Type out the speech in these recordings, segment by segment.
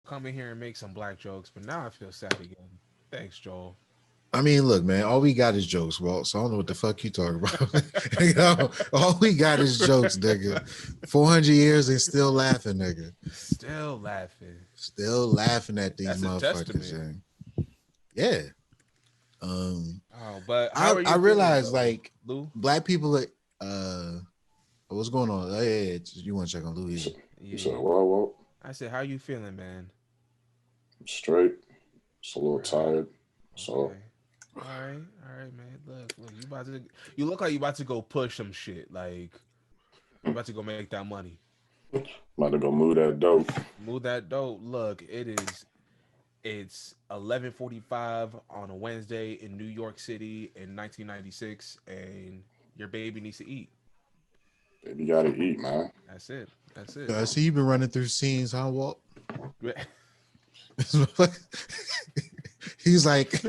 come in here and make some black jokes, but now I feel sad again. Thanks, Joel. I mean, look, man, all we got is jokes, Walt. So I don't know what the fuck you talking about. You know, all we got is jokes, nigga. 400 years and still laughing, nigga. Still laughing. Still laughing at these That's a motherfuckers, testament. man. Yeah. Um, Oh, but how I are I you feeling realized though, like Lou? black people what's going on? Oh, yeah, you want to check on Louis. You Yeah. said, well, I said, how you feeling, man? I'm straight. Just a little Right. tired. So, Okay. All right, man. Look, you look like you about to go push some shit. Like you about to go make that money. I'm about to go move that dope. Move that dough. Look, it's 11:45 on a Wednesday in New York City in 1996, and your baby needs to eat. Baby gotta eat, man. That's it. That's it. I see you've been running through scenes, huh, Walt? He's like,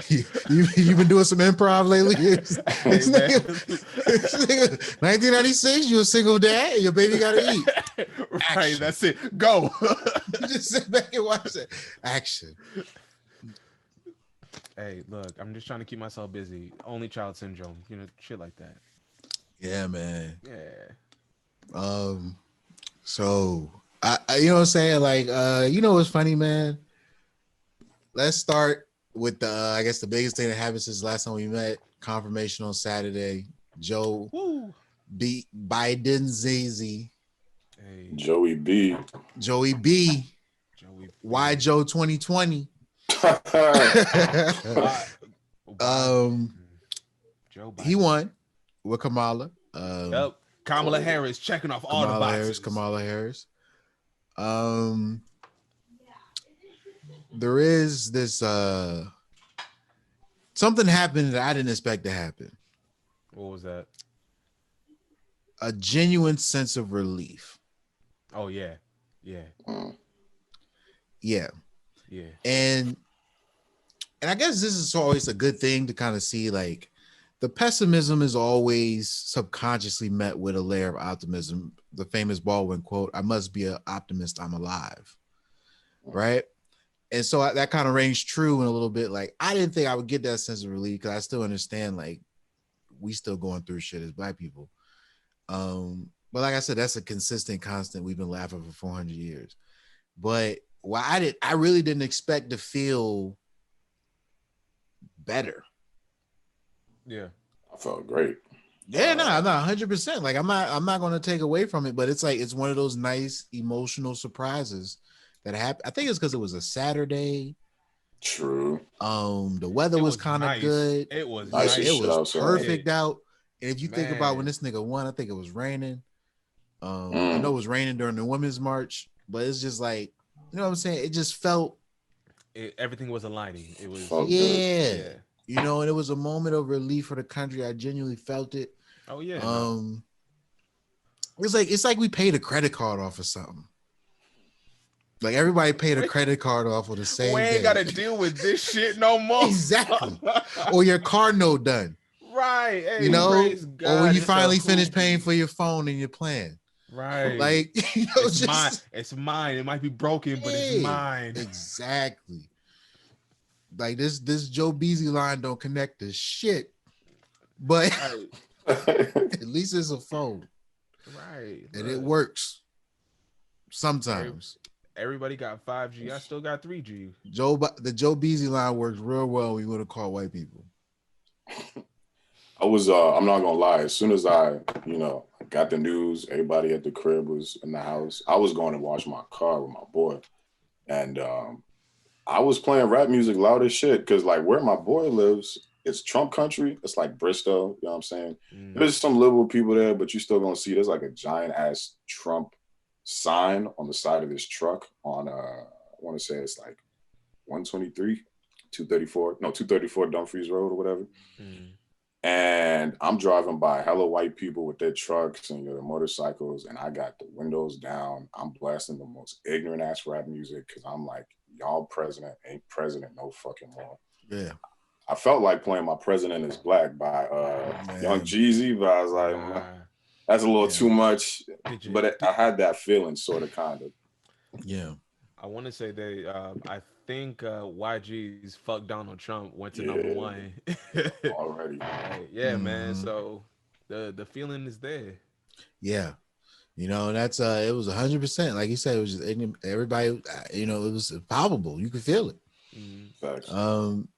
you been doing some improv lately? Hey man, 1996, you a single dad, and your baby gotta eat. right? Action. That's it. Go. You just sit back and watch it. Action. Hey, look, I'm just trying to keep myself busy. Only child syndrome, shit like that. Yeah, man. Yeah. So you know what I'm saying? Like, you know what's funny, man? Let's start with the I guess the biggest thing that happened since the last time we met. Confirmation on Saturday. Joe Woo. beat Biden Zazy. Hey, Joey B. Joey B. Joey. Why Joe 2020? Why- Joe Biden. He won with Kamala. Yep. Kamala Harris checking off all the boxes. Kamala Harris. There is this something happened that I didn't expect to happen. What was that? A genuine sense of relief. Oh yeah. Yeah. Yeah. Yeah. And I guess this is always a good thing to kind of see, like, the pessimism is always subconsciously met with a layer of optimism. The famous Baldwin quote, "I must be an optimist, I'm alive." Right? And so that kind of rings true in a little bit. Like, I didn't think I would get that sense of relief because I still understand, like, we still going through shit as black people. But like I said, that's a consistent constant. We've been laughing for 400 years. But I really didn't expect to feel better. Yeah. I felt great. Yeah, no, 100%. Like, I'm not going to take away from it, but it's like, it's one of those nice emotional surprises that happened. I think it's because it was a Saturday. True. The weather was kind of nice. Good. It was Nice nice. as It shit was outside. perfect out. And if you think about when Man. this nigga won, I think it was raining. I know it was raining during the Women's March, but it's just like, you know what I'm saying? It just felt, Everything was aligning. It was Felt yeah. good. yeah. You know, and it was a moment of relief for the country. I genuinely felt it. Oh yeah. No. It's like we paid a credit card off or something. Like, everybody paid a credit card off on the same We day. ain't gotta deal with this shit no more. Exactly. Or your car note done. Right. Hey, You know, praise or God, when you it's a finally finish hoopty. paying for your phone and your plan. Right. Like, you know, It's just mine. It's mine. It might be broken, but it's Yeah, mine. Exactly. Like, this Joe Beasley line don't connect to shit, but Right. at least it's a phone Right. and it Look, works sometimes. everybody got 5G. I still got 3G. The Joe Beasley line works real well when you want to call white people. I was I'm not gonna lie, as soon as I, got the news, everybody at the crib was in the house. I was going to wash my car with my boy. And I was playing rap music loud as shit because, like, where my boy lives, it's Trump country. It's like Bristol, you know what I'm saying? There's some liberal people there, but you still gonna see there's like a giant ass Trump sign on the side of his truck on I want to say it's like 123, 234 Dumfries Road or whatever. And I'm driving by hella white people with their trucks and their motorcycles, and I got the windows down. I'm blasting the most ignorant ass rap music because I'm like, y'all president ain't president no fucking more. Yeah. I felt like playing My President is Black by Young Jeezy, but I was like, that's a little too much. But I had that feeling, sort of, kind of. Yeah. I want to say they. I think YG's "Fuck Donald Trump" went to number Yeah, one. already. Like, yeah, man. Mhm. So the feeling is there. Yeah. You know, that's it was 100%. Like you said, it was just everybody, you know, it was palpable. You could feel it. Mm, Facts. Um,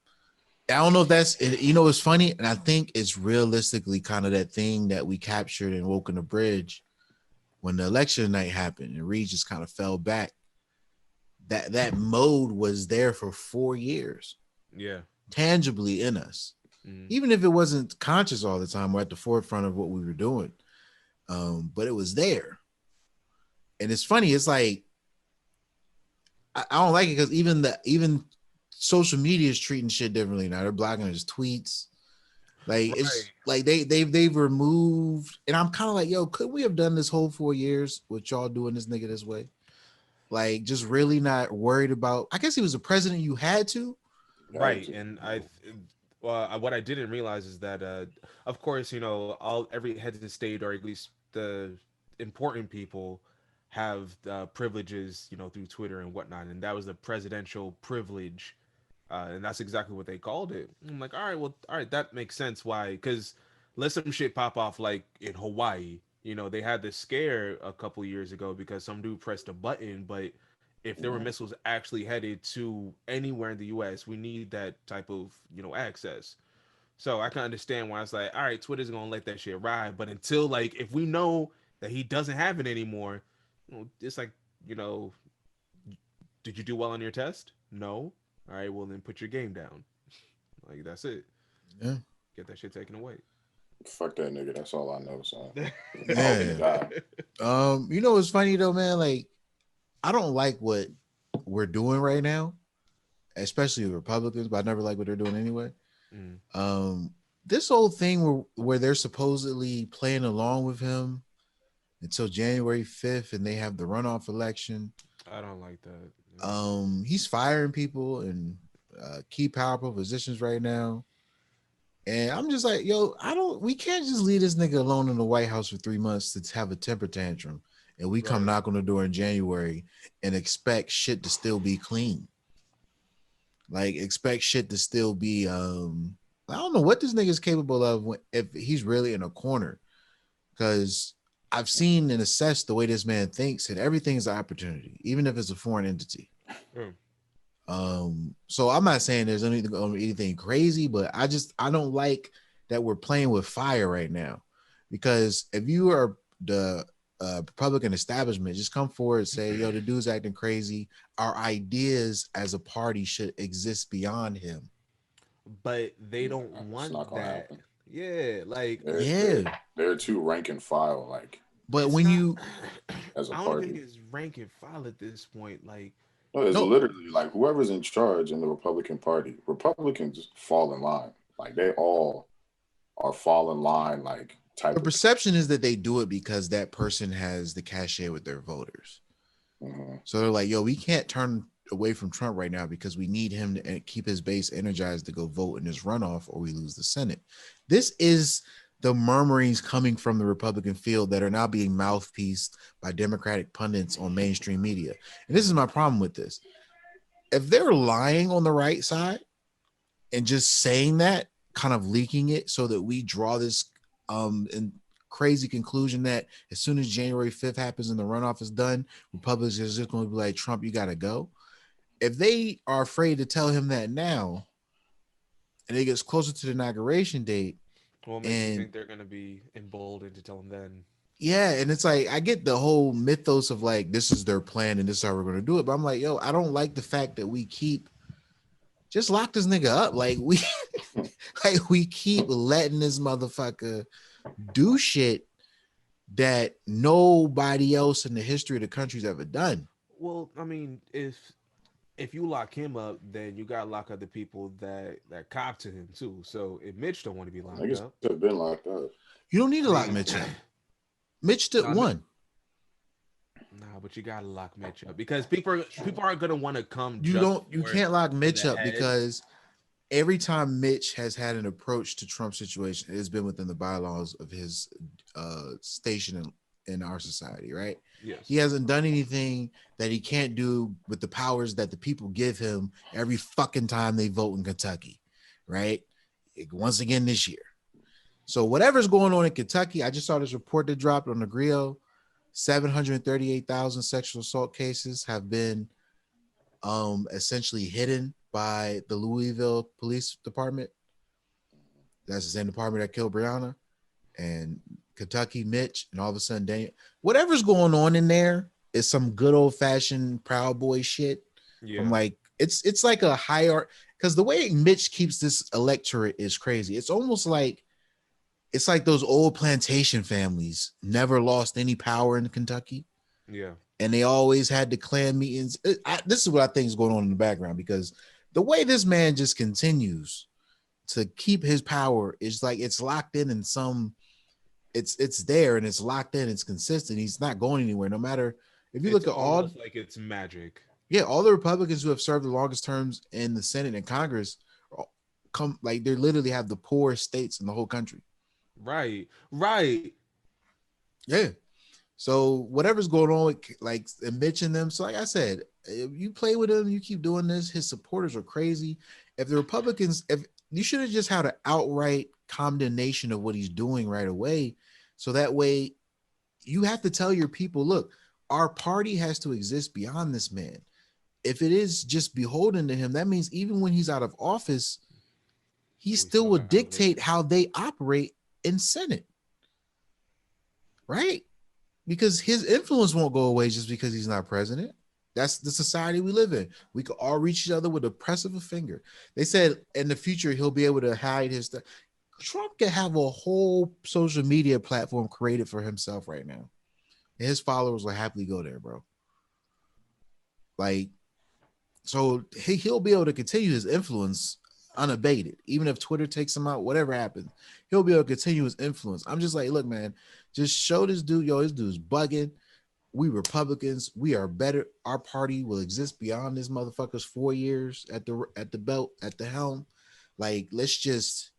I don't know if that's you know, it's funny, and I think it's realistically kind of that thing that we captured in Woken the Bridge when the election night happened and Reed just kind of fell back. That mode was there for 4 years, yeah. tangibly in us, Mm, even if it wasn't conscious all the time or at the forefront of what we were doing. But it was there, and it's funny. It's like I don't like it because even social media is treating shit differently now. They're blocking his tweets. Like right. it's like they've removed, and I'm kind of like, yo, could we have done this whole 4 years with y'all doing this nigga this way? Like, just really not worried about. I guess he was the president. You had to. Had Right, to. and well, what I didn't realize is that, of course, all every head of state, or at least the important people, have privileges, through Twitter and whatnot, and that was the presidential privilege, and that's exactly what they called it. I'm like, all right, well, all right, that makes sense. Why? Because let some shit pop off like in Hawaii. They had this scare a couple years ago because some dude pressed a button, but if there were Mhm. missiles actually headed to anywhere in the U.S., we need that type of access. So I can understand why it's like, all right, Twitter's gonna let that shit ride, but until, like, if we know that he doesn't have it anymore, it's like, you know, did you do well on your test? No. All right, well then put your game down. Like, that's it. Yeah, Get that shit taken away. Fuck that nigga. That's all I know, son. I hope he yeah. died. You know what's funny though, man? Like, I don't like what we're doing right now, especially the Republicans, but I never like what they're doing anyway. Mm, Um, this whole thing where they're supposedly playing along with him until January 5th, and they have the runoff election. I don't like that. He's firing people in key powerful positions right now. And I'm just like, yo, we can't just leave this nigga alone in the White House for 3 months to have a temper tantrum. And we come Right. knock on the door in January and expect shit to still be clean. Like, expect shit to still be, I don't know what this nigga is capable of if he's really in a corner. Because I've seen and assessed the way this man thinks, and everything is an opportunity, even if it's a foreign entity. Mm, So I'm not saying there's anything crazy, but I don't like that we're playing with fire right now, because if you are the Republican establishment, just come forward and say, yo, the dude's acting crazy. Our ideas as a party should exist beyond him. but they don't It's not want gonna that. happen. Yeah, like, They're Yeah, they're they're too rank and file, like, but it's when not. you as a I don't even party. think it's rank and file at this point. Like, No, it's no, literally like whoever's in charge in the Republican Party. Republicans fall in line. Like they all are fall in line, like the type of. perception is that they do it because that person has the cachet with their voters. Mhm. So they're like, yo, we can't turn away from Trump right now because we need him to keep his base energized to go vote in this runoff or we lose the Senate. This is the murmurings coming from the Republican field that are now being mouthpieced by Democratic pundits on mainstream media. And this is my problem with this. If they're lying on the right side and just saying that, kind of leaking it so that we draw this and crazy conclusion that as soon as January 5th happens and the runoff is done, Republicans is just going to be like, Trump, you got to go. If they are afraid to tell him that now and it gets closer to the inauguration date, what makes you and think they're gonna be emboldened to tell them then? yeah, and it's like I get the whole mythos of like this is their plan and this is how we're going to do it, but I'm like, yo, I don't like the fact that we keep just lock this nigga up. Like we like we keep letting this motherfucker do shit that nobody else in the history of the country's ever done. Well, I mean, if you lock him up, then you gotta lock other people that cop to him too. So if Mitch don't want to be locked Niggas up, have been locked up. You don't need I to lock mean, Mitch up. Mitch did nah, one. nah, but you gotta lock Mitch up because people aren't gonna want to come You just don't. You for can't lock Mitch the up head. because every time Mitch has had an approach to Trump's situation, it's been within the bylaws of his station in our society, right? He Yes. hasn't done anything that he can't do with the powers that the people give him every fucking time they vote in Kentucky, right? Once again this year. So whatever's going on in Kentucky, I just saw this report that dropped on the Grio. 738,000 sexual assault cases have been essentially hidden by the Louisville Police Department. That's the same department that killed Brianna. And Kentucky Mitch, and all of a sudden Daniel. Whatever's going on in there is some good old fashioned Proud Boy shit. From Yeah. like it's like a hierarchy, because the way Mitch keeps this electorate is crazy. It's like those old plantation families never lost any power in Kentucky, Yeah. and they always had the clan meetings. This is what I think is going on in the background, because the way this man just continues to keep his power is like it's locked in some. It's there and it's locked in. It's consistent. He's not going anywhere. No matter if you It's look at all, almost like it's magic. yeah, all the Republicans who have served the longest terms in the Senate and Congress come like they literally have the poorest states in the whole country. Right. Right. Yeah. So whatever's going on with like mention them. So like I said, if you play with him, you keep doing this. His supporters are crazy. If the Republicans, if you should have just had an outright condemnation of what he's doing right away, so that way you have to tell your people, look, our party has to exist beyond this man. If it is just beholden to him, that means even when he's out of office, he We still still will gotta have it. dictate how they operate in Senate, right? Because his influence won't go away just because he's not president. That's the society we live in. We could all reach each other with the press of a finger. They said in the future he'll be able to hide his stuff. Trump can have a whole social media platform created for himself right now. And his followers will happily go there, bro. Like, so he'll be able to continue his influence unabated, even if Twitter takes him out, whatever happens, he'll be able to continue his influence. I'm just like, look, man, just show this dude, yo, this dude's bugging. We Republicans, we are better. Our party will exist beyond this motherfucker's 4 years at the belt, at the helm. Like, let's just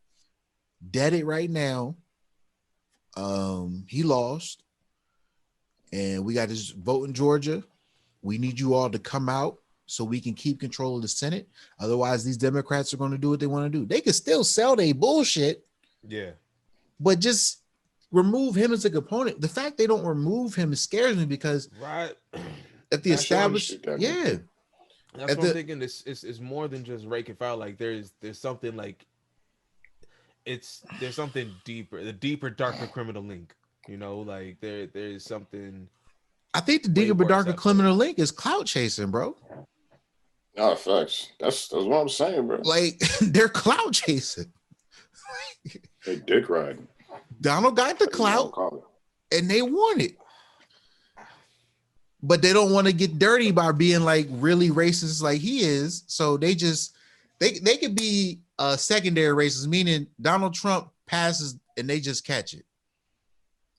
dead it right now. He lost, and we got this vote in Georgia. We need you all to come out so we can keep control of the Senate. Otherwise, these Democrats are going to do what they want to do. They can still sell their bullshit, Yeah. but just remove him as a component. The fact they don't remove him scares me, because Right. if the That's established, shit that yeah, That's at what I'm the thinking. It's more than just rake and file. Like there's something like there's something deeper, the deeper, darker criminal link. You know, like there's something I think the way Digger more Badarka deceptive. criminal link is clout chasing, bro. No facts. That's what I'm saying, bro. Like they're clout chasing. They dick riding. Donald got the Whatever you wanna clout call it. and they want it. But they don't want to get dirty by being like really racist like he is. So they just they could be secondary racist, meaning Donald Trump passes and they just catch it.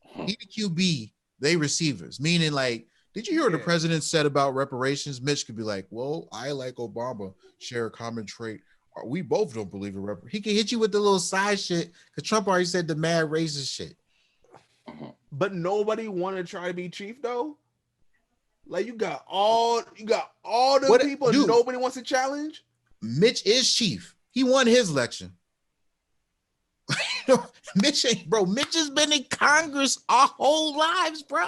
He the QB, they receivers, meaning like, did you hear what the Yeah. president said about reparations? Mitch could be like, well, I like Obama share a common trait. We both don't believe in reparations. He can hit you with the little side shit because Trump already said the mad racist shit. But nobody want to try to be chief though. Like you got all the What, people, and dude? nobody wants to challenge. Mitch is chief. He won his election. Mitch ain't, bro. Mitch has been in Congress our whole lives, bro.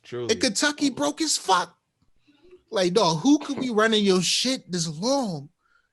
Truly. And Kentucky broke his fuck. Like, dog, who could be running your shit this long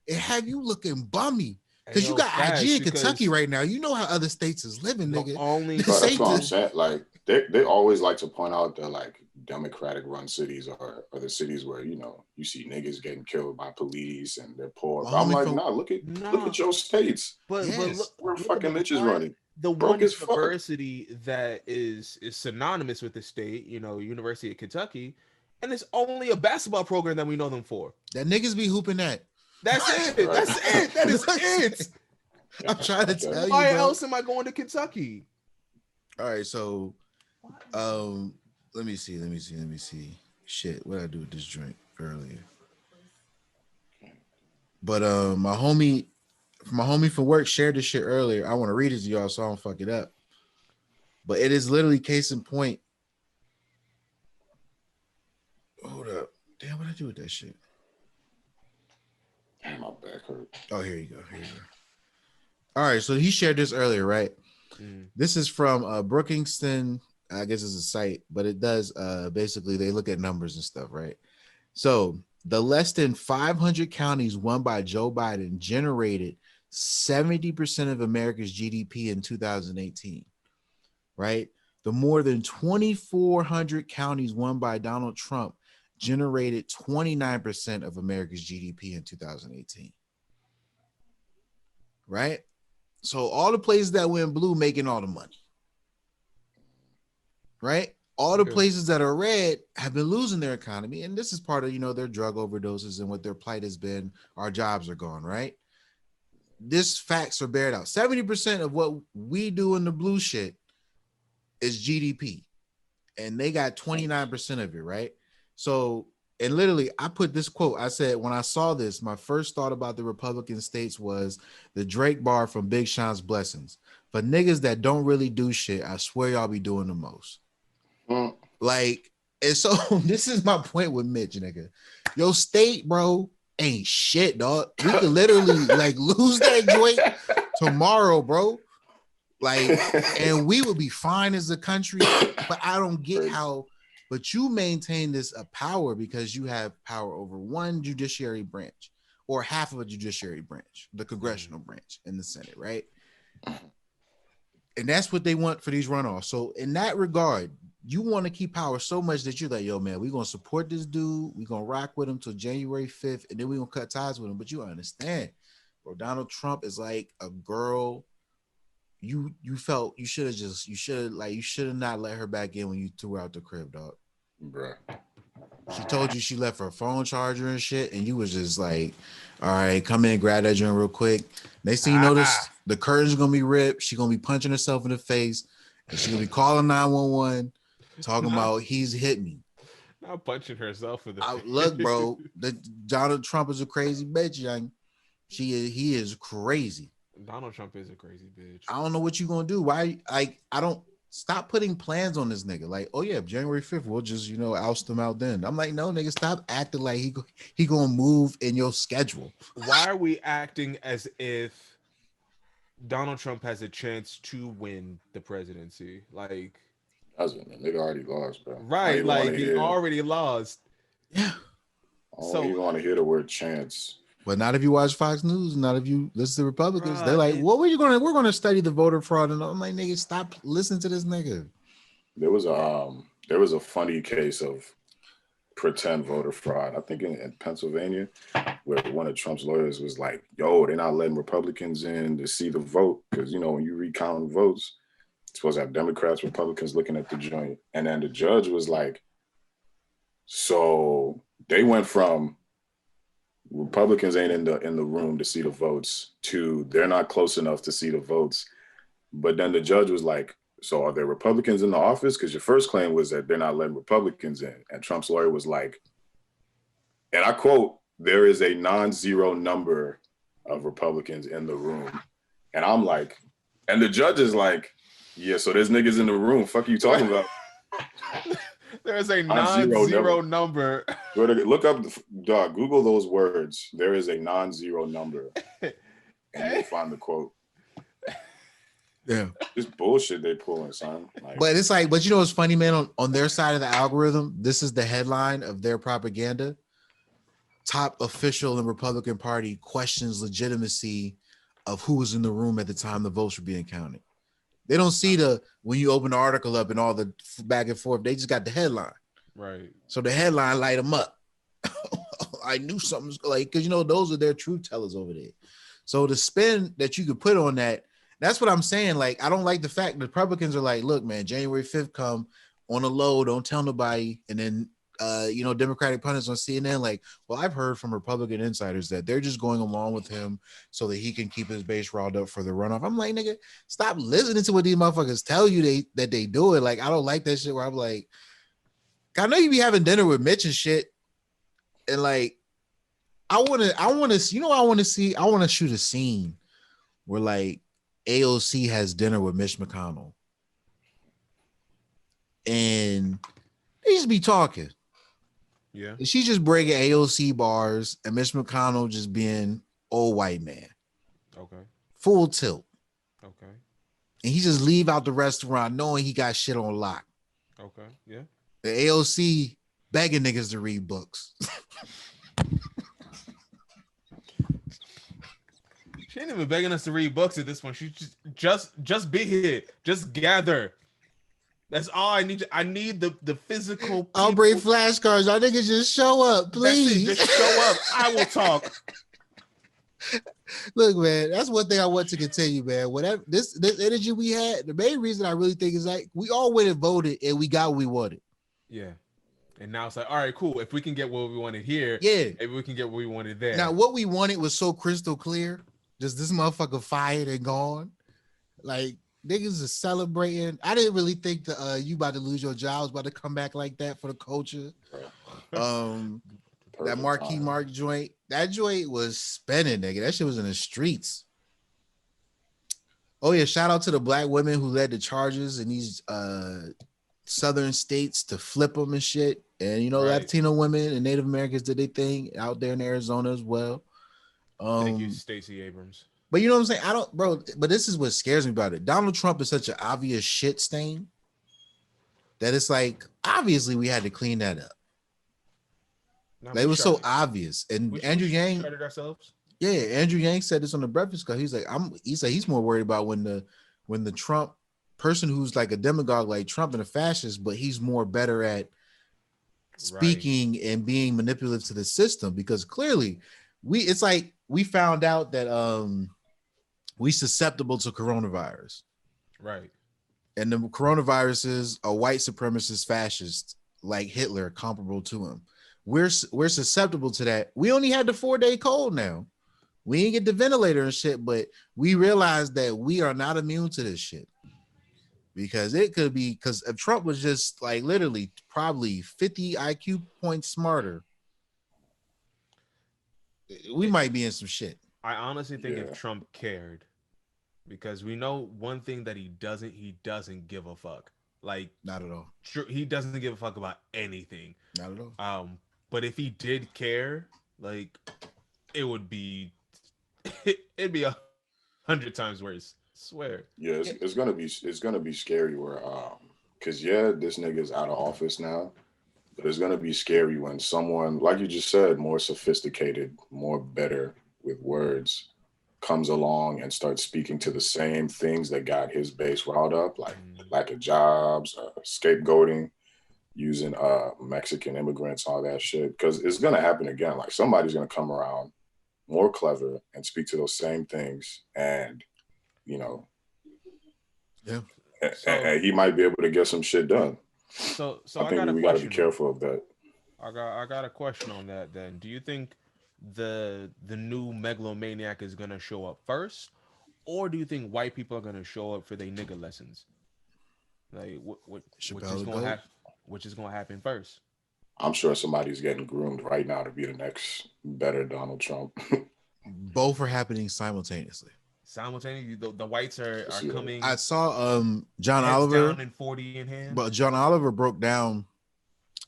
and have you looking bummy? Because you Yo, got facts, IG in because Kentucky right now. You know how other states is living, the nigga. only This Bro, that's ain't what I'm the, saying. Like they always like to point out that like Democratic run cities are the cities where, you know, you see niggas getting killed by police and they're poor. my But I'm homie like, from, nah, look nah, at your states. but yes. Where look at fucking Mitch is running. the Broke one as fuck. university that is synonymous with the state, you know, University of Kentucky, and it's only a basketball program that we know them for. That niggas be hooping that. That's it. Right. That's it. That is it. I'm trying to tell you, Why bro. else am I going to Kentucky? All right, so let me see. Shit, what did I do with this drink earlier? But my homie from work shared this shit earlier. I want to read it to y'all so I don't fuck it up. But it is literally case in point. Hold up. Damn, what did I do with that shit? Damn, my back hurt. Oh, here you go. Here you go. All right, so he shared this earlier, right? This is from Brookington. I guess it's a site, but it does basically they look at numbers and stuff, right? So the less than 500 counties won by Joe Biden generated 70% of America's GDP in 2018, right? The more than 2,400 counties won by Donald Trump generated 29% of America's GDP in 2018, right? So all the places that went blue making all the money, right? All the places that are red have been losing their economy. And this is part of, their drug overdoses and what their plight has been. Our jobs are gone, right? This facts are bared out. 70% of what we do in the blue shit is GDP. And they got 29% of it, right? So, and literally, I put this quote. I said, when I saw this, my first thought about the Republican states was the Drake bar from Big Sean's Blessings. For niggas that don't really do shit, I swear y'all be doing the most. Like, and so this is my point with Mitch, nigga. Your state, bro, ain't shit, dog. We could literally like lose that joint tomorrow, bro. Like, and we would be fine as a country, but I don't get how. But you maintain this power because you have power over one judiciary branch or half of a judiciary branch, the congressional branch in the Senate, right? And that's what they want for these runoffs. So in that regard, you want to keep power so much that you're like, yo, man, we're going to support this dude. We're going to rock with him till January 5th, and then we're going to cut ties with him. But you understand, bro, Donald Trump is like a girl. You felt you should have not let her back in when you threw her out the crib, dog. Bruh. She told you she left her phone charger and shit, and you was just like, all right, come in, grab that joint real quick. Next thing you notice, the curtain's gonna be ripped. She's gonna be punching herself in the face, and she's gonna be calling 911, talking about he's hit me. Not punching herself in the face. Look, bro, Donald Trump is a crazy bitch, young. He is crazy. Donald Trump is a crazy bitch. I don't know what you're gonna do. Why? I don't. Stop putting plans on this nigga. Like, oh yeah, January 5th, we'll just, oust him out then. I'm like, no, nigga, stop acting like he gonna move in your schedule. Why are we acting as if Donald Trump has a chance to win the presidency? Like, doesn't. Nigga already lost, bro. Right, like he already lost. Yeah. So you want to hear the word chance. But not if you watch Fox News, not if you listen to Republicans. They're like, what were you going to, we're going to study the voter fraud. And I'm like, nigga, stop listening to this nigga. There was a funny case of pretend voter fraud, I think in Pennsylvania, where one of Trump's lawyers was like, yo, they're not letting Republicans in to see the vote. Because, when you recount votes, you're supposed to have Democrats, Republicans looking at the joint. And then the judge was like, so they went from Republicans ain't in the room to see the votes to they're not close enough to see the votes. But then the judge was like, so are there Republicans in the office? Because your first claim was that they're not letting Republicans in. And Trump's lawyer was like, and I quote, there is a non-zero number of Republicans in the room. And I'm like, and the judge is like, yeah, so there's niggas in the room. Fuck you talking about? There's a non-zero number. Look up, dog, Google those words. There is a non-zero number. And you'll find the quote. Yeah. This bullshit they pulling, son. Like, but it's like, but what's funny, man? On their side of the algorithm, this is the headline of their propaganda. Top official in Republican Party questions legitimacy of who was in the room at the time the votes were being counted. They don't see when you open the article up and all the back and forth. They just got the headline. Right. So the headline light them up. I knew something was like, because those are their truth tellers over there. So the spin that you could put on that's what I'm saying. Like, I don't like the fact that Republicans are like, look, man, January 5th come on a low, don't tell nobody. And then Democratic pundits on CNN like, well, I've heard from Republican insiders that they're just going along with him so that he can keep his base riled up for the runoff. I'm like, nigga, stop listening to what these motherfuckers tell you that they do it. Like, I don't like that shit where I'm like, I know you be having dinner with Mitch and shit. And like, I want to shoot a scene where like AOC has dinner with Mitch McConnell. and they just be talking. Yeah. And she's just breaking AOC bars, and Mitch McConnell just being old white man, Okay. full tilt. Okay. And he just leave out the restaurant knowing he got shit on lock. Okay. Yeah. The AOC begging niggas to read books. She ain't even begging us to read books at this point. She just be here. Just gather. That's all I need. I need the physical. I'll bring flashcards. Y'all niggas just show up, please. That's it. Just show up. I will talk. Look, man, that's one thing I want to continue, man. Whatever this energy we had, the main reason I really think is like we all went and voted and we got what we wanted. Yeah. And now it's like, all right, cool. If we can get what we wanted here, yeah, maybe we can get what we wanted there. Now, what we wanted was so crystal clear. Just this motherfucker fired and gone. Like niggas is celebrating. I didn't really think that you about to lose your job was about to come back like that for the culture. That Marquee Mark joint, that joint was spinning, nigga. That shit was in the streets. Oh yeah, shout out to the black women who led the charges in these southern states to flip them and shit. And you know, right. Latino women and Native Americans did their thing out there in Arizona as well. Thank you, Stacey Abrams. But you know what I'm saying? I don't, bro. But this is what scares me about it. Donald Trump is such an obvious shit stain that it's like obviously we had to clean that up. No, it was so obvious. And Andrew Yang started ourselves. Yeah, Andrew Yang said this on the Breakfast Club. He's like, he's more worried about when the Trump person who's like a demagogue like Trump and a fascist, but he's more better at speaking and being manipulative to the system, because clearly it's like we found out that we susceptible to coronavirus. Right. And the coronavirus is a white supremacist fascist like Hitler, comparable to him. We're susceptible to that. We only had the 4-day cold now. We didn't get the ventilator and shit, but we realized that we are not immune to this shit. Because it could be, because if Trump was just like literally probably 50 IQ points smarter, we might be in some shit. I honestly think if Trump cared, because we know one thing that he doesn't give a fuck. Like, not at all. He doesn't give a fuck about anything. Not at all. But if he did care, like, it would be, it'd be 100 times worse. I swear. Yeah, it's gonna be scary where because this nigga's out of office now, but it's gonna be scary when someone, like you just said, more sophisticated, more better with words, comes along and starts speaking to the same things that got his base riled up, like lack of jobs, scapegoating, using Mexican immigrants, all that shit. Because it's gonna happen again. Like somebody's gonna come around more clever and speak to those same things, and and he might be able to get some shit done. So I think we got to be careful of that. I got a question on that. Then, do you think the new megalomaniac is gonna show up first, or do you think white people are gonna show up for their nigga lessons? Like which is gonna happen first? I'm sure somebody's getting groomed right now to be the next better Donald Trump. Both are happening simultaneously. Simultaneously, the whites are coming. I saw John Oliver down and 40 in hand. But John Oliver broke down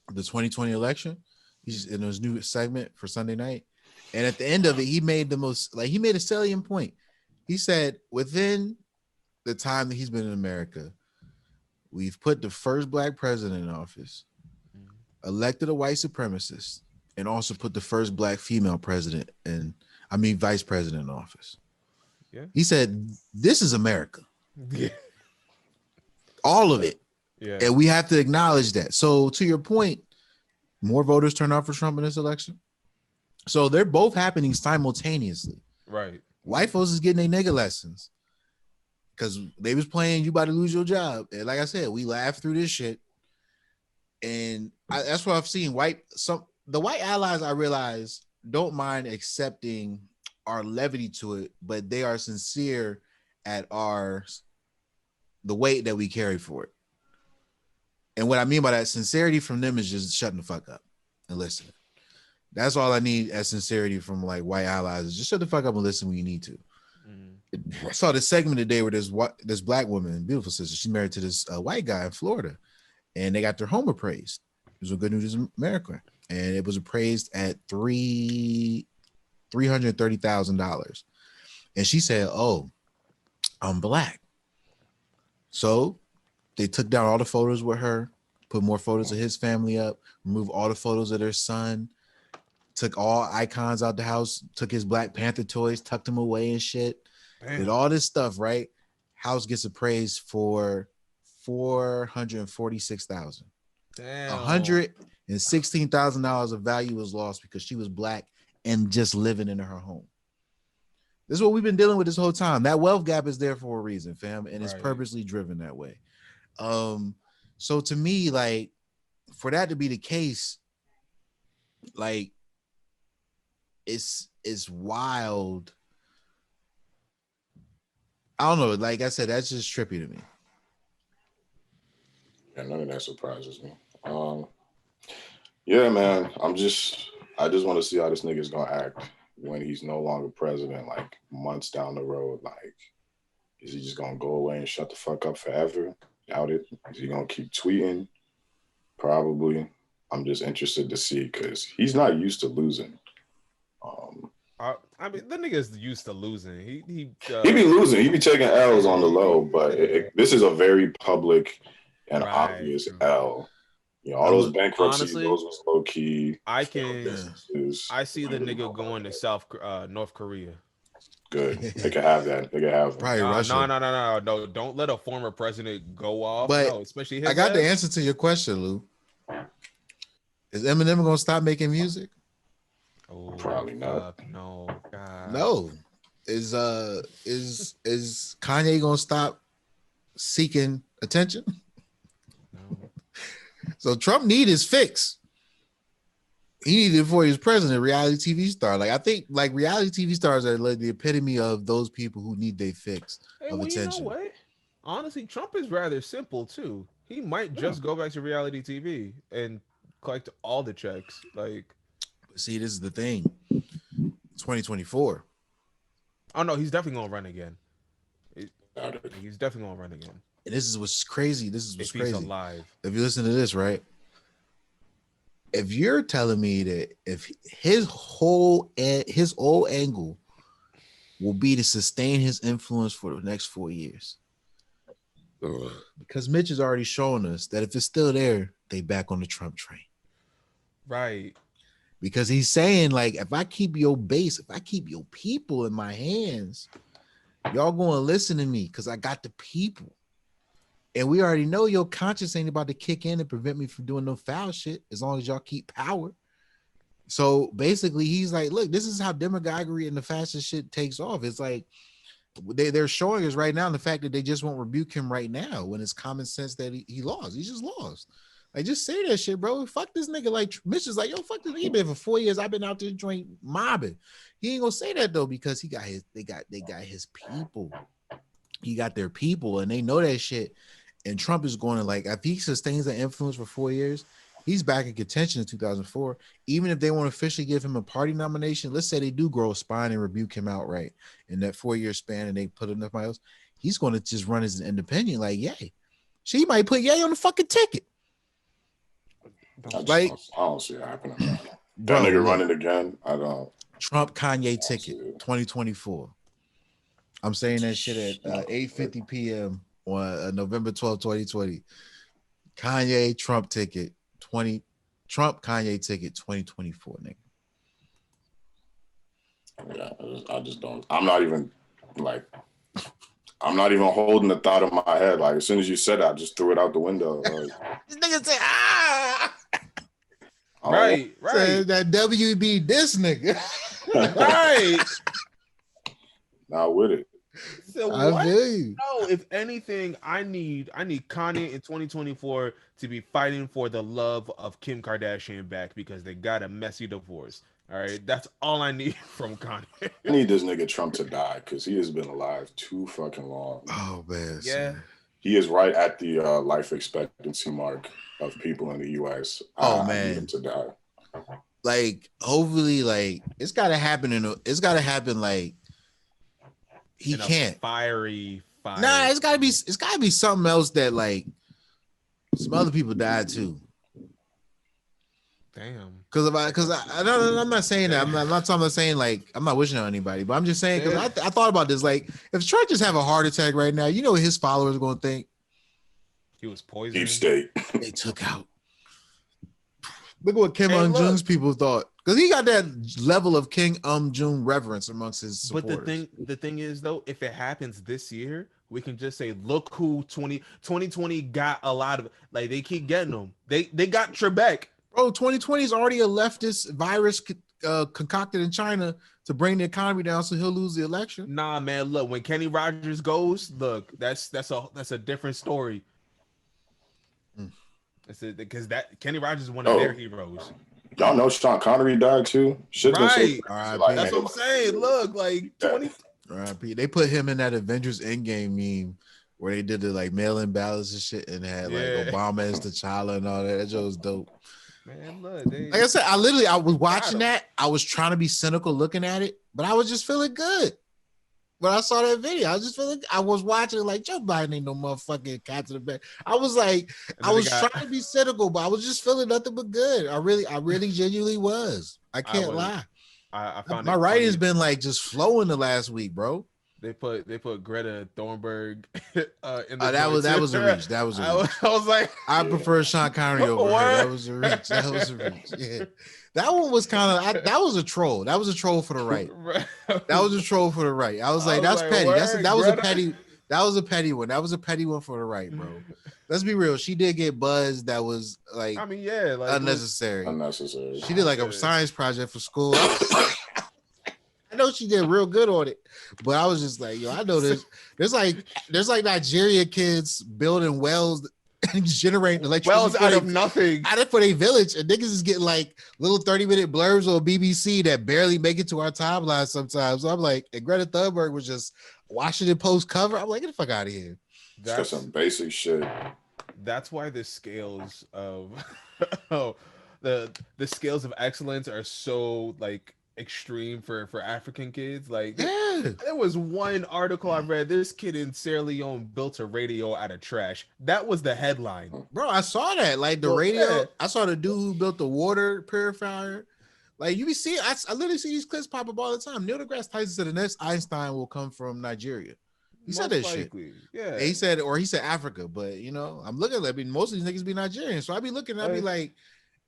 the 2020 election. He's in his new segment for Sunday night, and at the end of it, he made a salient point. He said, within the time that he's been in America, we've put the first black president in office, elected a white supremacist, and also put the first black female president vice president in office. Yeah. He said, this is America. Yeah. All of it. Yeah. And we have to acknowledge that. So to your point, more voters turned out for Trump in this election. So they're both happening simultaneously. Right. White folks is getting their nigga lessons because they was playing you about to lose your job. And like I said, we laughed through this shit. And that's what I've seen. The white allies, I realize, don't mind accepting our levity to it, but they are sincere at the weight that we carry for it. And what I mean by that sincerity from them is just shutting the fuck up and listening. That's all I need as sincerity from like white allies, is just shut the fuck up and listen when you need to. I saw this segment today where this black woman, beautiful sister, she's married to this white guy in Florida, and they got their home appraised. It was a Good News America, and it was appraised at $330,000. And she said, "Oh, I'm black." So they took down all the photos with her, put more photos of his family up, removed all the photos of their son, took all icons out the house, took his Black Panther toys, tucked them away and shit. Damn. Did all this stuff, right? House gets appraised for $446,000. Damn. $116,000 of value was lost because she was black and just living in her home. This is what we've been dealing with this whole time. That wealth gap is there for a reason, fam, and it's purposely driven that way. So to me, like, for that to be the case, like, it's wild. I don't know. Like I said, that's just trippy to me. Yeah, none of that surprises me. Yeah, man. I just want to see how this nigga's gonna act when he's no longer president, like months down the road. Like, is he just gonna go away and shut the fuck up forever? Doubt it. Is he gonna keep tweeting? Probably. I'm just interested to see because he's not used to losing. I mean, the nigga's used to losing. He be losing. He be taking L's on the low, but this is a very public and obvious L. You know, all those bankruptcies, those was low key. I see the nigga going to North Korea. Good. They can have that. They can have probably Russia. No. Don't let a former president go off. But no, especially his I got the answer to your question, Lou. Is Eminem gonna stop making music? Oh, probably not. No. God. No. Is Kanye gonna stop seeking attention? No. So Trump need his fix. He needed it before he was president. Reality TV star. Like, I think like reality TV stars are like the epitome of those people who need their fix of attention. You know what? Honestly, Trump is rather simple too. He might just go back to reality TV and collect all the checks. Like, see, this is the thing. 2024. Oh no, he's definitely gonna run again. He's definitely gonna run again. And this is what's crazy. This is what's crazy. He's alive. If you listen to this, right? If you're telling me that if his whole angle will be to sustain his influence for the next 4 years, because Mitch has already shown us that if it's still there, they back on the Trump train. Right. Because he's saying, like, if I keep your base, if I keep your people in my hands, y'all gonna listen to me because I got the people. And we already know your conscience ain't about to kick in and prevent me from doing no foul shit as long as y'all keep power. So basically, he's like, look, this is how demagoguery and the fascist shit takes off. It's like they're showing us right now the fact that they just won't rebuke him right now when it's common sense that he lost. He just lost. Like, just say that shit, bro. Fuck this nigga. Like, Mitch is like, yo, fuck this. He been for 4 years. I've been out there joint mobbing. He ain't gonna say that though because they got his people. He got their people, and they know that shit. And Trump is going to, like, if he sustains that influence for 4 years, he's back in contention in 2004. Even if they won't officially give him a party nomination, let's say they do grow a spine and rebuke him outright in that 4 year span, and they put enough miles, he's going to just run as an independent. Like, yay. She might put yay on the fucking ticket. I don't see it happening. That nigga running again. I don't. Trump Kanye ticket 2024. I'm saying that shit at 8:50 p.m. on November 12, 2020. Kanye Trump ticket 20. Trump Kanye ticket 2024, nigga. Yeah, I just don't. I'm not even holding the thought in my head. Like, as soon as you said that, I just threw it out the window. Like, this nigga say, ah. Right. Say that WB this nigga. Right. Not with it. So I feel you. No, if anything, I need Kanye in 2024 to be fighting for the love of Kim Kardashian back because they got a messy divorce. All right, that's all I need from Kanye. I need this nigga Trump to die because he has been alive too fucking long. Oh man, yeah. He is right at the life expectancy mark of people in the U.S. Oh man, I need him to die. Like, hopefully, like, it's got to happen. It's got to happen. Like, he can't fiery. Nah, it's gotta be something else that, like, Some other people died too. Damn. I'm not saying that. I'm not talking about saying like I'm not wishing on anybody, but I'm just saying because I thought about this. Like, if Trump just have a heart attack right now, you know what his followers are going to think? He was Deep poisoned. state. They took out. Look at what Kim And Jong's look, people thought, because he got that level of Kim Jong reverence amongst his but supporters. the thing is though, if it happens this year, we can just say, look who 2020 got a lot of, like, they keep getting them. They got Trebek. Bro, 2020 is already a leftist virus concocted in China to bring the economy down, so he'll lose the election. Nah, man, look, when Kenny Rogers goes, look, that's a different story. Mm. Because that Kenny Rogers is one of their Oh, heroes. y'all know Sean Connery died too. Shit's been so Right. crazy, Like, That's what I'm saying. Look, like 20. R.I.P. They put him in that Avengers Endgame meme where they did the like mail-in ballots and shit, and had like Yeah. Obama as T'Challa and all that. That joke was dope. Man, look, Like I said, I was watching him. that. I was trying to be cynical looking at it, but I was just feeling good. When I saw that video, I was just feeling. I was watching it like Joe Biden ain't no motherfucking Captain America. I was like, I was trying to be cynical, but I was just feeling nothing but good. I really genuinely was. I can't lie. I found my writing's been like just flowing the last week, bro. They put Greta Thunberg in the that was a reach. That was a reach. I was like, I prefer Sean Connery over her. That was a reach. That was a reach. Yeah. That one was kind of that was a troll. That was a troll for the right. That was a troll for the right. I was like, that's petty. That was a petty. That was a petty one. That was a petty one for the right, bro. Let's be real. She did get buzz that was like, I mean, yeah, like unnecessary. Unnecessary. She did like a science project for school. I know she did real good on it, but I was just like, yo, I know this. There's like Nigeria kids building wells and generating electricity wells out of nothing. Out of for their village, and niggas is getting like little 30-minute blurbs on BBC that barely make it to our timeline sometimes. So I'm like, and Greta Thunberg was just Washington Post cover. I'm like, get the fuck out of here. That's some basic shit. That's why the scales of the scales of excellence are so like extreme for African kids. Like there was one article I read, this kid in Sierra Leone built a radio out of trash. That was the headline. Bro, I saw that. Like the radio, I saw the dude who built the water purifier. Like you be seeing, I literally see these clips pop up all the time. Neil deGrasse Tyson said the next Einstein will come from Nigeria. He said that shit. Yeah. And he said Africa, but you know, I'm looking at, I mean, most of these niggas be Nigerian. So I be looking, I be like,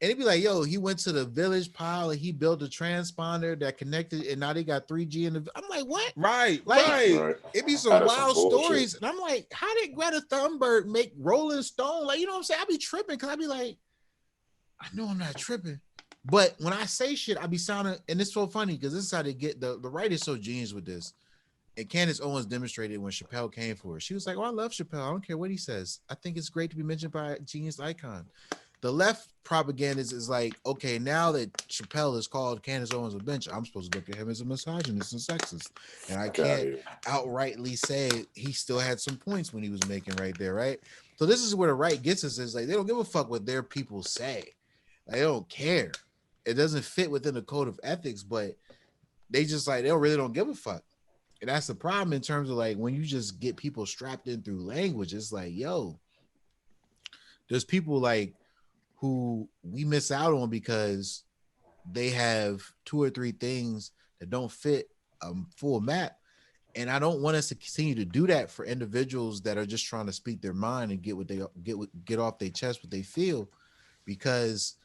and he'd be like, yo, he went to the village pile and he built a transponder that connected, and now they got 3G in the. I'm like, what? Right. It'd be some wild stories. And I'm like, how did Greta Thunberg make Rolling Stone? Like, you know what I'm saying? I be tripping because I be like, I know I'm not tripping. But when I say shit, I be sounding, and it's so funny because this is how they get the right is so genius with this. And Candace Owens demonstrated when Chappelle came for her. She was like, oh, I love Chappelle. I don't care what he says. I think it's great to be mentioned by a genius icon. The left propaganda is like, okay, now that Chappelle is called Candace Owens a bench, I'm supposed to look at him as a misogynist and sexist. And I can't outrightly say he still had some points when he was making right there, right? So this is where the right gets us, is like, they don't give a fuck what their people say. Like, they don't care. It doesn't fit within the code of ethics, but they just like, they really don't give a fuck. And that's the problem in terms of like, when you just get people strapped in through language, it's like, yo, there's people like who we miss out on because they have 2 or 3 things that don't fit a full map. And I don't want us to continue to do that for individuals that are just trying to speak their mind and get off their chest what they feel, because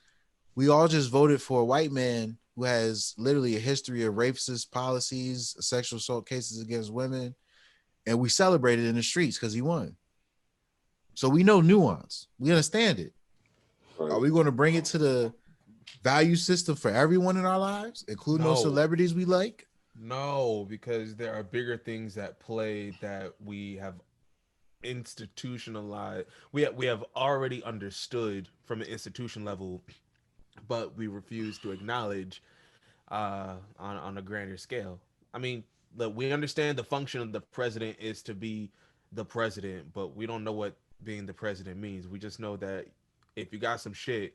we all just voted for a white man who has literally a history of racist policies, sexual assault cases against women, and we celebrated in the streets because he won. So we know nuance. We understand it. Right. Are we going to bring it to the value system for everyone in our lives, including those celebrities we like? No, because there are bigger things at play that we have institutionalized. We have already understood from an institution level, but we refuse to acknowledge on a grander scale. I mean, look, we understand the function of the president is to be the president, but we don't know what being the president means. We just know that if you got some shit,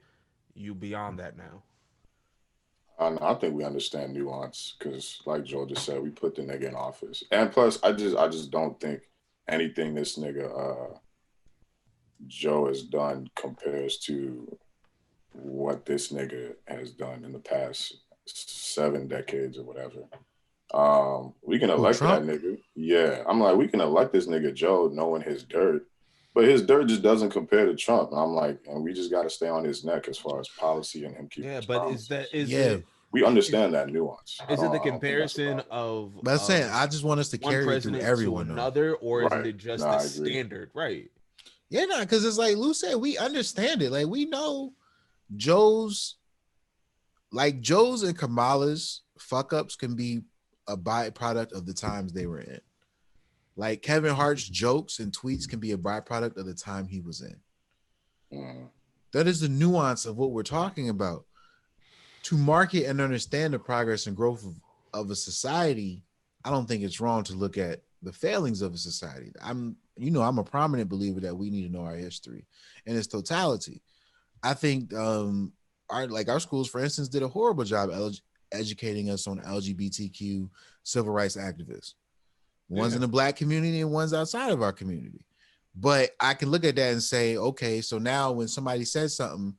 you beyond that now. I think we understand nuance because, like Joe just said, we put the nigga in office, and plus, I just don't think anything this nigga Joe has done compares to what this nigga has done in the past 7 decades or whatever. We can Who, elect that Trump? nigga. Yeah, I'm like, we can elect this nigga Joe, knowing his dirt, but his dirt just doesn't compare to Trump. And I'm like, and we just got to stay on his neck as far as policy and him keeping Yeah, his but is that promises. Yeah, We is understand that nuance. is it the I don't think that's a comparison problem. of but I'm saying I just want us to one carry it through president to everyone though. another, or is Right? it No, just the I agree. standard? Right. Yeah, nah, because it's like Lou said, we understand it. Like we know Joe's, like Joe's and Kamala's fuck ups can be a byproduct of the times they were in. Like Kevin Hart's jokes and tweets can be a byproduct of the time he was in. Mm, That is the nuance of what we're talking about. To market and understand the progress and growth of a society, I don't think it's wrong to look at the failings of a society. I'm a prominent believer that we need to know our history and its totality. I think our schools, for instance, did a horrible job educating us on LGBTQ civil rights activists, ones Yeah. in the black community and ones outside of our community. But I can look at that and say, okay, so now when somebody says something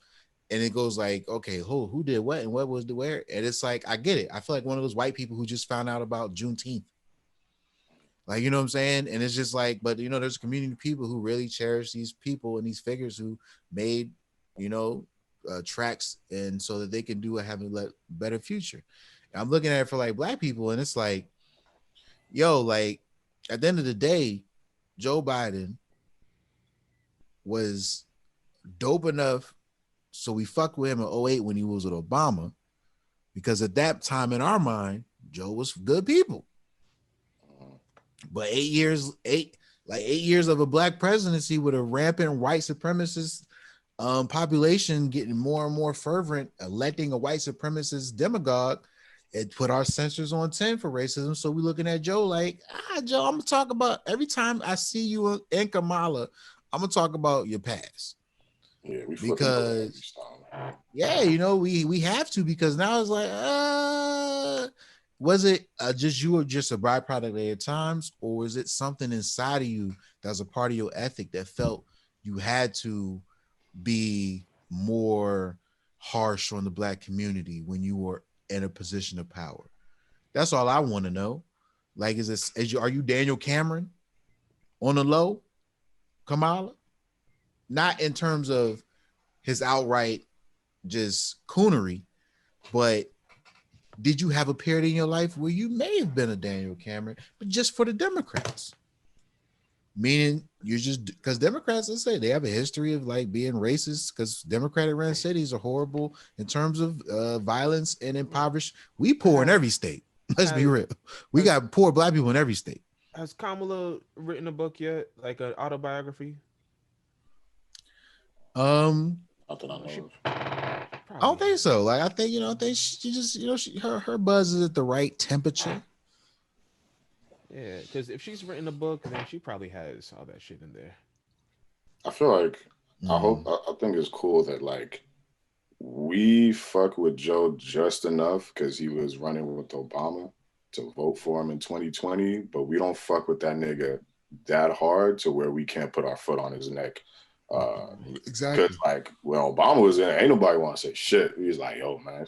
and it goes like, okay, who did what and what was the where, and it's like I get it. I feel like one of those white people who just found out about Juneteenth. Like, you know what I'm saying? And it's just like, but there's a community of people who really cherish these people and these figures who made, you know, tracks and so that they can have a better future. And I'm looking at it for like black people, and it's like, yo, like at the end of the day, Joe Biden was dope enough so we fucked with him in '08 when he was with Obama, because at that time in our mind, Joe was good people. But 8 years, 8 years of a black presidency with a rampant white supremacist population getting more and more fervent, electing a white supremacist demagogue, it put our censors on 10 for racism. So we're looking at Joe like, Joe, I'm gonna talk about every time I see you in Kamala, I'm gonna talk about your past. yeah, we flipping the bird every Because time. yeah, we have to, because now it's like, was it just you were just a byproduct of your times, or is it something inside of you that's a part of your ethic that felt you had to be more harsh on the black community when you were in a position of power? That's all I want to know. Like, are you Daniel Cameron on the low, Kamala? Not in terms of his outright just coonery, but did you have a period in your life where you may have been a Daniel Cameron, but just for the Democrats? Meaning you just, because Democrats, let's say they have a history of like being racist, because Democratic ran cities are horrible in terms of violence and impoverished. We poor in Has every state. Let's be has real. We has got poor black people in every state. has Kamala written a book yet, like an autobiography? Um, Not that I She know of. I don't probably think has. so. Like I think I think she just her buzz is at the right temperature. Yeah, because if she's written a book, then she probably has all that shit in there. I feel like Mm. I think it's cool that like we fuck with Joe just enough because he was running with Obama to vote for him in 2020, but we don't fuck with that nigga that hard to where we can't put our foot on his neck. Because Exactly. like when Obama was in, ain't nobody want to say shit. He was like, "Yo, man,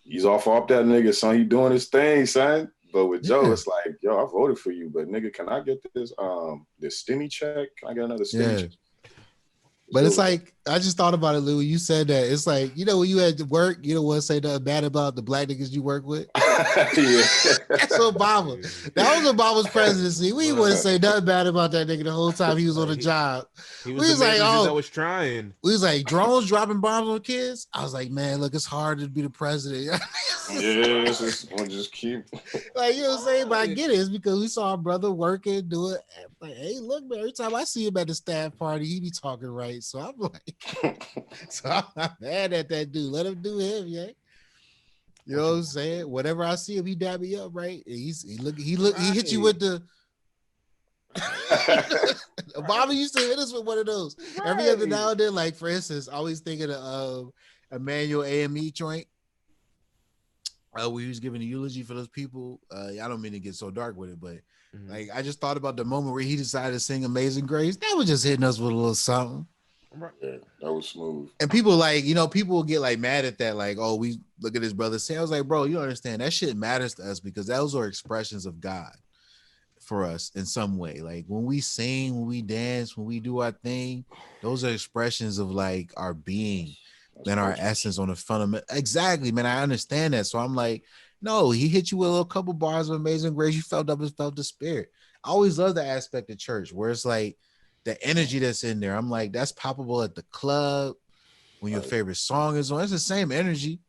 he's off that nigga, son. He doing his thing, son." But with Joe, Yeah. it's like, "Yo, I voted for you, but nigga, can I get this stimmy check? Can I get another stimmy Yeah. check?" Let's But deal it's with that. like, I just thought about it, Lou. You said that. It's like, when you had to work, you don't want to say nothing bad about the black niggas you work with. That's Yeah. Obama. That was Obama's presidency. We Look, wouldn't say nothing bad about that nigga the whole time he was on like the job. he was We the was like, manager that oh, was trying. we was like drones dropping bombs on kids. I was like, man, look, it's hard to be the president. Yeah, we'll just keep. Like, you know what I'm saying? But I Right. get it. It's because we saw our brother working, do it. Like, hey, look, man, every time I see him at the staff party, he be talking right. So I'm like, so I'm not mad at that dude. Let him do him, yeah. You know what I'm saying? Whenever I see him, he dab me up, right? And he hit you Right. with the Obama used to hit us with one of those every other Right. now and then. Like, for instance, I always thinking of Emmanuel AME joint. where he was giving a eulogy for those people. I don't mean to get so dark with it, but Mhm. like I just thought about the moment where he decided to sing "Amazing Grace." That was just hitting us with a little something. Right. Yeah, that was smooth. And people like, people will get like mad at that, like, oh, we look at his brother say. I was like, bro, you don't understand that shit matters to us because those are expressions of God for us in some way. Like when we sing, when we dance, when we do our thing, those are expressions of like our being That's and our culture. essence on a fundamental. Exactly, man. I understand that. So I'm like, no, he hit you with a little couple bars of Amazing Grace. You felt up and felt the spirit. I always love the aspect of church where it's like the energy that's in there. I'm like, that's palpable at the club when your Right. favorite song is on. It's the same energy.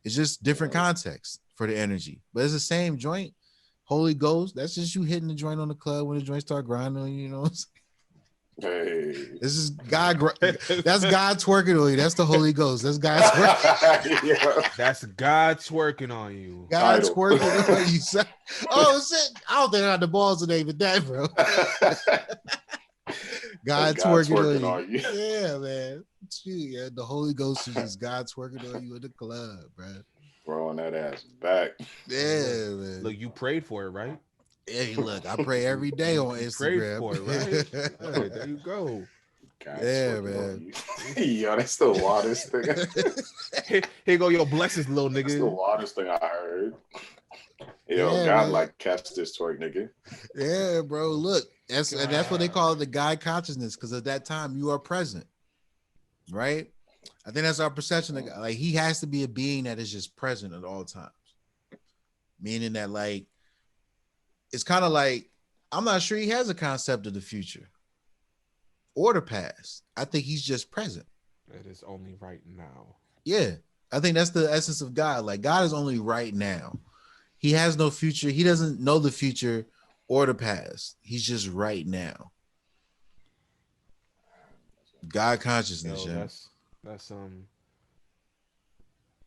It's just different Right. context for the energy, but it's the same joint. Holy Ghost, that's just you hitting the joint on the club when the joint start grinding on you. You know what I'm saying? Hey. This is God. That's God twerking on you. That's the Holy Ghost. That's God twerking. Yeah. That's God twerking on you. God Title. twerking on you. Oh shit! I don't think I got the balls to name it that, bro. That's God God twerking twerking on on you. you. Yeah, man. Shoot, yeah. The Holy Ghost is just God twerking on you in the club, bro. Throwing that ass back. Hey, look, Yeah, man. look, you prayed for it, right? Hey, look, I pray every day You, on you prayed Instagram. for it, right? Hey, there you go. God Yeah, twerking on man. you. Yo, that's the wildest thing. Here go your blessings, little That's the nigga. wildest thing I heard. Yo, Yeah, God man. like catch this twerk, nigga. Yeah, bro. Look, that's what they God. call it, the God consciousness, because at that time you are present, right? I think that's our perception of God. Like he has to be a being that is just present at all times. Meaning that like it's kind of like I'm not sure he has a concept of the future or the past. I think he's just present. It is only right now. Yeah. I think that's the essence of God. Like God is only right now. He has no future. He doesn't know the future or the past. He's just right now. God consciousness, Yo, yeah. that's some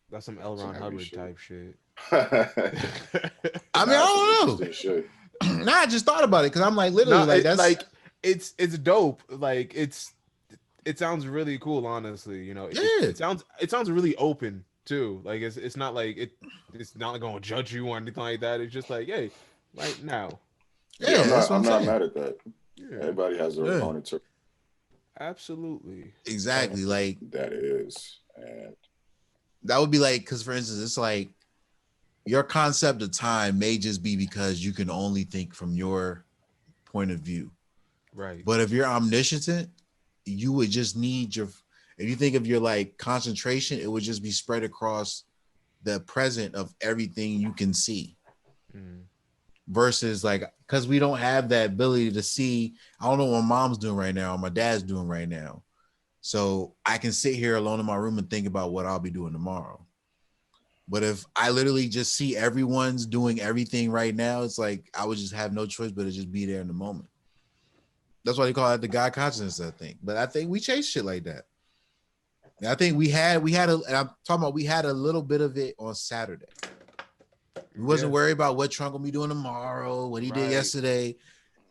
that's some L. Some Ron heavy Hubbard shit. type shit. I mean, Nah, some I don't interesting shit. know. Nah, I just thought about it because I'm like literally No, like that's it's dope. Like it sounds really cool, honestly. You know, yeah. it sounds really open too. Like it's not like it's not gonna judge you or anything like that. It's just like, hey, right now. Yeah, Yeah, that's what I'm I'm not saying. mad at that. Yeah, Everybody has their Yeah. own interpretation absolutely. Exactly. Like that it is. And that would be like because for instance, it's like your concept of time may just be because you can only think from your point of view. Right. But if you're omniscient, you would just need your if you think of your like concentration, it would just be spread across the present of everything you can see. Mm. Versus like because we don't have that ability to see. I don't know what my mom's doing right now or my dad's doing right now. So I can sit here alone in my room and think about what I'll be doing tomorrow. But if I literally just see everyone's doing everything right now, it's like I would just have no choice but to just be there in the moment. That's why they call it the God consciousness, I think. But I think we chase shit like that. And I think we had and I'm talking about we had a little bit of it on Saturday. We wasn't Yeah. worried about what Trump gonna be doing tomorrow, what he did Right. yesterday.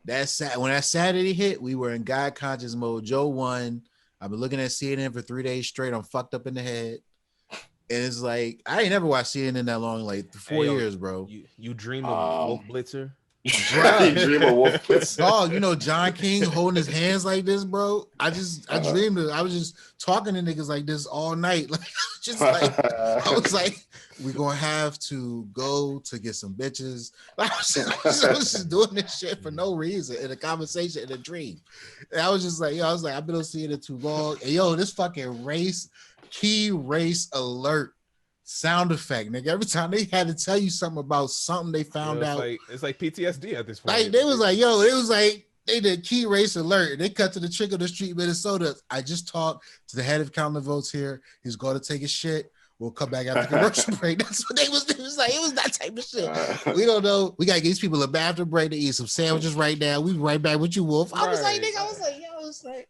When that Saturday hit, we were in God conscious mode. Joe won. I've been looking at CNN for 3 days straight. I'm fucked up in the head. And it's like I ain't never watched CNN that long, like Hey 4 years, bro. you dream of Wolf um Blitzer? you dream of Wolf Blitz. Dog, John King holding his hands like this, bro. I dreamed of I was just talking to niggas like this all night. Like just like I was like, we're gonna have to go to get some bitches. Like, I was just doing this shit for no reason in a conversation in a dream. And I was just like, I've been on seeing it too long. And this fucking key race alert sound effect, nigga. Every time they had to tell you something about something they found out. It's like PTSD at this point. Like they was like, it was like they did key race alert. They cut to the trick of the street, Minnesota. I just talked to the head of counting the votes here. He's going to take a shit. We'll come back after commercial break. That's what they was. It was like it was that type of shit. We don't know. We gotta get these people a bathroom break to eat some sandwiches right now. We be right back with you, Wolf. I was like, nigga, I was like,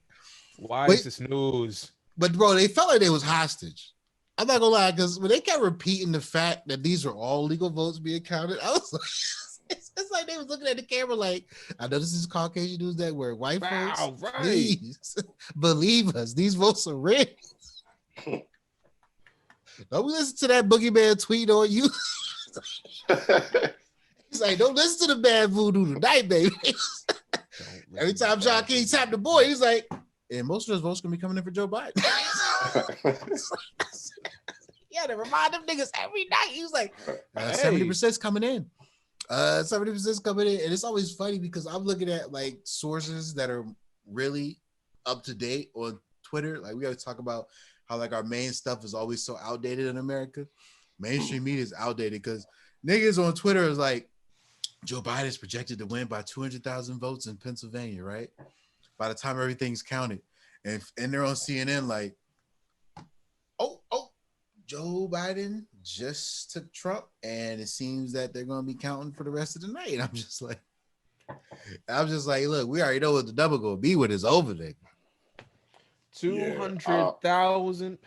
why is this news? But bro, they felt like they was hostage. I'm not gonna lie, because when they kept repeating the fact that these are all legal votes being counted, I was like, it's like they was looking at the camera like, I know this is Caucasian News Network. White folks, Right. please believe us. These votes are rigged. Don't we listen to that boogeyman tweet on you? He's like, don't listen to the bad voodoo tonight, baby. Every time John King tapped the boy, he's like, and most of those votes gonna be coming in for Joe Biden. Yeah, to remind them niggas every night. He was like, 70%'s coming in. 70%'s coming in. And it's always funny because I'm looking at like sources that are really up to date on Twitter. Like we always talk about how like our main stuff is always so outdated in America. Mainstream media is outdated because niggas on Twitter is like, Joe Biden is projected to win by 200,000 votes in Pennsylvania, right? By the time everything's counted. And they're on CNN like, oh, Joe Biden just took Trump, and it seems that they're going to be counting for the rest of the night. And I'm just like, look, we already know what the double going to be when it's over there. 200,000.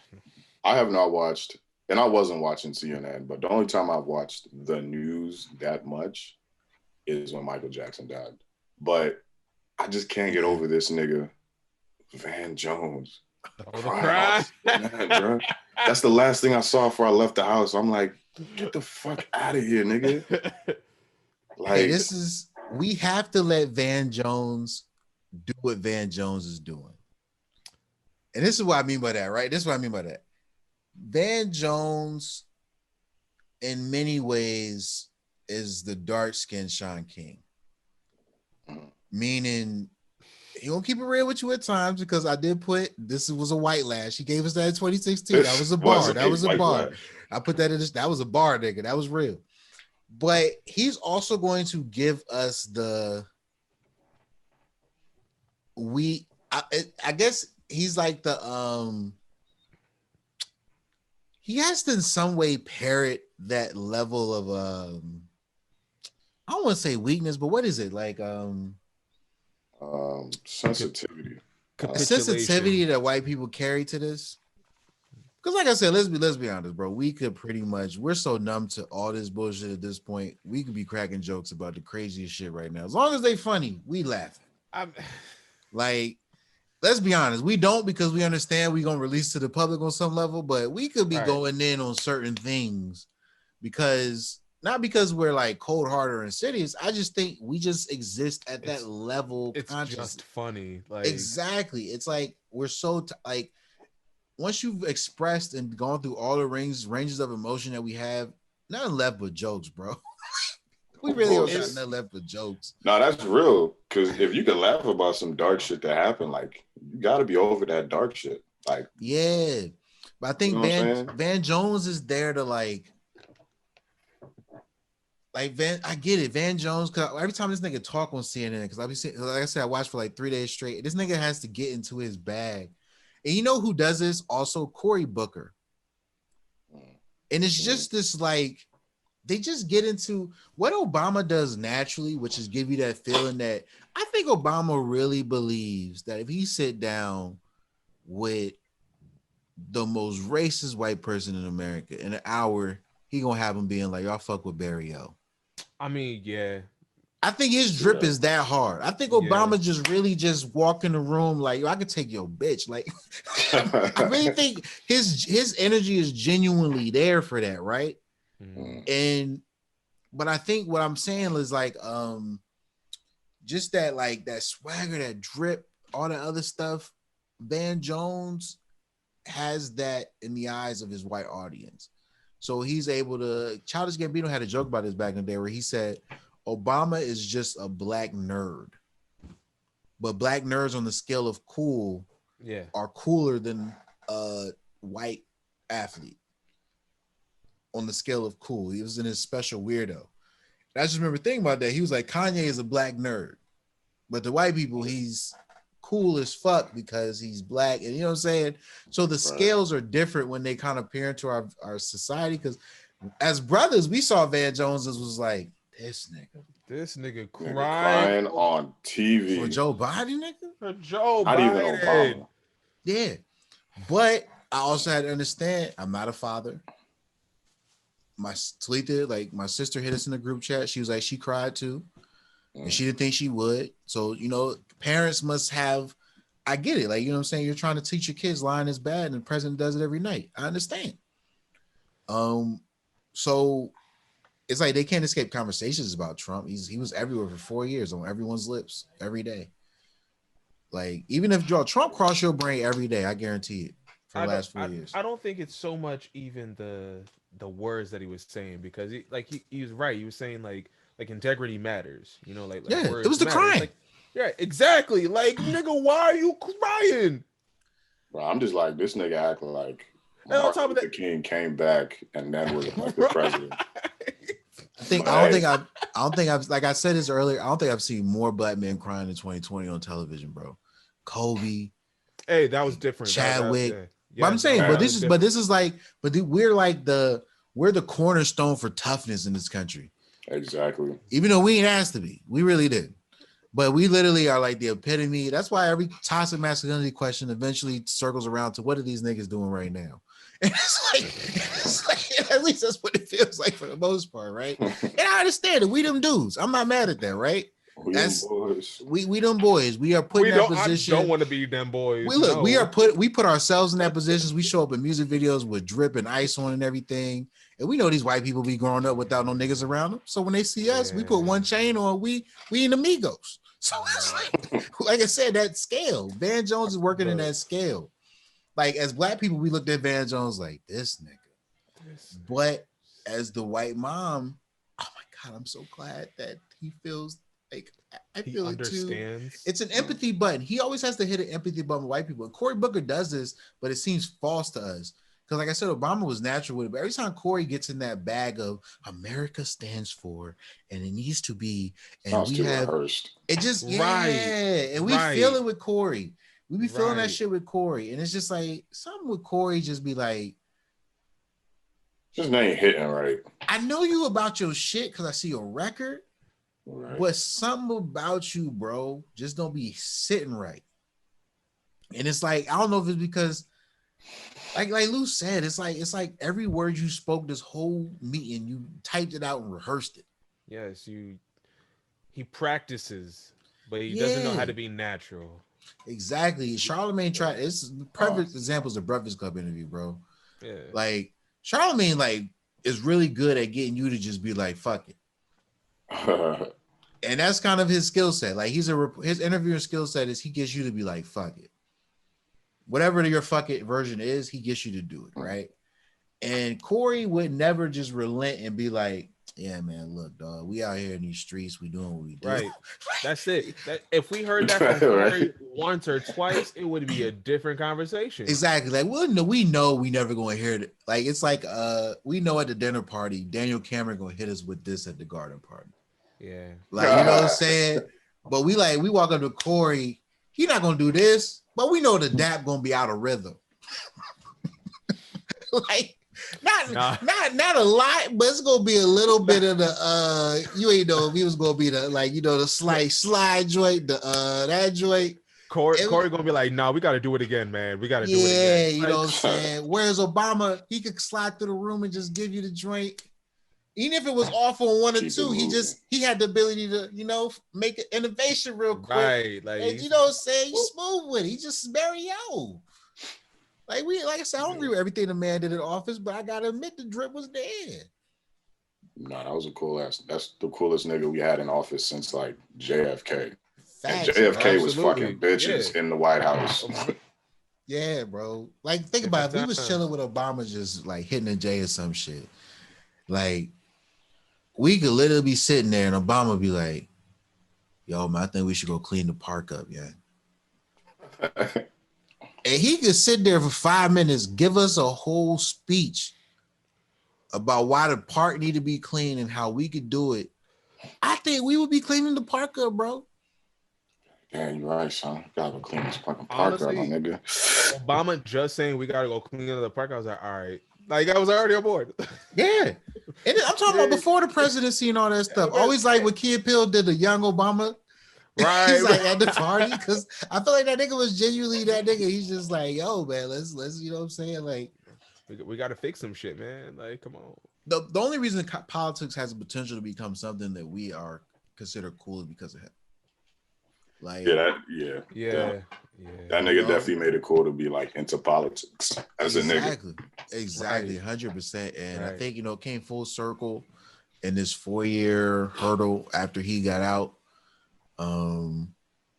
I have not watched, and I wasn't watching CNN, but the only time I've watched the news that much is when Michael Jackson died. But I just can't get over this nigga, Van Jones. The cry. Man, bro. That's the last thing I saw before I left the house. I'm like, get the fuck out of here, nigga. Like, hey, we have to let Van Jones do what Van Jones is doing. And this is what I mean by that, right? This is what I mean by that. Van Jones, in many ways, is the dark-skinned Sean King. Meaning, he gonna keep it real with you at times because I did put this was a white lash. He gave us that in 2016. That was a bar. That was a bar. Lash. I put that in this. That was a bar, nigga. That was real. But he's also going to give us I guess he's like he has to in some way parrot that level of I don't want to say weakness, but what is it like? Sensitivity. Sensitivity that white people carry to this. Because like I said, let's be honest, bro. We could we're so numb to all this bullshit at this point. We could be cracking jokes about the craziest shit right now. As long as they funny, we laugh. Like, let's be honest. We don't because we understand we're going to release to the public on some level, but we could be going in on certain things because not because we're like cold hearted or insidious. I just think we just exist at that level. It's just funny. Like exactly. It's like we're so like once you've expressed and gone through all the ranges of emotion that we have, nothing left but jokes, bro. We really don't got nothing left but jokes. No, that's real. Because if you can laugh about some dark shit that happened, like you got to be over that dark shit. Like yeah, but I think Van Jones is there to like I get it, Van Jones. Cause every time this nigga talk on CNN, because like I said, I watched for like 3 days straight. This nigga has to get into his bag, and you know who does this? Also, Cory Booker. And it's just this like they just get into what Obama does naturally, which is give you that feeling that I think Obama really believes that if he sit down with the most racist white person in America in an hour, he gonna have him being like, y'all fuck with Barry O. I mean, yeah. I think his drip is that hard. I think Obama just really just walk in the room like, yo, I could take your bitch. Like, I really think his energy is genuinely there for that, right? Mm-hmm. But I think what I'm saying is like, just that like that swagger, that drip, all the other stuff. Van Jones has that in the eyes of his white audience. So he's able to. Childish Gambino had a joke about this back in the day where he said, Obama is just a black nerd. But black nerds on the scale of cool are cooler than a white athlete. On the scale of cool. He was in his special weirdo. And I just remember thinking about that. He was like, Kanye is a black nerd. But the white people, he's cool as fuck because he's black. And you know what I'm saying? So the scales are different when they kind of peer into our society. Because as brothers, we saw Van Jones as was like, this nigga crying on TV. For Joe Biden, nigga? For Joe Not Biden. even Obama. Yeah. But I also had to understand, I'm not a father. My Talitha, like my sister hit us in the group chat. She was like, she cried too. And she didn't think she would. So, you know, parents must have, I get it. Like, you know what I'm saying? You're trying to teach your kids lying is bad and the president does it every night. I understand. So it's like they can't escape conversations about Trump. He was everywhere for 4 years on everyone's lips every day. Like even if Trump crossed your brain every day, I guarantee it for the last 4 years. I don't think it's so much even the words that he was saying, because he was right. He was saying like integrity matters. You know, like Yeah, it words was the matter. It's crime. like, yeah, exactly. Like, nigga, why are you crying? Bro, I'm just like, this nigga acting like And on Martin top of Luther that, King came back and then was elected president. I don't think I've like I said this earlier. I don't think I've seen more black men crying in 2020 on television, bro. Kobe, Hey, that was different. Chadwick. Yeah, But I'm yeah, saying, that was different. this is like, we're like we're the cornerstone for toughness in this country. Exactly. Even though we ain't asked to be, we really did. But we literally are like the epitome. That's why every toxic masculinity question eventually circles around to what are these niggas doing right now? And it's like at least that's what it feels like for the most part, right? And I understand it. We them dudes. I'm not mad at that, right? We them boys. We them boys. We are put in that position. I don't want to be them boys. We put ourselves in that positions. We show up in music videos with drip and ice on and everything. And we know these white people be growing up without no niggas around them. So when they see us, we put one chain on. We in amigos. So it's like I said, that scale. Van Jones is working in that scale. Like as black people, we looked at Van Jones like this nigga. But as the white mom, oh my God, I'm so glad that he feels like I feel it too. It's an empathy button. He always has to hit an empathy button with white people. And Cory Booker does this, but it seems false to us. Because like I said, Obama was natural with it. But every time Cory gets in that bag of America stands for, and it needs to be, and sounds we too have rehearsed. It just and we feel it with Cory. We be feeling that shit with Cory, and it's just like something with Cory just be like, his name hitting right. I know you about your shit because I see your record, but something about you, bro, just don't be sitting right. And it's like I don't know if it's because. Like Lou said, it's like every word you spoke this whole meeting, you typed it out and rehearsed it. Yes, he practices, but he doesn't know how to be natural. Exactly. Charlemagne tried. It's perfect examples of Breakfast Club interview, bro. Yeah. Like Charlemagne, like is really good at getting you to just be like, fuck it. And that's kind of his skill set. Like his interviewing skill set is he gets you to be like, fuck it. Whatever your fuck it version is, he gets you to do it, right? And Cory would never just relent and be like, yeah, man, look, dog, we out here in these streets, we doing what we do. Right. That's it. If we heard that from Cory once or twice, it would be a different conversation. Exactly. Like, we know we never gonna hear it. Like, it's like we know at the dinner party, Daniel Cameron gonna hit us with this at the garden party. Yeah. Like, you know what I'm saying? But we walk up to Cory, he not gonna do this. But we know the dap gonna be out of rhythm. Like not a lot, but it's gonna be a little bit of the you ain't know if he was gonna be the the slide joint, that joint. Cory gonna be like, nah, we gotta do it again, man. We gotta do it again. Yeah, you know what I'm saying? Whereas Obama, he could slide through the room and just give you the joint. Even if it was off on one or two, he had the ability to, make an innovation real quick. Right. Like, and you know what I'm saying? He's smooth with it. He just very yo. Like I said, I don't agree with everything the man did in office, but I gotta admit the drip was there. Nah, that was a cool ass. That's the coolest nigga we had in office since like JFK. Facts, and JFK was fucking bitches in the White House. Yeah, bro. Like, think about it. If we was chilling with Obama just like hitting a J or some shit. Like, we could literally be sitting there and Obama be like, yo, man, I think we should go clean the park up, yeah. And he could sit there for 5 minutes, give us a whole speech about why the park need to be clean and how we could do it. I think we would be cleaning the park up, bro. Yeah, you're right, son. Gotta go clean this fucking park up, my nigga. Obama just saying we gotta go clean up the park. I was like, all right. Like, I was already on board. Yeah. And I'm talking about before the presidency and all that stuff. Always like when Kid Pill did the young Obama. Right. He's like at the party. Because I feel like that nigga was genuinely that nigga. He's just like, yo, man, let's you know what I'm saying? Like, we gotta fix some shit, man. Like, come on. The only reason politics has the potential to become something that we are considered cool is because of him. Like, yeah. That nigga definitely made it cool to be like into politics as a nigga. Exactly, 100%. And I think it came full circle. in this 4-year hurdle after he got out. And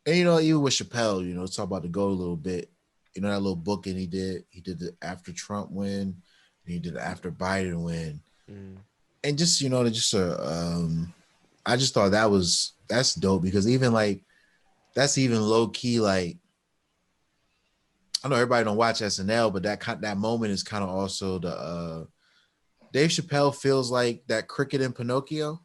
even with Chappelle, talk about the GOAT a little bit. That little booking he did it after Trump win, and he did it after Biden win. And just I just thought that's dope, because even like that's even low key, like, I know everybody don't watch SNL, but that moment is kind of also the Dave Chappelle feels like that cricket in Pinocchio.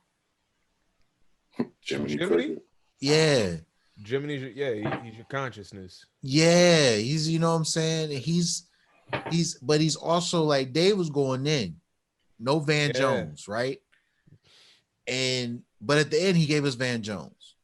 Jiminy Cricket. Yeah. Jiminy's he's your consciousness. Yeah, he's, what I'm saying? But he's also like, Dave was going in. No Van Jones, right? But at the end, he gave us Van Jones,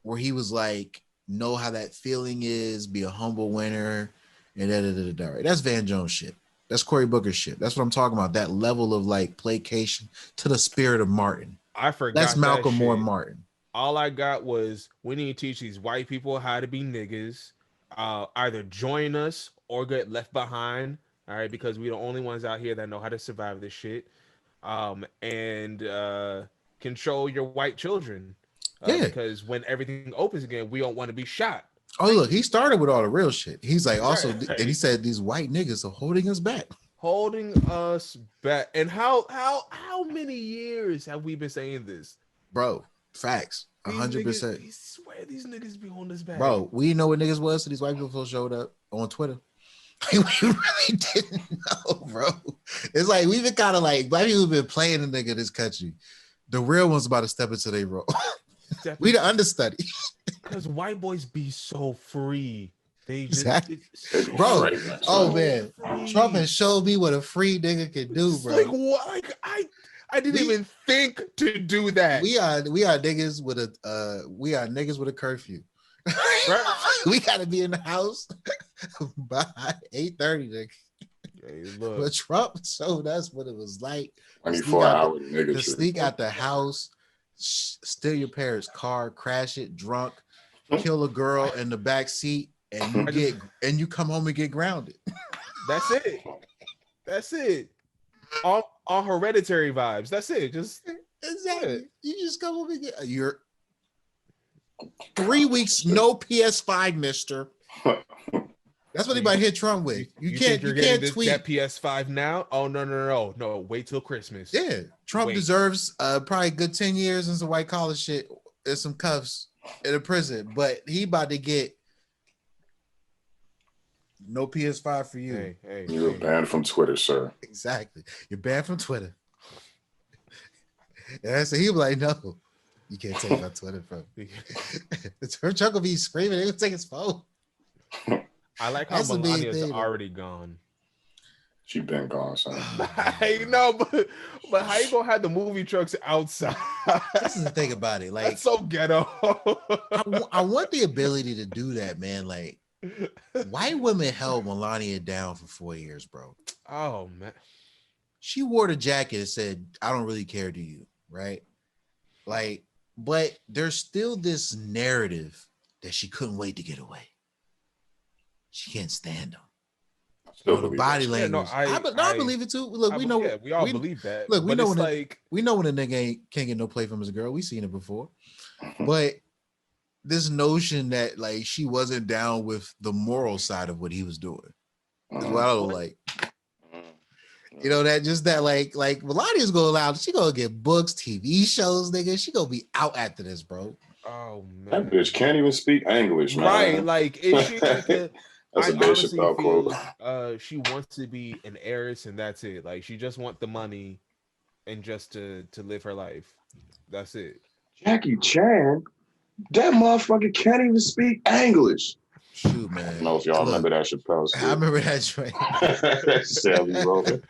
where he was like, know how that feeling is, be a humble winner, and right? That's Van Jones shit. That's Cory Booker shit. That's what I'm talking about. That level of like placation to the spirit of Martin. I forgot. That's Malcolm Moore Martin. All I got was, we need to teach these white people how to be niggas. Either join us or get left behind. All right, because we're the only ones out here that know how to survive this shit. And control your white children. Because when everything opens again, we don't want to be shot. Oh, look, he started with all the real shit. He's like, also, and he said these white niggas are holding us back. Holding us back. And how many years have we been saying this? Bro, facts. 100%. I swear these niggas be on this back. Bro, we know what niggas was, so these white people showed up on Twitter. We really didn't know, bro. It's like, we've been kind of like, black people have been playing the nigga in this country. The real one's about to step into their role. We the understudy. Because white boys be so free. They just, bro. Oh man, Trump has showed me what a free nigga can do, bro. Like what? Like, I didn't even think to do that. We are niggas with a curfew. We gotta be in the house by 8:30, nigga. Hey, look. But Trump showed us what it was like 24 hours to sneak out the house, steal your parents' car, crash it drunk, kill a girl in the back seat, and you come home and get grounded. That's it. All Hereditary vibes. That's it. Just exactly. You just come home and get you're 3 weeks, no PS5, mister. That's what anybody hit Trump with. You can't tweet that PS5 now. Oh no. Wait till Christmas. Yeah, Trump deserves probably a good 10 years and some white collar shit and some cuffs in a prison, but he about to get no PS5 for you. You're banned from Twitter, sir. Exactly. You're banned from Twitter. And so he was like, no, you can't take my Twitter from me. Trump will be screaming, he will take his phone. I like how Melania's already gone. She been gone, son. I know, but how you gonna have the movie trucks outside? This is the thing about it. Like, that's so ghetto. I want the ability to do that, man. Like, white women held Melania down for 4 years, bro. Oh man. She wore the jacket and said, I don't really care to you, right? Like, but there's still this narrative that she couldn't wait to get away. She can't stand them. The body language. I believe it too. Look, we know. Yeah, we all believe that. Look, we know when a nigga can't get no play from his girl. We seen it before. But this notion that like she wasn't down with the moral side of what he was doing is what I don't like. You know, that like Melania's gonna allow, she gonna get books, TV shows, nigga. She gonna be out after this, bro. Oh man, that bitch can't even speak English, man. Right? Like, is she? That's a Dave Chappelle quote. She wants to be an heiress, and that's it. Like, she just wants the money, and just to live her life. That's it. Jackie Chan, that motherfucker can't even speak English. Shoot, man. I don't know if y'all remember that Chappelle skit. I remember that train. Sally Rover.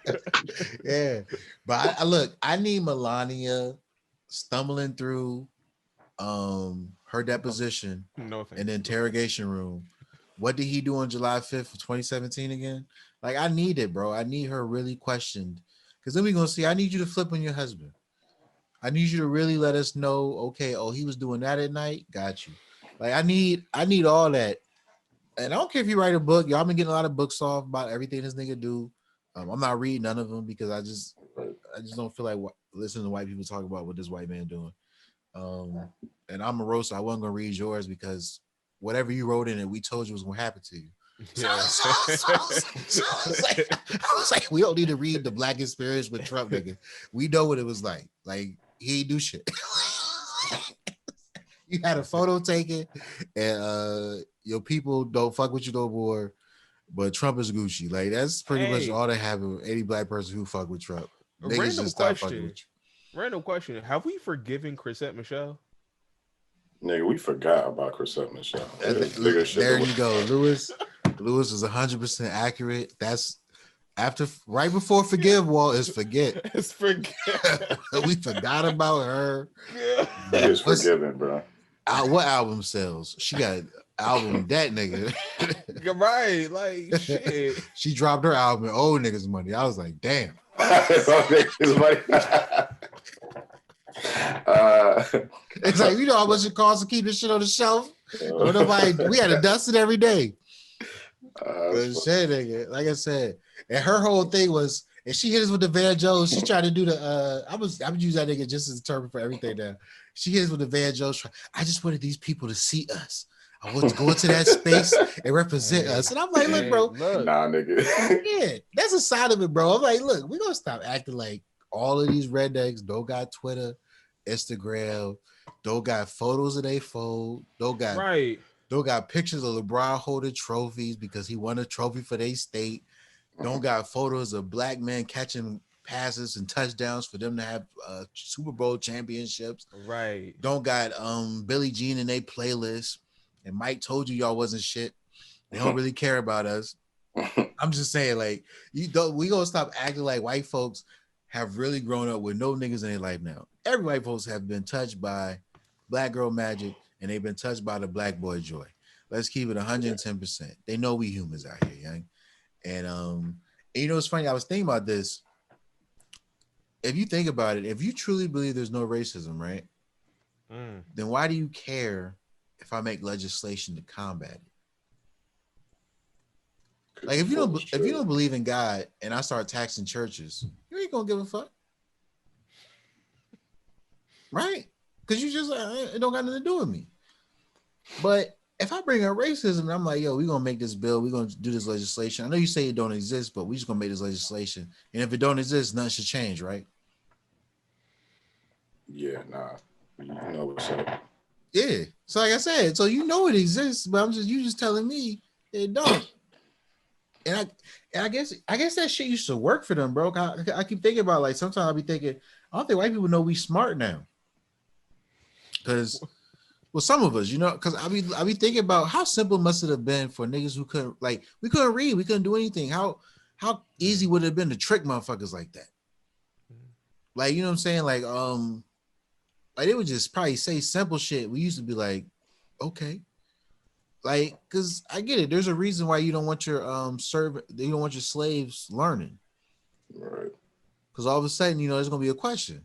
Yeah, but I need Melania stumbling through her deposition in the interrogation room. What did he do on July 5th of 2017 again? Like, I need it, bro. I need her really questioned. Because then we're going to see, I need you to flip on your husband. I need you to really let us know, okay, he was doing that at night. Got you. Like, I need all that. And I don't care if you write a book. Y'all been getting a lot of books off about everything this nigga do. I'm not reading none of them because I just don't feel like listening to white people talk about what this white man doing. Um, and I'm a roaster. I wasn't gonna read yours because whatever you wrote in it, we told you was gonna happen to you. So, Yeah. I was like, we don't need to read the black experience with Trump, nigga. We know what it was like. Like he ain't do shit. You had a photo taken, and your people don't fuck with you no more. But Trump is Gucci. Like that's pretty much Hey, all that happened with any black person who fuck with Trump. a Niggas random just stop fucking question. with Random question. Have we forgiven Chrisette Michelle? Nigga, we forgot about Chrisette Michelle. you. There's bigger shit There to you go, Lewis. Lewis is 100% accurate. That's after right before forgive. Wall is forget. It's forget. We forgot about her. He is What's forgiven, bro. what album sells? She got an album that nigga. Right, like shit. She dropped her album, Old Niggas Money. I was like, damn. His money. It's like, you know how much it costs to keep this shit on the shelf? We had to dust it every day. Shit, nigga. Like I said, and her whole thing was, and she hit us with the Van Jones. She tried to do the I would use that nigga just as a term for everything now. She hit us with the Van Jones. I just wanted these people to see us. I want to go into that space and represent us. And I'm like, look, bro. Look. Nah, nigga. Yeah, that's a side of it, bro. I'm like, look, we're gonna stop acting like all of these rednecks don't got Twitter, Instagram, don't got photos of their phone, don't got pictures of LeBron holding trophies because he won a trophy for their state. Don't got photos of black men catching passes and touchdowns for them to have Super Bowl championships. Right. Don't got Billie Jean in their playlist. And Mike told you y'all wasn't shit. They don't really care about us. I'm just saying, like, we gonna stop acting like white folks have really grown up with no niggas in their life now. Every white folks have been touched by black girl magic and they've been touched by the black boy joy. Let's keep it 110%. They know we humans out here, young. And you know, it's funny. I was thinking about this. If you think about it, if you truly believe there's no racism, right? Then why do you care if I make legislation to combat it? Like if you don't believe in God and I start taxing churches, you ain't gonna give a fuck, right? Because you just it don't got nothing to do with me. But if I bring up racism, I'm like, yo, we're gonna make this bill, we're gonna do this legislation. I know you say it don't exist, but we just gonna make this legislation. And if it don't exist, nothing should change, right? Yeah, nah. You know what's up. Yeah. So like I said, so you know it exists, but you just telling me it don't. And I guess that shit used to work for them, bro. I keep thinking about, like, sometimes I'll be thinking, I don't think white people know we smart now. Because, well, some of us, you know, because I be thinking about how simple must it have been for niggas who couldn't, like, we couldn't read, we couldn't do anything. How easy would it have been to trick motherfuckers like that? Like, you know what I'm saying? Like they would just probably say simple shit. We used to be like, okay. Like, because I get it. There's a reason why you don't want your you don't want your slaves learning. Right. Because all of a sudden, you know, there's gonna be a question.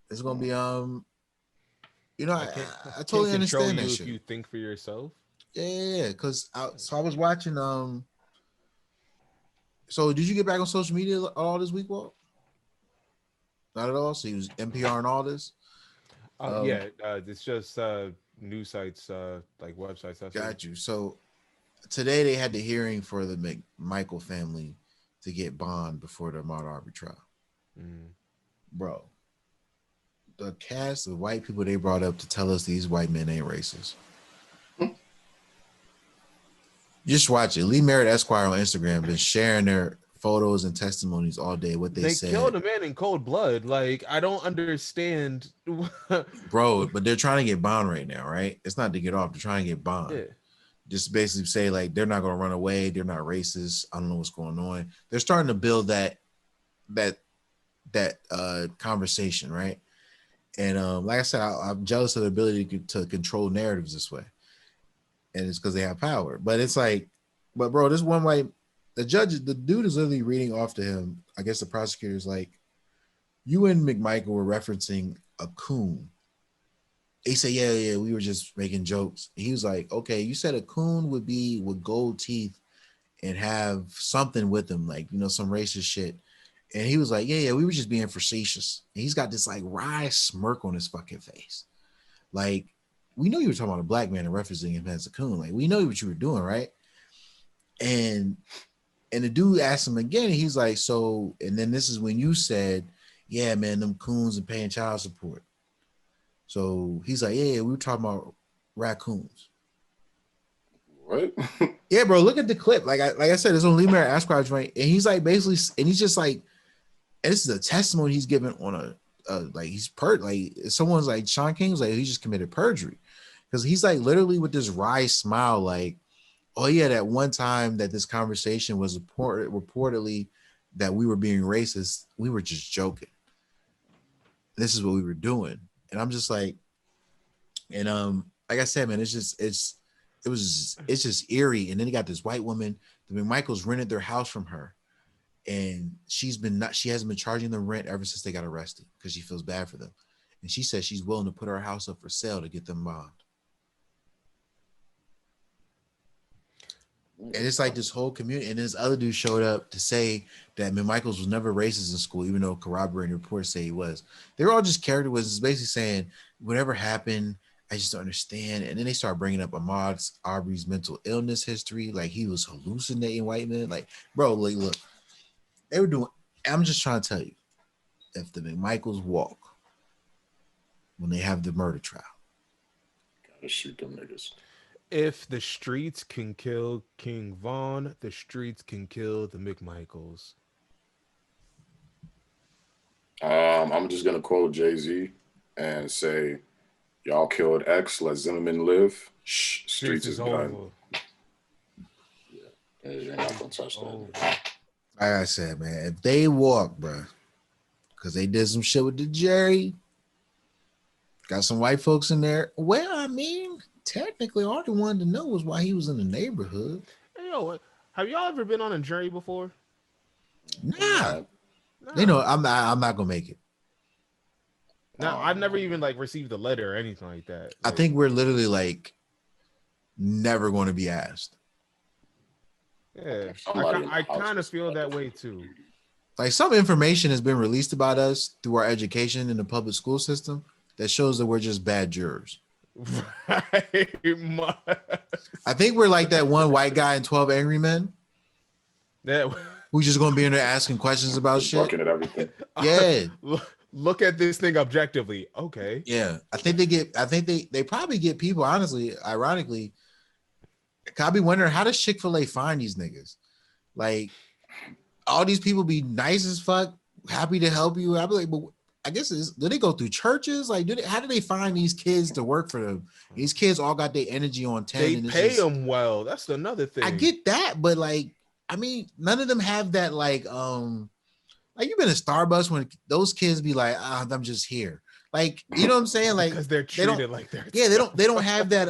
It's gonna be you know, I totally understand that shit. If you think for yourself. Yeah. Because I was watching so did you get back on social media all this week, Walt? Not at all. So you was NPR and all this? It's just news sites, like websites. Got you. So today they had the hearing for the McMichael family to get bond before the Ahmaud Arbery trial. Bro, the cast of white people they brought up to tell us these white men ain't racist. Just watch it. Lee Merritt Esquire on Instagram been sharing their photos and testimonies all day. What they said. They killed a man in cold blood. Like, I don't understand. Bro, but they're trying to get bond right now, right? It's not to get off. They're trying to get bond. Yeah. Just basically say, like, they're not going to run away. They're not racist. I don't know what's going on. They're starting to build that conversation, right? And like I said, I'm jealous of the ability to control narratives this way. And it's because they have power. But it's like, but bro, this one way, the dude is literally reading off to him. I guess the prosecutor's like, you and McMichael were referencing a coon. He said, yeah, we were just making jokes. He was like, okay, you said a coon would be with gold teeth and have something with him, like, you know, some racist shit. And he was like, yeah, we were just being facetious. And he's got this like wry smirk on his fucking face. Like, we know you were talking about a black man and referencing him as a coon. Like, we know what you were doing, right? And the dude asked him again, and he's like, so, and then this is when you said, yeah, man, them coons and paying child support. So he's like, yeah, we were talking about raccoons. What? Yeah, bro, look at the clip. Like I said, it's on Lee Mayer Asquith, right? And he's like basically, and he's just like, and this is a testimony he's given on like someone's like Sean King's like he just committed perjury because he's like literally with this wry smile, like, oh yeah, that one time that this conversation was reportedly that we were being racist, we were just joking. This is what we were doing, and I'm just like, and like I said, man, it's just eerie. And then he got this white woman. The McMichaels rented their house from her. And she hasn't been charging them rent ever since they got arrested because she feels bad for them. And she says she's willing to put her house up for sale to get them bond. And it's like this whole community. And this other dude showed up to say that McMichaels was never racist in school, even though corroborating reports say he was. They were all just character witnesses, basically saying whatever happened, I just don't understand. And then they start bringing up Ahmaud Arbery's mental illness history, like he was hallucinating white men. Like, bro, like, look. They were doing. I'm just trying to tell you, if the McMichaels walk when they have the murder trial, Gotta shoot them niggas. If the streets can kill King Von, the streets can kill the McMichaels. I'm just gonna quote Jay-Z and say, "Y'all killed X. Let Zimmerman live. Shh, streets is done." over. Yeah, you're not gonna touch Oh. that. like I said, man, if they walk, bro, because they did some shit with the Jerry, got some white folks in there. Well, I mean, technically, all they wanted to know was why he was in the neighborhood. Hey, yo, have y'all ever been on a jury before? Nah, Nah. they know I'm not gonna make it. No, I've never even like received a letter or anything like that. I Like, think we're literally like never going to be asked. yeah, Somebody in the I house kind of was feel like that that. way too. Like some information has been released about us through our education in the public school system that shows that we're just bad jurors. Right, I think we're like that one white guy in 12 Angry Men that who's just going to be in there asking questions about Just shit. barking at everything. Yeah. Look at this thing objectively. Okay. Yeah. I think they probably get people, honestly, ironically. I be wondering, how does Chick-fil-A find these niggas? Like, all these people be nice as fuck, happy to help you. I'd be like, but I guess do they go through churches? Like, how do they find these kids to work for them? These kids all got their energy on 10. They and pay them well. That's another thing. I get that, but like, I mean, none of them have that like you've been in Starbucks when those kids be like, I'm just here. Like, you know what I'm saying? Like, because they're treated like they're they don't have that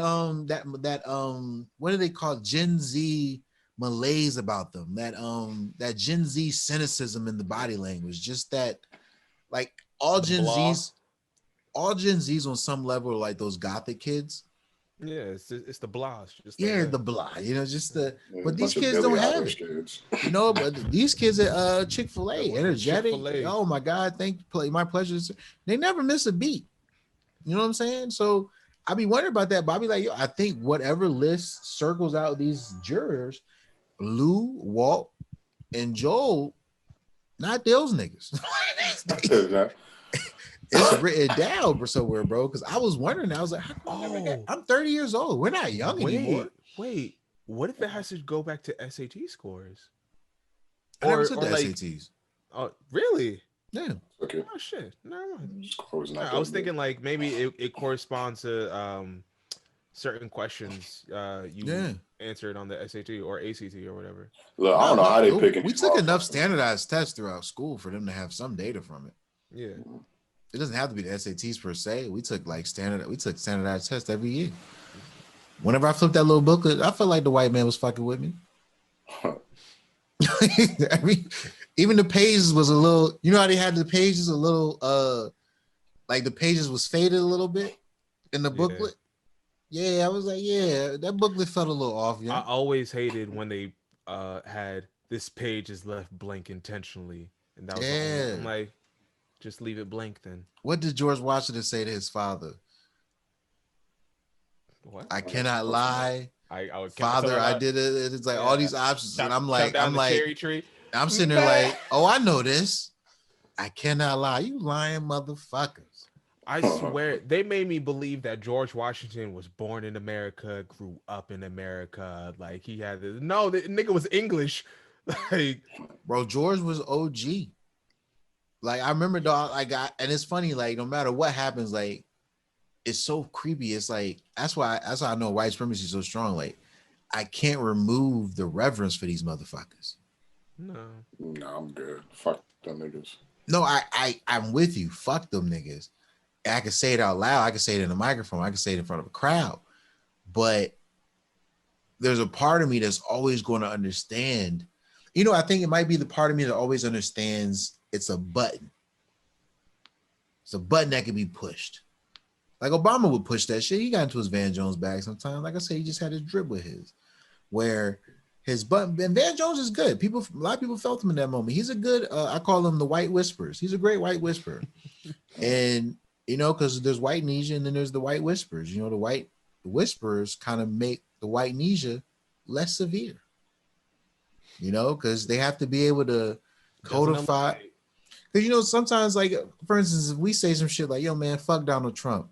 what do they call it? Gen Z malaise about them, that Gen Z cynicism in the body language, just that, like, all Gen Z's on some level are like those gothic kids. Yeah, it's the blast. Just Yeah, like the blah, just the, Yeah, but these bunch of kids Billie don't have Eilish it. kids. But these kids at Chick-fil-A, energetic. Chick-fil-A. Oh my God, my pleasure. They never miss a beat. You know what I'm saying? So I be wondering about that, but I be like, I think whatever list circles out these jurors, Lou, Walt, and Joel, not those niggas. It's written down somewhere, bro. Because I was wondering, I was like, I'm 30 years old. We're not young anymore. Wait, what if it has to go back to SAT scores? I never took the like, SATs. Oh, really? Yeah. Okay. Oh shit. Never mind. Not I was thinking like maybe it corresponds to certain questions you answered on the SAT or ACT or whatever. Look, I don't know how they picking. We took enough standardized tests throughout school for them to have some data from it. Yeah. It doesn't have to be the SATs per se. We took standardized tests every year. Whenever I flipped that little booklet, I felt like the white man was fucking with me. I mean, even the pages was a little, you know how they had the pages a little like the pages was faded a little bit in the booklet. Yeah, I was like, yeah, that booklet felt a little off. Yeah, I always hated when they had this page is left blank intentionally, and that was the only. Yeah. I'm like, just leave it blank then. What did George Washington say to his father? What? I cannot lie. I would tell Father, her I like, did it. It's like all yeah, these options. And chop down I'm the like, cherry tree. I'm sitting there Man, like, oh, I know this. I cannot lie. You lying motherfuckers. I swear they made me believe that George Washington was born in America, grew up in America. Like he had this. No, the nigga was English. Like, Bro, George was OG. Like I remember dog, and it's funny, like no matter what happens, like it's so creepy. It's like that's why I know white supremacy is so strong. Like I can't remove the reverence for these motherfuckers. no. Nah, I'm good. Fuck them niggas. No, I'm with you. Fuck them niggas. I can say it out loud. I can say it in a microphone. I can say it in front of a crowd. But there's a part of me that's always going to understand. You know, I think it might be the part of me that always understands it's a button. It's a button that can be pushed. Like Obama would push that shit. He got into his Van Jones bag sometimes. Like I said, he just had his drip with his. Where his button, and Van Jones is good. People, a lot of people felt him in that moment. He's a good, I call him the white whisperers. He's a great white whisperer. And, you know, because there's white Nisha and then there's the white whispers. You know, the white whisperers kind of make the white Nisha less severe. You know, because they have to be able to codify. Because, you know, sometimes, like, for instance, if we say some shit like, yo, man, fuck Donald Trump.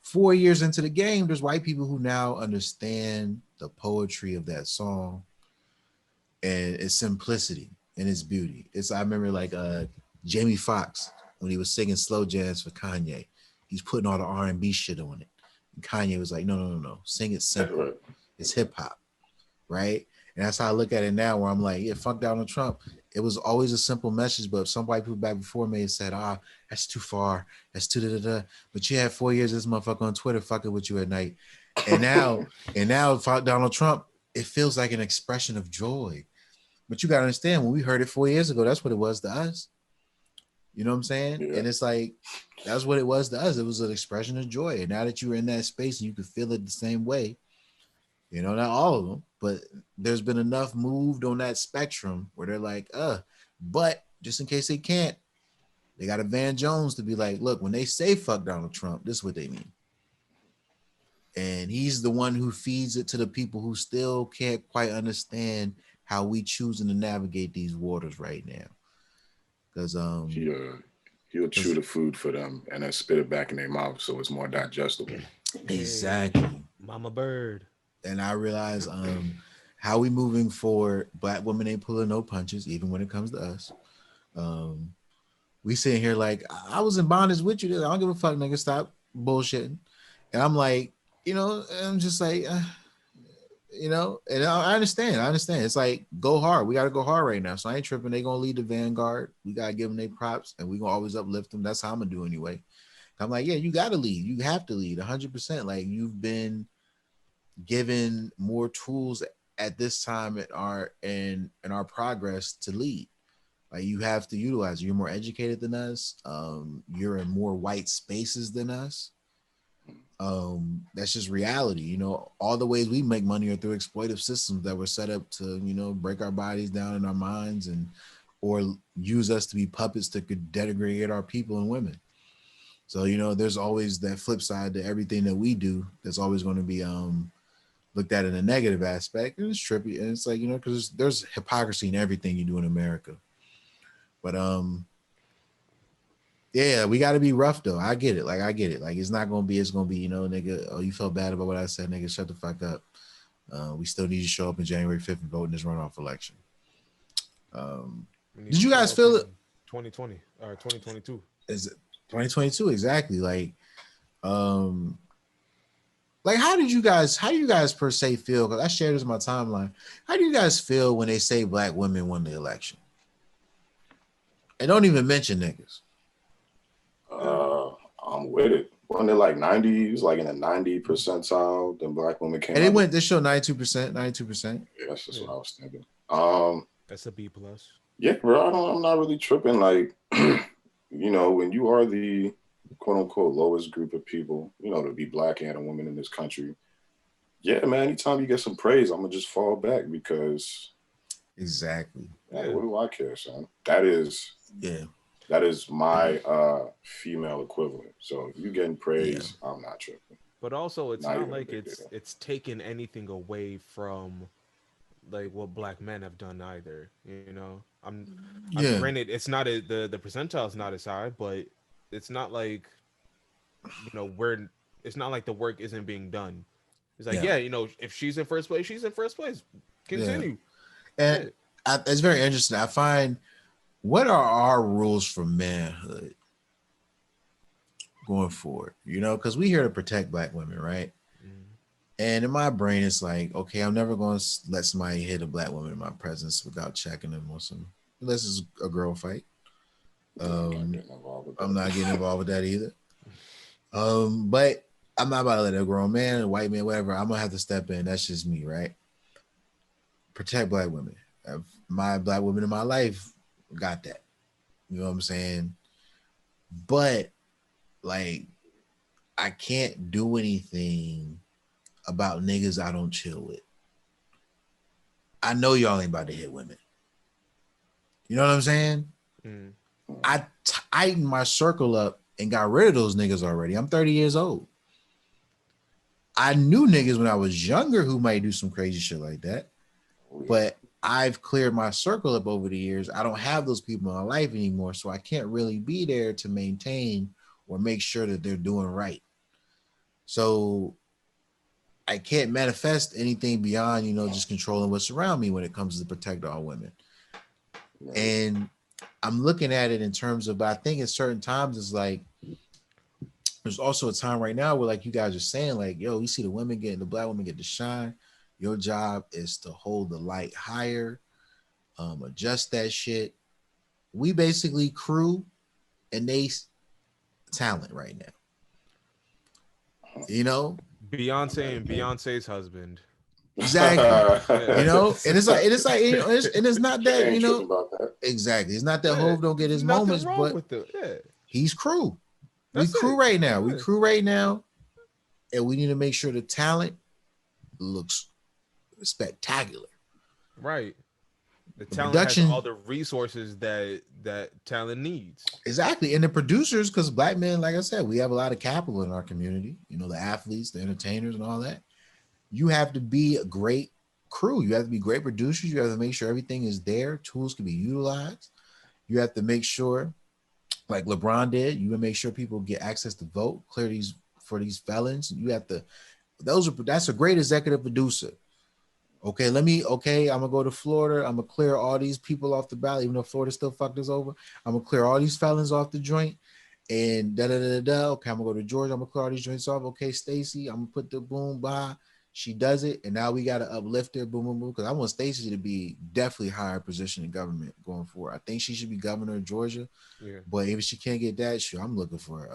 4 years into the game, there's white people who now understand the poetry of that song and its simplicity and its beauty. I remember like Jamie Foxx when he was singing slow jazz for Kanye, he's putting all the R&B shit on it. And Kanye was like, no, sing it simple. It's hip hop, right? And that's how I look at it now, where I'm like, yeah, fuck Donald Trump. It was always a simple message, but some white people back before me said, that's too far. That's too da-da-da. But you had 4 years of this motherfucker on Twitter fucking with you at night. And now fuck Donald Trump, it feels like an expression of joy. But you got to understand, when we heard it 4 years ago, that's what it was to us. You know what I'm saying? Yeah. And it's like, that's what it was to us. It was an expression of joy. And now that you're in that space and you can feel it the same way, you know, not all of them, but there's been enough moved on that spectrum where they're like, but just in case they can't, they got a Van Jones to be like, look, when they say fuck Donald Trump, this is what they mean. And he's the one who feeds it to the people who still can't quite understand how we choosing to navigate these waters right now. Because he'll chew the food for them and then spit it back in their mouth so it's more digestible. Exactly. Hey, Mama Bird. And I realize how we moving forward, black women ain't pulling no punches, even when it comes to us. We sitting here like, I was in bondage with you. I don't give a fuck, nigga. Stop bullshitting. And I'm like, you know, I'm just like, you know, and I understand. It's like, go hard. We got to go hard right now. So I ain't tripping. They going to lead the vanguard. We got to give them their props and we going to always uplift them. That's how I'm going to do anyway. I'm like, yeah, you got to lead. You have to lead 100%. Like you've been given more tools at this time in our progress to lead. Like you have to utilize. You're more educated than us. You're in more white spaces than us. That's just reality. You know, all the ways we make money are through exploitive systems that were set up to, you know, break our bodies down in our minds and or use us to be puppets that could denigrate our people and women. So, you know, there's always that flip side to everything that we do that's always going to be looked at in a negative aspect. And it's trippy. And it's like, you know, because there's hypocrisy in everything you do in America. But yeah, we got to be rough though. I get it. Like it's going to be, you know, nigga, oh, you felt bad about what I said, nigga, shut the fuck up. We still need you to show up in January 5th and vote in this runoff election. Did you guys feel it? 2020 or 2022. Is it 2022? Exactly. Like how do you guys per se feel? Because I shared this in my timeline. How do you guys feel when they say black women won the election? And don't even mention niggas. I'm with it. Wasn't it like 90s, like in the 90 percentile, then black women came and they showed 92%. Yeah, that's just what I was thinking. That's a B+. Yeah, bro, I'm not really tripping. Like, you know, when you are the quote unquote lowest group of people, you know, to be black and a woman in this country, yeah, man, anytime you get some praise, I'm gonna just fall back because Exactly. Like, Yeah. what do I care, son? That is Yeah. my female equivalent. So you getting Yeah. praise, I'm not tripping. But also, it's Not not even a like big deal. it's taken anything away from like what black men have done either. You know, I'm Yeah. granted it's not the percentile is not as high, but it's not like we're it's not like the work isn't being done. It's like, Yeah. yeah, if she's in first place, she's in first place. Yeah. Continue. And Yeah. it's very interesting. I find, what are our rules for manhood going forward? Because we here to protect black women, right? Mm. And in my brain, it's like, okay, I'm never going to let somebody hit a black woman in my presence without checking them on some, unless it's a girl fight. Yeah, I'm not Um, getting involved with I'm that. not getting involved with that either. But I'm not about to let a grown man, a white man, whatever. I'm gonna have to step in. That's just me, right? Protect black women. My black women in my life got that. You know what I'm saying? But like, I can't do anything about niggas I don't chill with. I know y'all ain't about to hit women. You know what I'm saying? Mm. I tightened my circle up and got rid of those niggas already. I'm 30 years old. I knew niggas when I was younger who might do some crazy shit like that, Oh, yeah. but I've cleared my circle up over the years. I don't have those people in my life anymore, so I can't really be there to maintain or make sure that they're doing right. So I can't manifest anything beyond, just controlling what's around me when it comes to protect all women. Right. And I'm looking at it in terms of, but I think at certain times it's like, there's also a time right now where, like you guys are saying, like, yo, we see the black women get to shine. Your job is to hold the light higher, adjust that shit. We basically crew and they talent right now. You know, Beyonce and Beyonce's husband. exactly. Yeah. And it's not Jay that, ain't tripping about that. exactly. It's not that Yeah. Hove don't get his Nothing moments, wrong but with it. Yeah. he's crew. We That's crew it. right now. We Yeah. crew right now, and we need to make sure the talent looks spectacular. Right. The The talent has production, all the resources that talent needs. exactly, and the producers, because black men, like I said, we have a lot of capital in our community. The athletes, the entertainers, and all that. You have to be a great crew. You have to be great producers. You have to make sure everything is there. Tools can be utilized. You have to make sure, like LeBron did, you make sure people get access to vote, clear these for these felons. You have to. That's a great executive producer. Okay, I'm gonna go to Florida. I'm gonna clear all these people off the ballot, even though Florida still fucked us over. I'm gonna clear all these felons off the joint, and da da da da. Okay, I'm gonna go to Georgia. I'm gonna clear all these joints off. Okay, Stacy, I'm gonna put the boom by. She does it, and now we gotta uplift her. Boom, boom, boom. Because I want Stacy to be definitely higher position in government going forward. I think she should be governor of Georgia. Yeah. But if she can't get that, sure, I'm looking for.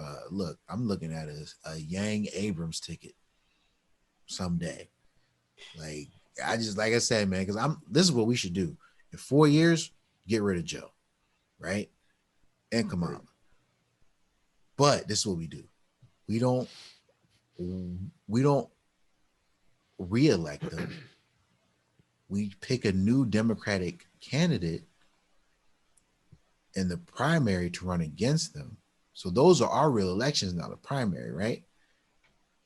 I'm looking at a Yang Abrams ticket someday. Like, like I said, man, because this is what we should do. In 4 years, get rid of Joe, right? And Kamala. But this is what we do. We don't re-elect them. We pick a new Democratic candidate in the primary to run against them. So those are our real elections now, the primary, right?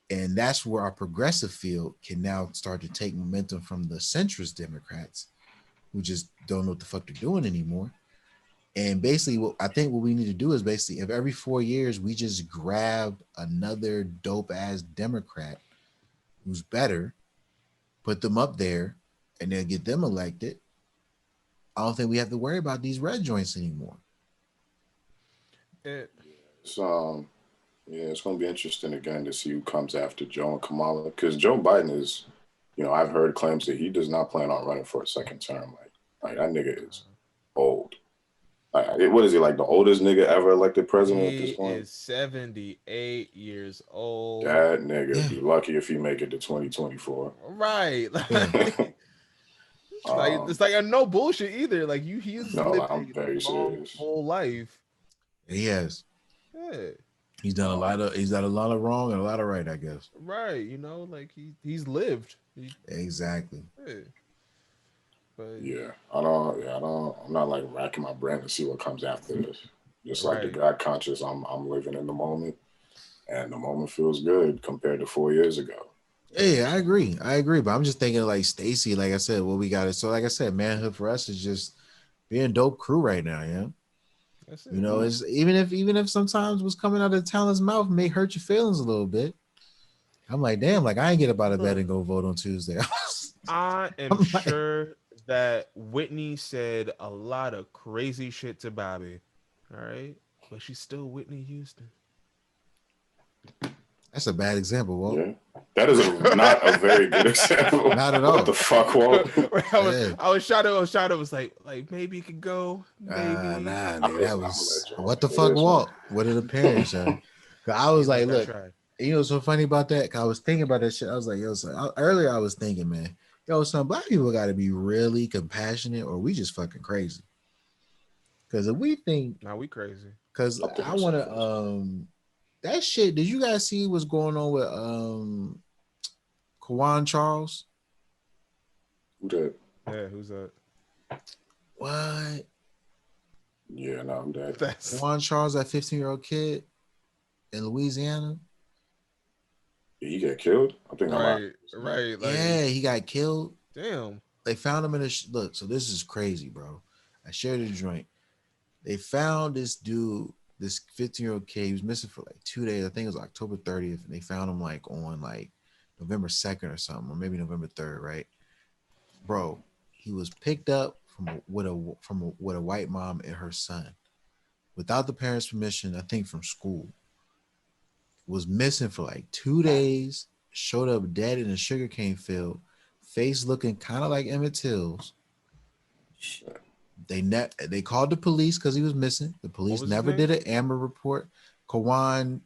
And that's where our progressive field can now start to take momentum from the centrist Democrats who just don't know what the fuck they're doing anymore. And basically, what we need to do is basically, if every 4 years we just grab another dope ass Democrat who's better, put them up there, and then get them elected, I don't think we have to worry about these red joints anymore. It, So yeah, it's gonna be interesting again to see who comes after Joe and Kamala, because Joe Biden is, I've heard claims that he does not plan on running for a second term. Like that nigga is old. What is he, like the oldest nigga ever elected president at he this point? is 78 years old. That nigga Yeah. be lucky if he make it to 2024. Right. Yeah. It's like no bullshit either. Like he's No, lived I'm a very long serious. full life. He has. Yeah. He's done a lot of wrong and a lot of right, I guess. Right. Like he's lived. Exactly. Yeah. But Yeah, I don't. Yeah, I don't. I'm not like racking my brain to see what comes after this. Just like the right, God conscious, I'm living in the moment, and the moment feels good compared to 4 years ago. Yeah, facts. I agree. But I'm just thinking like Stacy, like I said, what we got is so like I said, manhood for us is just being dope crew right now, yeah. That's You it. know, Mm. it's even if sometimes what's coming out of the talent's mouth may hurt your feelings a little bit. I'm like, damn, like I ain't get up out of bed Look, and go vote on Tuesday. I am I'm like, sure that Whitney said a lot of crazy shit to Bobby. All right, but she's still Whitney Houston. that's a bad example, Walt. Yeah, that is not a very good example. Not at What the all. fuck, Walt? Yeah. I was trying to, was like maybe it could go, maybe. Nah, I'm nigga, that gonna was let y'all what the fuck, handle this one. Walt? What an appearance, son. 'Cause I was Hey, like, look, I look, tried. you know what's so funny about that? 'Cause I was thinking about that shit. I was like, yo, son, earlier I was thinking, man, yo, son, black people got to be really compassionate, or we just fucking crazy. Because if we think, Now we crazy. because I think I it's want some to, crazy. that shit. Did you guys see what's going on with Kawan Charles? Who that? Yeah, who's that? What? Yeah, no, I'm dead. That's Kawan Charles, that 15-year-old kid in Louisiana. Did he get killed? I think I might. right, right. Like, Yeah, he got killed. damn. They found him in a look. So this is crazy, bro. I shared a joint. They found this dude, this 15-year-old kid. He was missing for like 2 days. I think it was October 30th, and they found him like on like November 2nd or something, or maybe November 3rd, right? Bro, he was picked up with a white mom and her son without the parents' permission. I think from school. Was missing for like 2 days. Showed up dead in a sugarcane field. Face looking kind of like Emmett Till's. Shit. They called the police because he was missing. The What police was his never did name? an Amber report. Kawan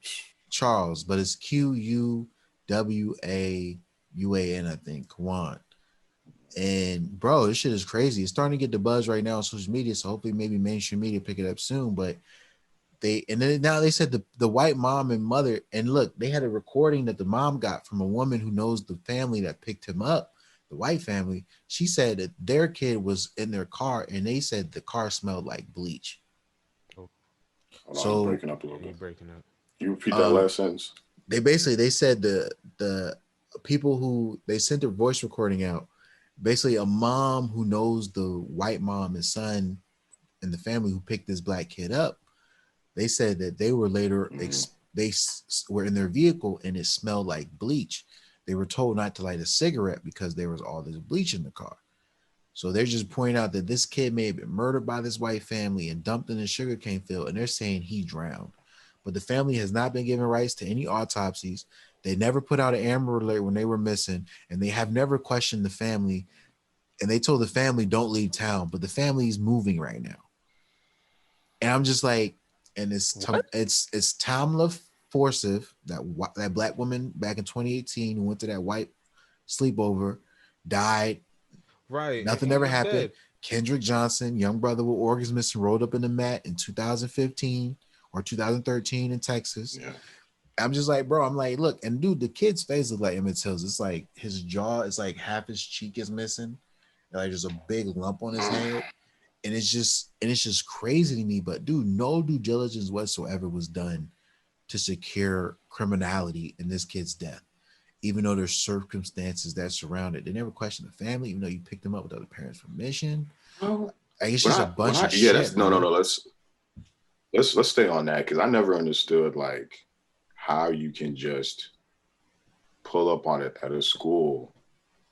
Charles, but it's Quwauan, I think. Kawan. And bro, this shit is crazy. It's starting to get the buzz right now on social media. So hopefully maybe mainstream media pick it up soon. But then now they said the white mom and mother, and look, they had a recording that the mom got from a woman who knows the family that picked him up, the white family. She said that their kid was in their car and they said the car smelled like bleach. Oh, Hold on, you So breaking up a little yeah, you bit. breaking up. Can you repeat that um last sentence? they said the people who they sent their voice recording out, basically a mom who knows the white mom and son and the family who picked this black kid up. They said that they were later Mm. were in their vehicle and it smelled like bleach. They were told not to light a cigarette because there was all this bleach in the car. So they're just pointing out that this kid may have been murdered by this white family and dumped in a sugarcane field, and they're saying he drowned. But the family has not been given rights to any autopsies. They never put out an Amber Alert when they were missing, and they have never questioned the family. And they told the family don't leave town, but the family is moving right now. And I'm just like, and What? it's Tamla Forsyth, that black woman back in 2018 who went to that white sleepover, died. Right, and Nothing ever Kendrick's happened. dead. Kendrick Johnson, young brother with organs missing, rolled up in the mat in 2015 or 2013 in Texas. Yeah. I'm just like, bro, I'm like, look, and dude, the kid's face looks like Emmett Till's. It's like his jaw is like half his cheek is missing. Like there's a big lump on his head. And it's just crazy to me. But dude, no due diligence whatsoever was done to secure criminality in this kid's death, even though there's circumstances that surround it. They never questioned the family, even though you picked them up without the parents' permission. Well, Like it's when just a I when bunch I of yeah, that's shit, no. bro. Let's stay on that because I never understood like how you can just pull up on it at a school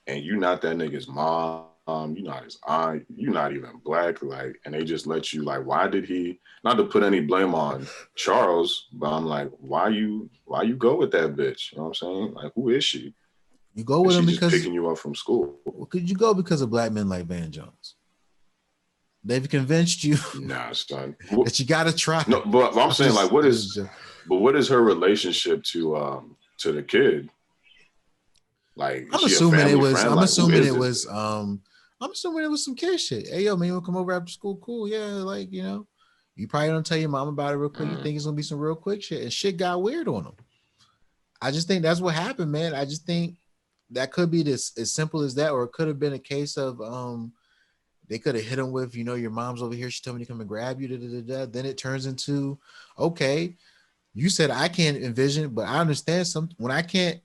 and you not that nigga's mom, you not his aunt, you not even black, like, and they just let you like, why did he? Not to put any blame on Charles, but I'm like, why you go with that bitch? You know what I'm saying? Like, who is she? You go And with she's them just because picking you up from school. well, could you go because of black men like Van Jones? They've convinced you Nah, son. that you gotta try. No, but I'm saying like, I'm just joking. but what is her relationship to the kid? Like, is I'm she a assuming it family was. friend? I'm Like, who assuming is it this was. bitch? I'm assuming it was some kid shit. Hey yo, man, you wanna come over after school? Cool, yeah. Like you probably don't tell your mom about it real quick. You Mm. think it's gonna be some real quick shit, and shit got weird on them. I just think that's what happened, man. I just think that could be this as simple as that, or it could have been a case of They could have hit him with, your mom's over here. She told me to come and grab you. Da, da, da, da. Then it turns into, okay, you said I can't envision it, but I understand when I can't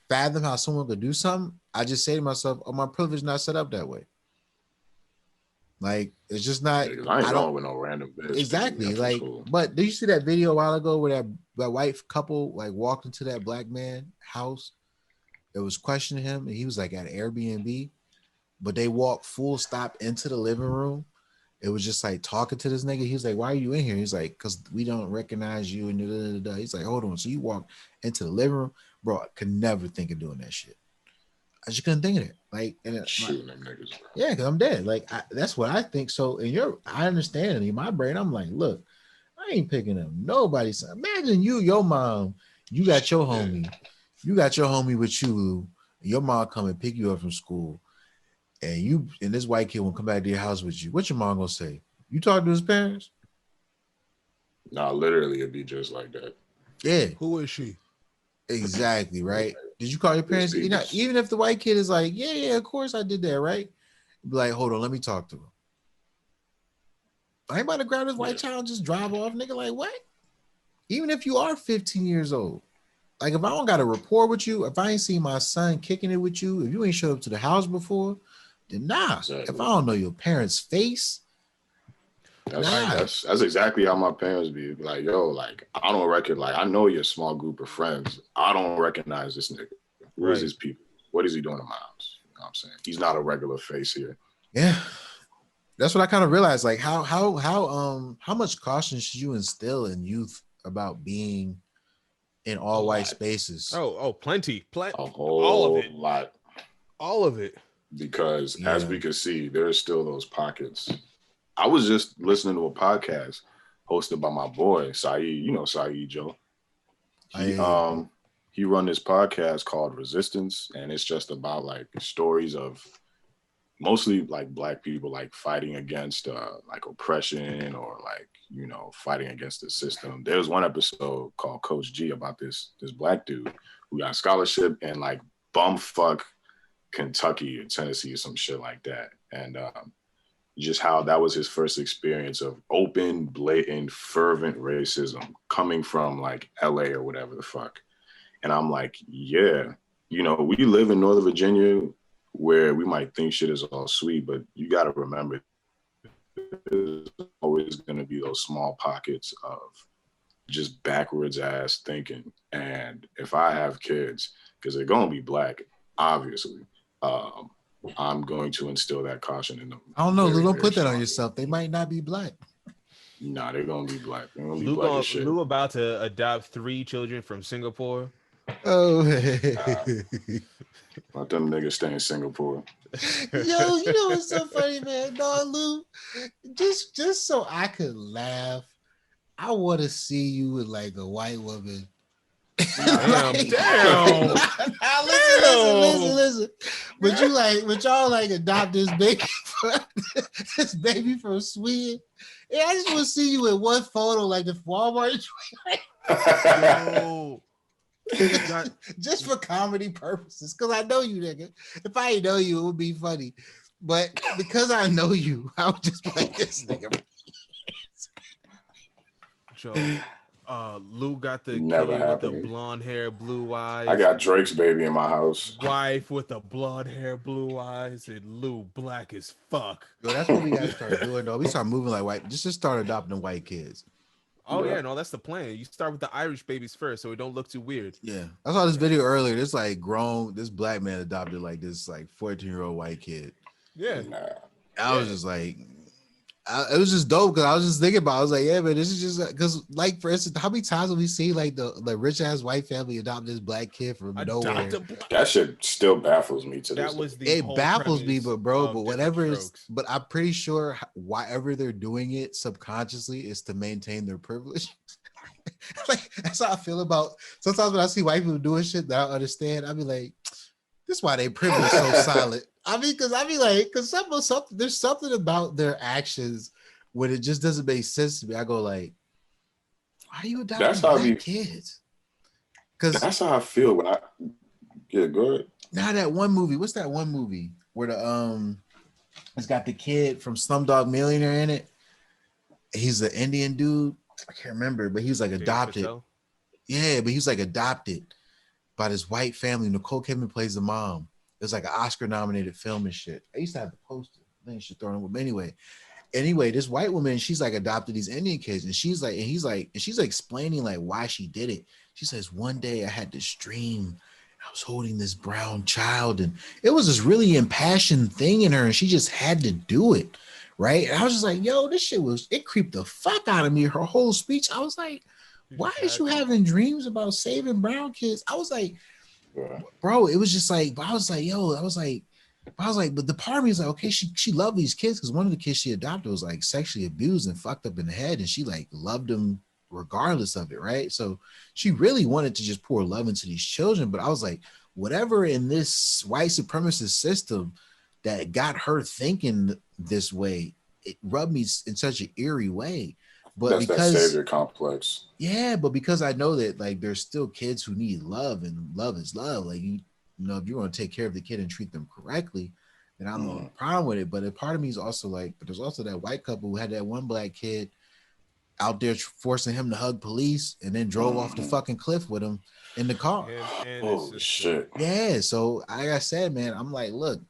fathom how someone could do something, I just say to myself, oh, my privilege not set up that way. Like, it's just not. Yeah, I ain't going with no random bitch. Exactly. Like, but did you see that video a while ago where that white couple like walked into that black man house? It was questioning him, and he was like at Airbnb, but they walked full stop into the living room. It was just like talking to this nigga. He was like, "Why are you in here?" He's like, "Cause we don't recognize you." And da, da, da, da. He's like, "Hold on." So you walk into the living room, bro. I could never think of doing that shit. I just couldn't think of it. Like, shooting them niggas. Bro. Yeah, because I'm dead. Like, that's what I think. So, I understand. In my brain, I'm like, look, I ain't picking up nobody's son. Imagine your mom, you got your homie, with you. Your mom come and pick you up from school, and this white kid will come back to your house with you. What's your mom gonna say? You talk to his parents? Nah, literally, it'd be just like that. Yeah. Who is she? Exactly, right? Did you call your parents? Even if the white kid is like, yeah, of course I did that, right? Be like, hold on, let me talk to him. I ain't about to grab this white child and just drive off, nigga. Like, what? Even if you are 15 years old, like if I don't got a rapport with you, if I ain't seen my son kicking it with you, if you ain't showed up to the house before, then nah. Exactly. If I don't know your parents' face, that's exactly how my parents be like, yo, like I don't recognize, like I know your small group of friends. I don't recognize this nigga. Who is his people? What is he doing in my house? You know what I'm saying? He's not a regular face here. Yeah. That's what I kind of realized. Like how much caution should you instill in youth about being in all white spaces? Oh, plenty. A whole all of it. Lot. All of it. Because as we can see, there's still those pockets. I was just listening to a podcast hosted by my boy, Saeed. You know Saeed, Joe. He run this podcast called Resistance, and it's just about like stories of mostly like Black people like fighting against like oppression or like, fighting against the system. There was one episode called Coach G about this Black dude who got a scholarship in like bumfuck Kentucky or Tennessee or some shit like that. And just how that was his first experience of open, blatant, fervent racism coming from like LA or whatever the fuck. And I'm like, yeah, we live in Northern Virginia where we might think shit is all sweet, but you got to remember there's always going to be those small pockets of just backwards ass thinking. And if I have kids, because they're going to be Black, obviously, I'm going to instill that caution in them. I don't know. Lou, don't put that on yourself. They might not be Black. Nah, they're going to be Black. They're going to be Black as shit. Lou about to adopt 3 children from Singapore. Oh, let them niggas stay in Singapore. Yo, you know what's so funny, man? No, Lou, just so I could laugh, I want to see you with like a white woman. Damn. Listen. But y'all like adopt this baby from Sweden. Yeah, I just want to see you in one photo, like the Walmart. No. Just for comedy purposes, because I know you, nigga. If I didn't know you, it would be funny. But because I know you, I would just like this nigga. Joe, Lou got the kid with the blonde hair, blue eyes. I got Drake's baby in my house. Wife with the blonde hair, blue eyes, and Lou Black as fuck. Yo, that's what we gotta start doing, though. We start moving like white. Just start adopting white kids. Oh yeah, no, that's the plan. You start with the Irish babies first, so it don't look too weird. Yeah, I saw this video earlier. This Black man adopted like this 14-year-old white kid. Yeah, I was just like, it was just dope because I was just thinking about. I was like, yeah, man, this is just because, like, for instance, how many times have we seen like the rich ass white family adopt this Black kid from nowhere? That shit still baffles me to this day. It baffles me, but whatever is, but I'm pretty sure whatever they're doing it subconsciously is to maintain their privilege. Like that's how I feel about sometimes when I see white people doing shit that I don't understand. I be like, this is why they privilege so silent. I mean, because there's something about their actions when it just doesn't make sense to me. I go like, why are you adopting Black kids? Because that's how I feel when go ahead. Now that one movie, what's that one movie where the It's got the kid from Slumdog Millionaire in it. He's an Indian dude. I can't remember, but he was like Dave adopted. Chappelle. Yeah, but he was like adopted by this white family. Nicole Kidman plays the mom. It was like an Oscar nominated film and shit. I used to have the poster. I think you should throw it. But anyway, this white woman, she's like adopted these Indian kids, and she's like explaining like why she did it. She says, one day I had this dream. I was holding this brown child, and it was this really impassioned thing in her, and she just had to do it. Right. And I was just like, yo, this shit it creeped the fuck out of me. Her whole speech. I was like, You why just is had you to. having dreams about saving brown kids? I was like, Yeah. bro, it was just like, I was like, yo, but the part of me is like, okay, she loved these kids because one of the kids she adopted was like sexually abused and fucked up in the head, and she like loved them regardless of it, right? So she really wanted to just pour love into these children. But I was like, whatever in this white supremacist system that got her thinking this way, it rubbed me in such an eerie way. But That's that because savior complex. yeah, but because I know that like there's still kids who need love, and love is love. Like you know, if you want to take care of the kid and treat them correctly, then I'm no problem with it. But a part of me is also like, but there's also that white couple who had that one black kid out there forcing him to hug police and then drove off the fucking cliff with him in the car. Him and his Oh sister. shit. Yeah, so like I said, man, I'm like, look,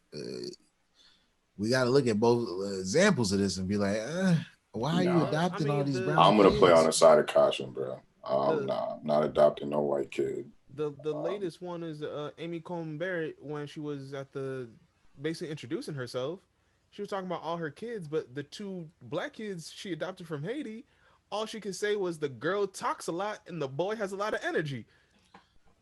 we got to look at both examples of this and be like, why are you Nah. adopting all these brown I'm gonna play on kids? the side of caution, bro. The I'm not adopting no white kid. the latest one is Amy Coney Barrett when she was at the basically introducing herself. She was talking about all her kids, but the two black kids she adopted from Haiti, all she could say was the girl talks a lot and the boy has a lot of energy.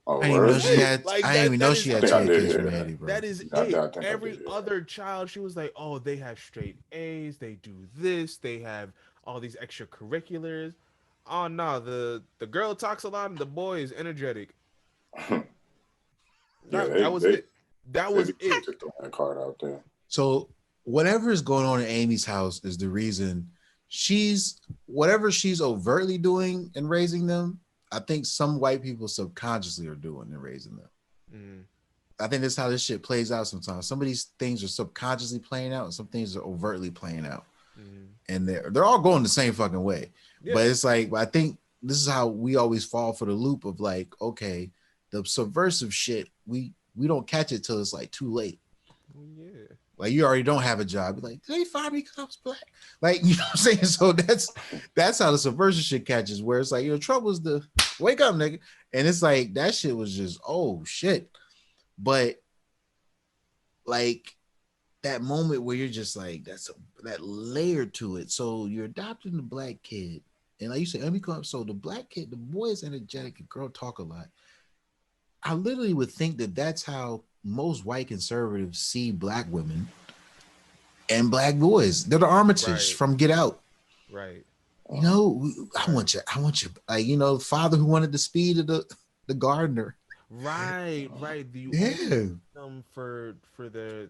Oh, I didn't even know word? she had. Like I didn't that even that know is she I had think I two did kids hear from that. Haiti, bro. that is I it. think I did Every hear that. other child, she was like, "Oh, they have straight A's. They do this. They have all these extracurriculars." Oh no, the girl talks a lot and the boy is energetic. Yeah, That was it. That they was be it. just throwing that card out there. So whatever is going on in Amy's house is the reason whatever she's overtly doing in raising them. I think some white people subconsciously are doing in raising them. Mm, I think that's how this shit plays out sometimes. Some of these things are subconsciously playing out, and some things are overtly playing out. mm. And they're all going the same fucking way. Yeah. But it's like, I think this is how we always fall for the loop of like, okay, the subversive shit, we don't catch it till it's like too late. Yeah. Like you already don't have a job. You're like, did they fire me because I was black? Like, you know what I'm saying? So that's how the subversive shit catches, where it's like, your trouble is the wake up, nigga. And it's like that shit was just, oh shit. But like that moment where you're just like, that layer to it. So you're adopting the black kid. And like you said, let me come up. So the black kid, the boy is energetic and girl talk a lot. I literally would think that that's how most white conservatives see black women and black boys. They're the Armitage Right. from Get Out. Right. You know, I want you, like, you know, father who wanted the speed of the gardener. Right. Right. You Yeah. only them for their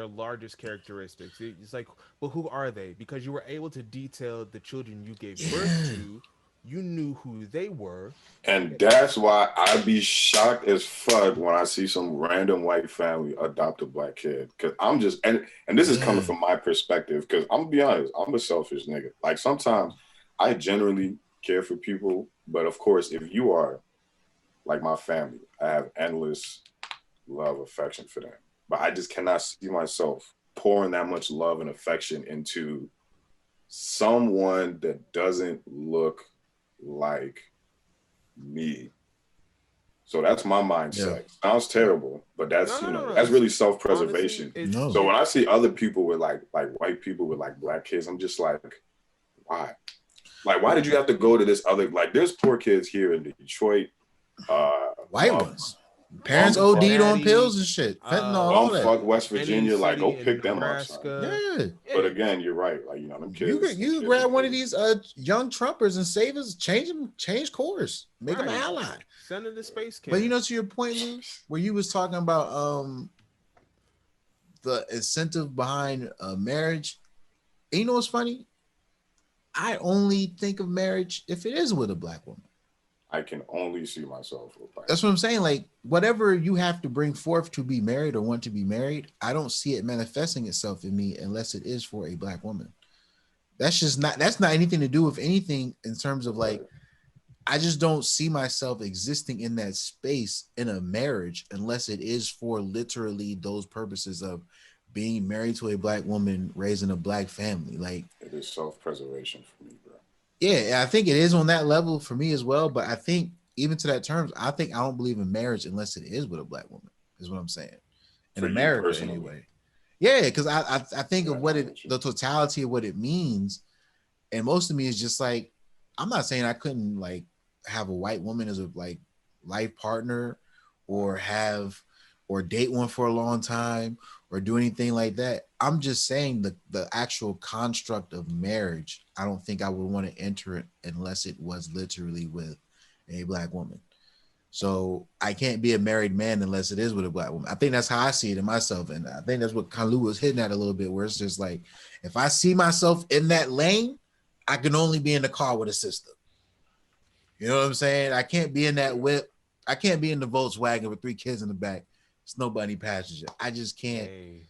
largest characteristics. It's like, well, who are they? Because you were able to detail the children you gave birth to. You knew who they were. And that's why I'd be shocked as fuck when I see some random white family adopt a black kid. Cause I'm just and this is coming from my perspective. Cause I'm gonna be honest, I'm a selfish nigga. Like sometimes I genuinely care for people, but of course, if you are like my family, I have endless love, affection for them. But I just cannot see myself pouring that much love and affection into someone that doesn't look like me. So that's my mindset. Sounds terrible, but that's No. that's really self-preservation. Honestly, So when I see other people with like white people with like black kids, I'm just like, why? Like, why did you have to go to this other, like there's poor kids here in Detroit. White ones. Parents OD'd on pills and shit. Fentanyl, all that. Fuck West Virginia, like go in pick them up. Nebraska. Yeah. But again, you're right. Like, you know, them kids. You can grab one of these young Trumpers and save us, change course, make them an ally. Send them to space camp. But you know, to your point, Lou, where you was talking about the incentive behind marriage. And you know what's funny? I only think of marriage if it is with a black woman. I can only see myself with black. That's what I'm saying. Like, whatever you have to bring forth to be married or want to be married, I don't see it manifesting itself in me unless it is for a black woman. That's not anything to do with anything in terms of like, Right. I just don't see myself existing in that space in a marriage unless it is for literally those purposes of being married to a black woman, raising a black family. Like, It is self-preservation for me, bro. yeah, I think it is on that level for me as well. But I think even to that terms, I think I don't believe in marriage unless it is with a black woman, is what I'm saying. In For you America, personally. anyway. Yeah, because I think of Yeah, what I'm it, with you. the totality of what it means. And most of me is just like, I'm not saying I couldn't like have a white woman as a like life partner or have or date one for a long time or do anything like that. I'm just saying the actual construct of marriage, I don't think I would want to enter it unless it was literally with a black woman. So I can't be a married man unless it is with a black woman. I think that's how I see it in myself. And I think that's what Kalu was hitting at a little bit, where it's just like, if I see myself in that lane, I can only be in the car with a sister. You know what I'm saying? I can't be in that whip. I can't be in the Volkswagen with 3 kids in the back. It's nobody passenger. I just can't. Hey,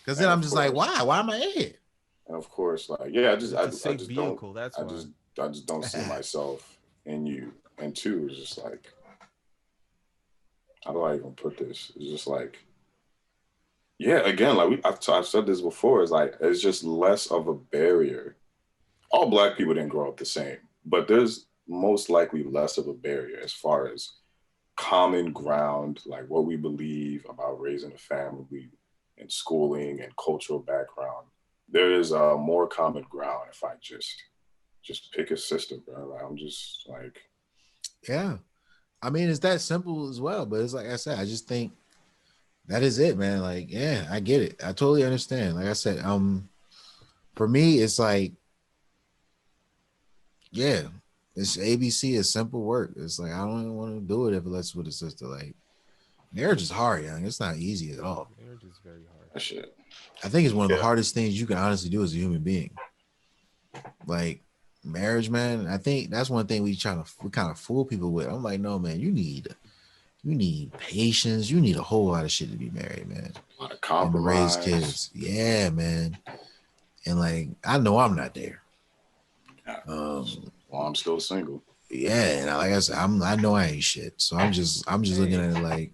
Because then And I'm of just like, course, why? Why am I in here? and of course, like, yeah, because it's a I safe just don't, vehicle. That's I why. just, I just don't see myself in you. And two, it's just like, how do I even put this? It's just like, yeah, again, like I've said this before. It's like it's just less of a barrier. All black people didn't grow up the same, but there's most likely less of a barrier as far as common ground, like what we believe about raising a family and schooling and cultural background. There is more common ground if I just pick a sister, bro. Like, I'm just like, Yeah. I mean, it's that simple as well. But it's like I said, I just think that is it, man. Like, yeah, I get it. I totally understand. Like I said, for me, it's like, yeah, it's ABC is simple work. It's like I don't even want to do it if it's with a sister. Like, marriage is hard, young. It's not easy at all. Marriage is very hard. that shit. I think it's one of the Yeah, hardest things you can honestly do as a human being. Like marriage, man. I think that's one thing we kind of fool people with. I'm like, no, man, you need patience. You need a whole lot of shit to be married, man, a lot of and to raise compromise. kids. Yeah, man. And like, I know I'm not there. Yeah. Um, Well, I'm still single. yeah, and like I said, I know I ain't shit. So I'm just looking Hey, at it like,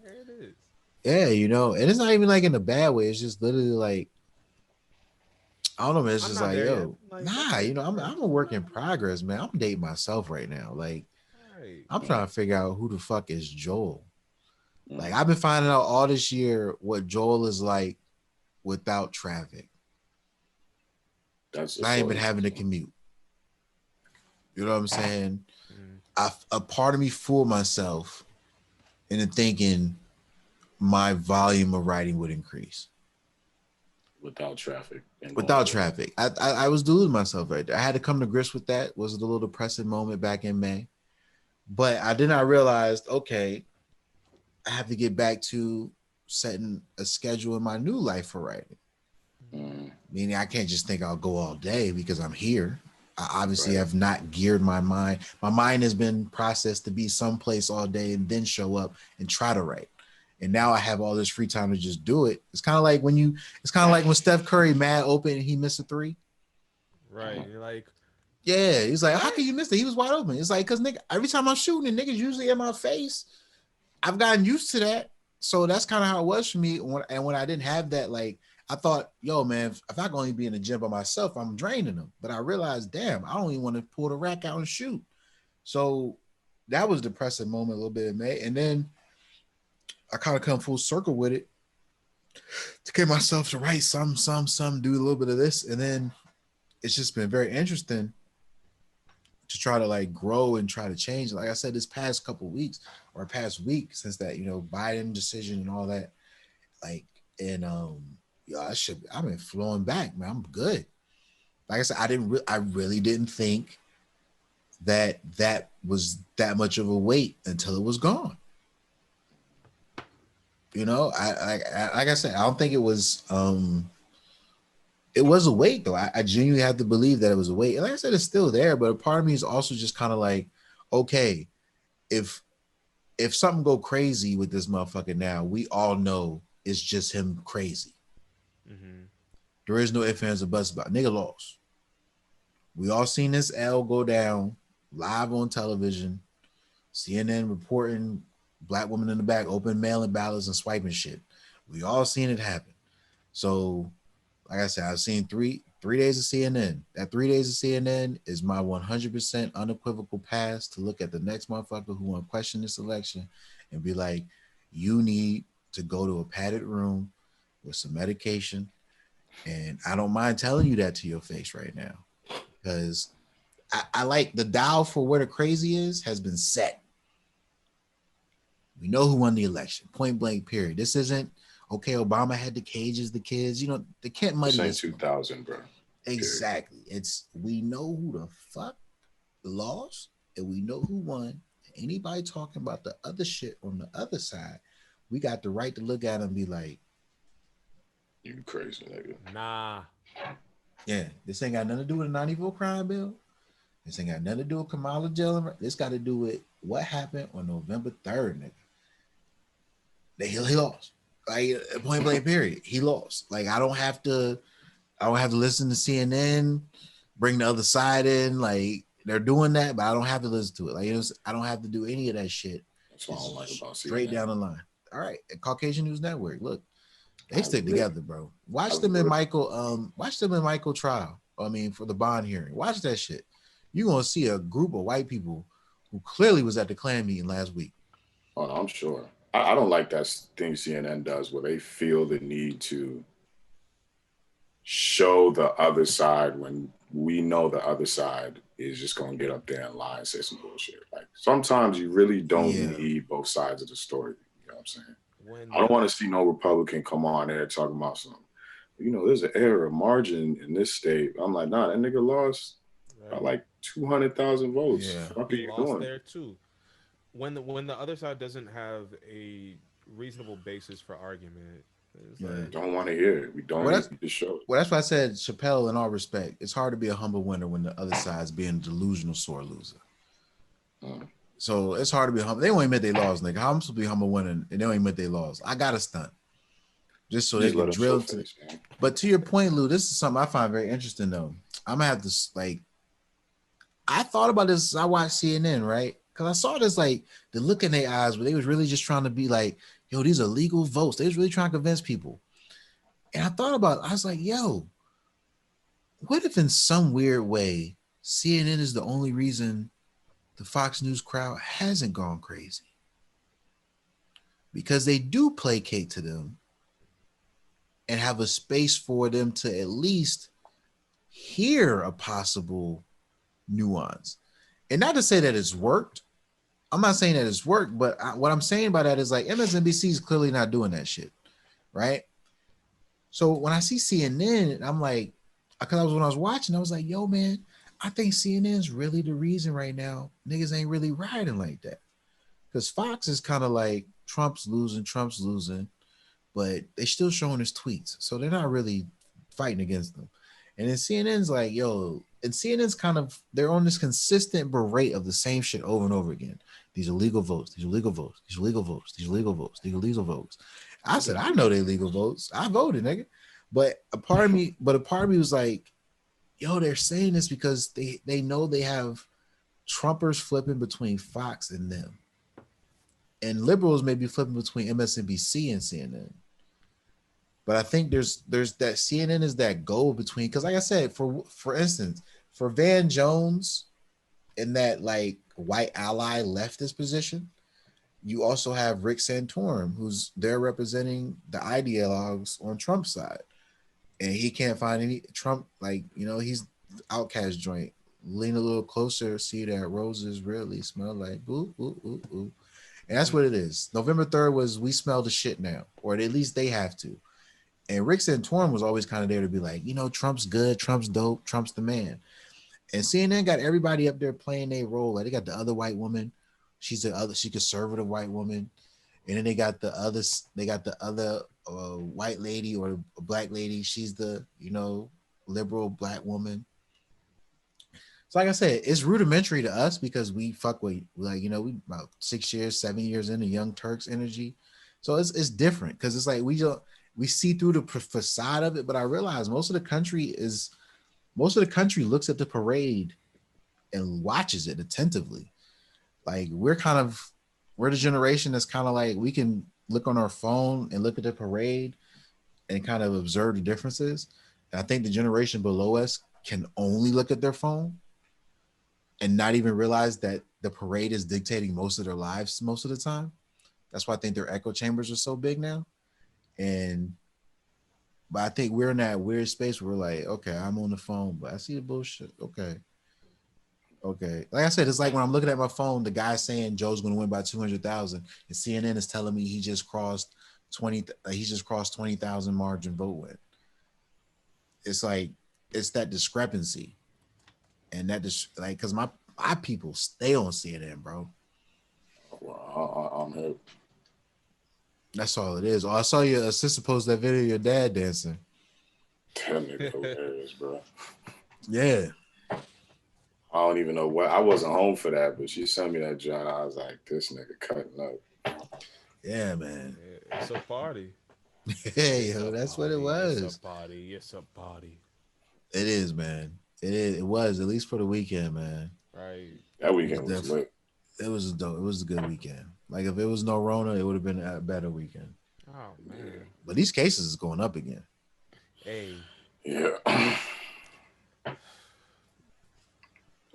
there it is. yeah, and it's not even like in a bad way. It's just literally like, I don't know, man. It's I'm just not like, there yet. yo, Like that's nah, good. Hey, I'm a work in progress, man. I'm dating myself right now. Like, all right. I'm trying to figure out who the fuck is Joel. Like, Mm, I've been finding out all this year what Joel is like without traffic, that's not so even having to interesting. commute. You know what I'm saying? Mm, A part of me fooled myself into thinking my volume of writing would increase Without traffic and going without to work. traffic. I was deluding myself right there. I had to come to grips with that. Was a little depressing moment back in May, but I did not realize, okay, I have to get back to setting a schedule in my new life for writing. Mm, Meaning I can't just think I'll go all day because I'm here. I obviously right. have not geared my mind. My mind has been processed to be someplace all day and then show up and try to write. And now I have all this free time to just do it. It's kind of like when Steph Curry mad open and he missed a three. right. You're like, Yeah, he's like, how what? can you miss it? He was wide open. It's like, cause nigga, every time I'm shooting, the niggas usually in my face. I've gotten used to that. So that's kind of how it was for me. When I didn't have that, like I thought, yo, man, if I can only be in the gym by myself, I'm draining them. But I realized, damn, I don't even want to pull the rack out and shoot. So that was a depressing moment a little bit in May. And then I kind of come full circle with it to get myself to write some, do a little bit of this. And then it's just been very interesting to try to like grow and try to change. Like I said, this past couple weeks or past week since that, Biden decision and all that, like, and yeah, I've been flowing back, man. I'm good. Like I said, I really didn't think that was that much of a weight until it was gone. Like I said, I don't think it was a weight though. I genuinely have to believe that it was a weight. And like I said, it's still there, but a part of me is also just kind of like, okay, if something go crazy with this motherfucker now, we all know it's just him crazy. Mm-hmm. There is no ifs, ands, or buts about it. Nigga lost. We all seen this L go down live on television. CNN reporting black woman in the back open mailing ballots and swiping shit. We all seen it happen. So, like I said, I've seen three days of CNN. That 3 days of CNN is my 100% unequivocal pass to look at the next motherfucker who want to question this election and be like, you need to go to a padded room with some medication. And I don't mind telling you that to your face right now because I like the dial for where the crazy is has been set. We know who won the election, point blank, period. This isn't, okay, Obama had the cages, the kids, they can't muddy This ain't this. 2000, bro. Period. Exactly. It's, we know who the fuck lost and we know who won. Anybody talking about the other shit on the other side, we got the right to look at them and be like, You crazy, nigga. Nah. yeah, this ain't got nothing to do with the 94 crime bill. This ain't got nothing to do with Kamala jail. This got to do with what happened on November 3rd, nigga. He lost. Like, point blank, period. He lost. Like, I don't have to listen to CNN, bring the other side in. Like, they're doing that, but I don't have to listen to it. Like, I don't have to do any of that shit. That's what I don't like about CNN. Straight down the line. All right, Caucasian News Network. Look, they stick really- together, bro. Watch them in Michael trial. I mean, for the bond hearing. Watch that shit. You're gonna see a group of white people who clearly was at the Klan meeting last week. Oh, no, I'm sure. I don't like that thing CNN does where they feel the need to show the other side when we know the other side is just going to get up there and lie and say some bullshit. Like, sometimes you really don't need both sides of the story. You know what I'm saying? I don't want to see no Republican come on there talking about something. There's an error margin in this state. I'm like, nah, that nigga lost by like 200,000 votes. Yeah. What are He you lost doing? there too. When the other side doesn't have a reasonable basis for argument, it's like, Don't want to hear it. We don't need to show it. Well, that's why I said, Chappelle, in all respect, it's hard to be a humble winner when the other side's being a delusional sore loser. So it's hard to be humble. They won't admit they lost, nigga. How am I supposed to be humble winning and they don't admit they lost? I got a stunt. Just so they can drill to. But to your point, Lou, this is something I find very interesting, though. I'm going to have to, like, I thought about this as I watched CNN, right? Because I saw this, like, the look in their eyes where they was really just trying to be like, yo, these are legal votes. They was really trying to convince people. And I thought about it. I was like, yo, what if in some weird way CNN is the only reason the Fox News crowd hasn't gone crazy? Because they do placate to them and have a space for them to at least hear a possible nuance. And not to say that it's worked. I'm not saying that it's worked, but what I'm saying by that is, like, MSNBC is clearly not doing that shit, right? So when I see CNN, I'm like, because when I was watching, I was like, yo, man, I think CNN's really the reason right now niggas ain't really riding like that. Because Fox is kind of like, Trump's losing, but they still showing his tweets. So they're not really fighting against them. And then CNN's like, yo, and CNN's kind of, they're on this consistent berate of the same shit over and over again. These illegal votes, these illegal votes, these illegal votes, these illegal votes, these illegal votes. I said, I know they legal votes. I voted, nigga. But a part of me was like, yo, they're saying this because they know they have Trumpers flipping between Fox and them. And liberals may be flipping between MSNBC and CNN. But I think there's that CNN is that go between, because like I said, for instance, for Van Jones in that, like, white ally leftist position, you also have Rick Santorum, who's there representing the ideologues on Trump's side. And he can't find any Trump, like, he's outcast joint. Lean a little closer, see that roses really smell like boo, ooh, ooh, ooh. And that's what it is. November 3rd was, we smell the shit now, or at least they have to. And Rick Santorum was always kind of there to be like, Trump's good, Trump's dope, Trump's the man. And CNN got everybody up there playing their role. Like, they got the other white woman, she's conservative white woman, and then they got the other white lady or black lady. She's the liberal black woman. So like I said, it's rudimentary to us because we fuck with like we about 6 years, 7 years into Young Turks energy, so it's different because it's like we see through the facade of it. But I realize most of the country looks at the parade and watches it attentively. Like we're the generation that's kind of like we can look on our phone and look at the parade and kind of observe the differences. And I think the generation below us can only look at their phone and not even realize that the parade is dictating most of their lives most of the time. That's why I think their echo chambers are so big now. And but I think we're in that weird space where we're like, okay, I'm on the phone, but I see the bullshit. Okay. Okay. Like I said, it's like when I'm looking at my phone, the guy saying Joe's gonna win by 200,000, and CNN is telling me he just crossed 20,000 margin vote win. It's like it's that discrepancy. And that just like because my people stay on CNN, bro. Well, I'm here. That's all it is. Oh, I saw your sister post that video of your dad dancing. That nigga hilarious, bro. Yeah. I don't even know what. I wasn't home for that, but she sent me that John. I was like, this nigga cutting up. Yeah, man. It's a party. Hey, It's yo, a that's what it party. It's a was. party. It's a party. It is, man. It is. It was at least for the weekend, man. Right. That It was weekend was lit. It was dope. It was a good weekend. Like if it was no Rona, it would have been a better weekend. Oh man. But these cases is going up again. Hey, Yeah. Yeah,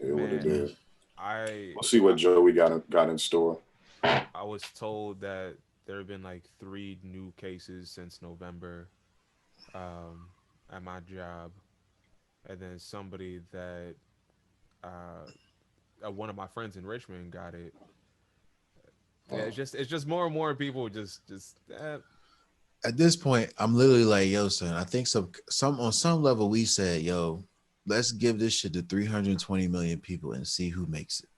what it man. Yeah. is. I We'll see what Joey got in store. I was told that there have been like 3 new cases since November, um, at my job, and then somebody that one of my friends in Richmond got it. Yeah, it's just more and more people just. At this point, I'm literally like, yo, son, I think some on some level we said, yo, let's give this shit to 320 million people and see who makes it.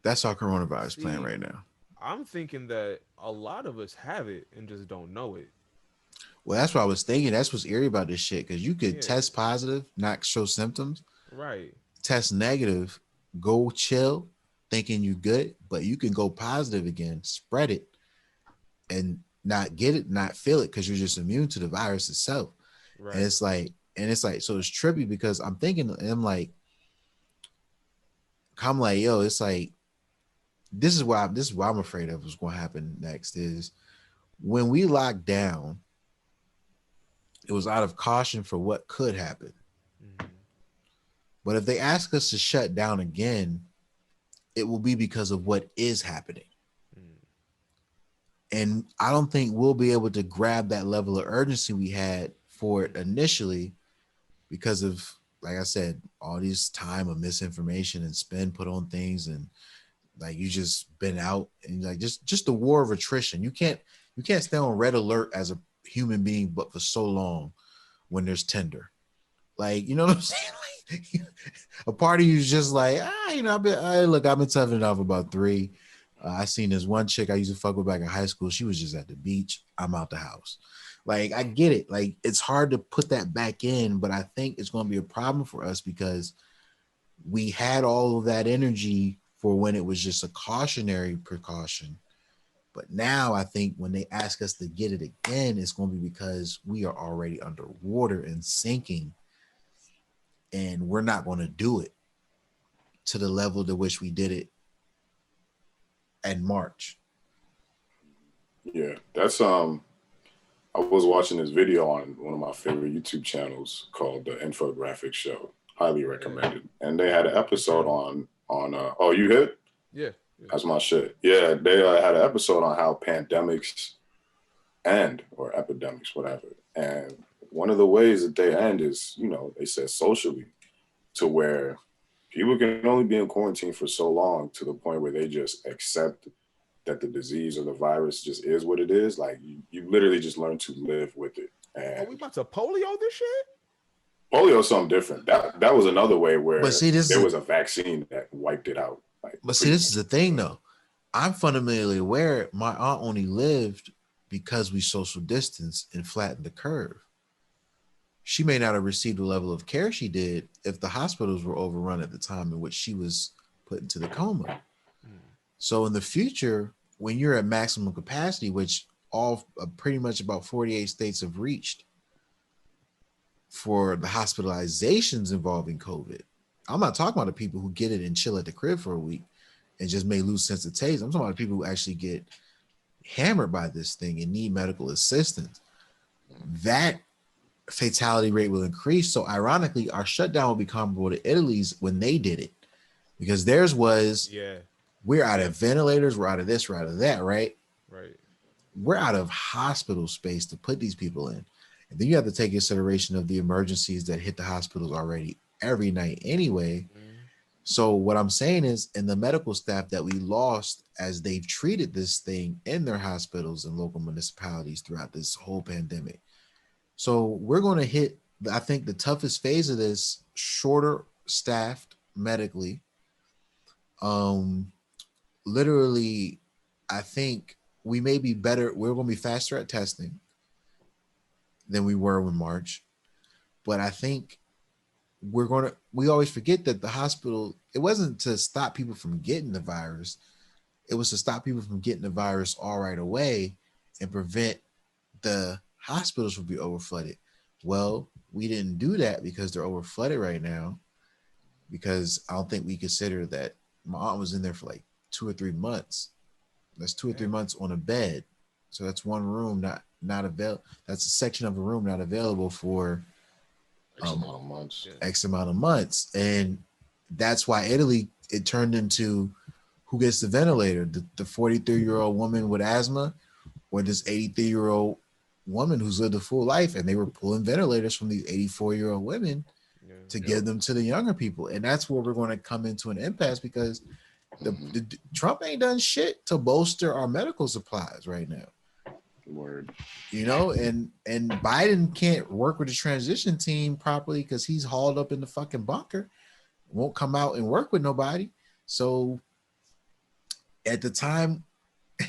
That's our coronavirus plan See, right now. I'm thinking that a lot of us have it and just don't know it. Well, that's what I was thinking. That's what's eerie about this shit. Cause you could Yeah, test positive, not show symptoms, right, test negative, go chill, thinking you good, but you can go positive again, spread it, and not get it, not feel it, because you're just immune to the virus itself. And right. it's like, so it's trippy because I'm thinking, and I'm like, yo, it's like this is why I'm afraid of what's going to happen next is when we locked down, it was out of caution for what could happen. Hmm. But if they ask us to shut down again, it will be because of what is happening. Mm. And I don't think we'll be able to grab that level of urgency we had for it initially because of, like I said, all this time of misinformation and spin put on things, and like you just been out and like just the war of attrition. You can't stay on red alert as a human being, but for so long when there's Tinder. Like, you know what I'm saying? Like, a part of you's just like, I've been tough enough about 3. I seen this one chick I used to fuck with back in high school. She was just at the beach. I'm out the house. Like, I get it. Like, it's hard to put that back in, but I think it's going to be a problem for us because we had all of that energy for when it was just a cautionary precaution. But now I think when they ask us to get it again, it's going to be because we are already underwater and sinking, and we're not going to do it to the level to which we did it in March. Yeah, that's I was watching this video on one of my favorite YouTube channels called the Infographic Show. Highly Yeah, recommended. And they had an good episode channel. on oh, you hit? Yeah, yeah. That's my shit. Yeah, they had an episode on how pandemics end or epidemics, whatever. And one of the ways that they end is, they said socially, to where people can only be in quarantine for so long to the point where they just accept that the disease or the virus just is what it is. Like you literally just learn to live with it. Oh, we And about to polio this shit? polio is something different. That was another way But where see, this there is was a vaccine that wiped it out. Like but see, pretty this is much. the thing though. I'm fundamentally aware my aunt only lived because we social distanced and flattened the curve. she may not have received the level of care she did if the hospitals were overrun at the time in which she was put into the coma. Mm. So in the future, when you're at maximum capacity, which all pretty much about 48 states have reached for the hospitalizations involving COVID, I'm not talking about the people who get it and chill at the crib for a week and just may lose sense of taste. I'm talking about the people who actually get hammered by this thing and need medical assistance. That fatality rate will increase. So ironically, our shutdown will be comparable to Italy's when they did it, because theirs was, Yeah. we're out Yeah. of ventilators, we're out of this, we're out of that, right? Right. We're out of hospital space to put these people in. And then you have to take consideration of the emergencies that hit the hospitals already every night anyway. Mm. So what I'm saying is, in the medical staff that we lost as they've treated this thing in their hospitals and local municipalities throughout this whole pandemic. So we're going to hit, I think, the toughest phase of this, shorter staffed medically. Um, Literally, I think we may be better. We're going to be faster at testing than we were in March. But I think we always forget that the hospital, it wasn't to stop people from getting the virus. It was to stop people from getting the virus all right away and prevent the hospitals from being overflooded. Well, we didn't do that because they're overflooded right now, because I don't think we consider that my aunt was in there for like 2 or 3 months. That's 2 or 3 months on a bed. So that's one room not available. That's a section of a room not available for X amount of months. Yeah. X amount of months. And that's why Italy, it turned into who gets the ventilator, the 43-year-old woman with asthma or this 83-year-old woman who's lived a full life. And they were pulling ventilators from these 84-year-old women Yeah. to give them to the younger people. And that's where we're going to come into an impasse, because the Trump ain't done shit to bolster our medical supplies right now. Word. You know, and Biden can't work with the transition team properly because he's hauled up in the fucking bunker, won't come out and work with nobody. So at the time,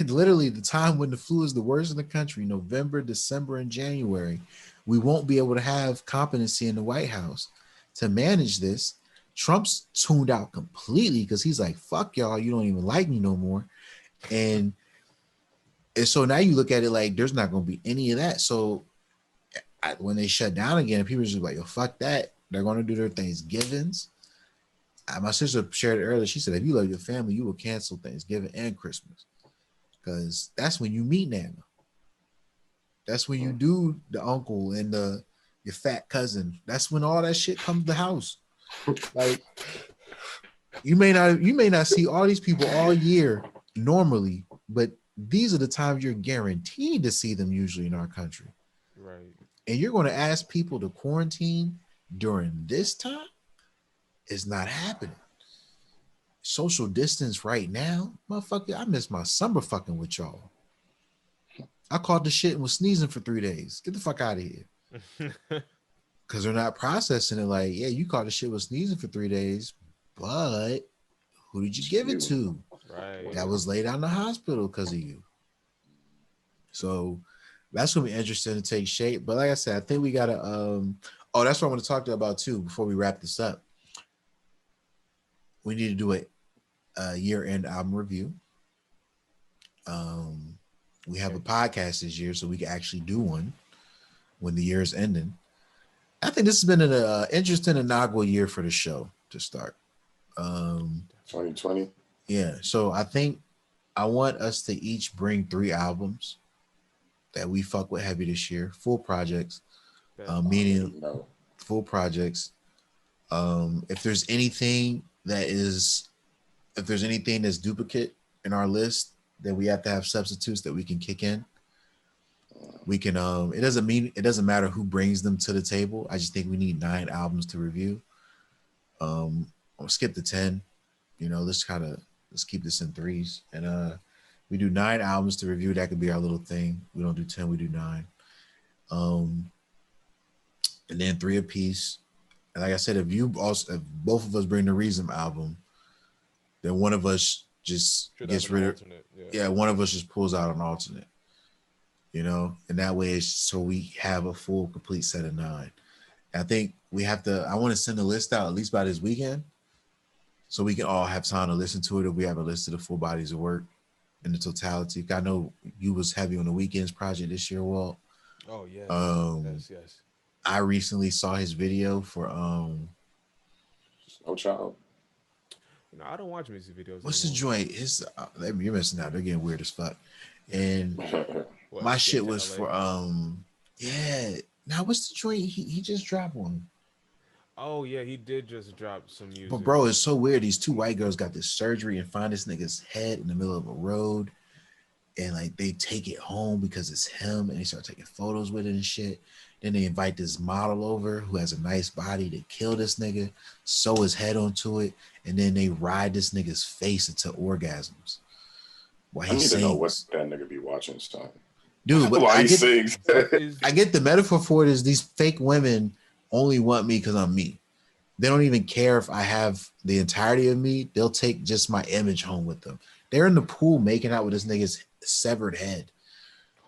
literally the time when the flu is the worst in the country, November, December, and January, we won't be able to have competency in the White House to manage this. Trump's tuned out completely because he's like, fuck y'all, you don't even like me no more. And so now you look at it like there's not going to be any of that. So when they shut down again, people are just like, yo, fuck that. They're going to do their Thanksgivings. My sister shared it earlier. She said, if you love your family, you will cancel Thanksgiving and Christmas, because that's when you meet Nana. That's when you do the uncle and your fat cousin. That's when all that shit comes to the house. Like, you may not see all these people all year normally, but these are the times you're guaranteed to see them usually in our country. Right. And you're going to ask people to quarantine during this time? It's not happening. Social distance right now, motherfucker. I miss my summer fucking with y'all. I caught the shit and was sneezing for 3 days. Get the fuck out of here. Because they're not processing it like, yeah, you caught the shit with sneezing for 3 days, but who did you give it to? Right. That was laid out in the hospital because of you. So that's going to be interesting to take shape. But like I said, I think we got to, that's what I want to talk to you about too before we wrap this up. We need to do a year-end album review. We have a podcast this year, so we can actually do one when the year is ending. I think this has been an interesting inaugural year for the show to start. 2020. Yeah, so I think I want us to each bring 3 albums that we fuck with heavy this year, full projects, meaning full projects. If there's anything that's duplicate in our list, then we have to have substitutes that we can kick in. We can it doesn't matter who brings them to the table. I just think we need 9 albums to review. I'll skip the 10. You know, let's keep this in 3s. And we do 9 albums to review. That could be our little thing. We don't do 10, we do 9. And then 3 apiece. And like I said, if both of us bring the Reason album, then one of us just gets rid of one of us just pulls out an alternate. You know, and that way it's so we have a full complete set of 9. I think we have to. I want to send a list out at least by this weekend, so we can all have time to listen to it. If we have a list of the full bodies of work in the totality. I know you was heavy on the weekends project this year, Walt. Oh yes, Um, yes, yes. I recently saw his video for No child. I don't watch music videos what's the anymore. joint? His you're missing out. They're getting weird as fuck. And What, my Escape shit to was LA? for yeah. Now what's the joint? He just dropped one. Oh yeah, he did just drop some But music. bro, it's so weird. These two white girls got this surgery and find this nigga's head in the middle of a road, and like they take it home because it's him, and they start taking photos with it and shit. Then they invite this model over who has a nice body to kill this nigga, sew his head onto it, and then they ride this nigga's face into orgasms while I he need to know what sings. that nigga be watching, son. Dude, but While he sings. What is I get the metaphor for it is these fake women only want me because I'm me. They don't even care if I have the entirety of me. They'll take just my image home with them. They're in the pool making out with this nigga's severed head.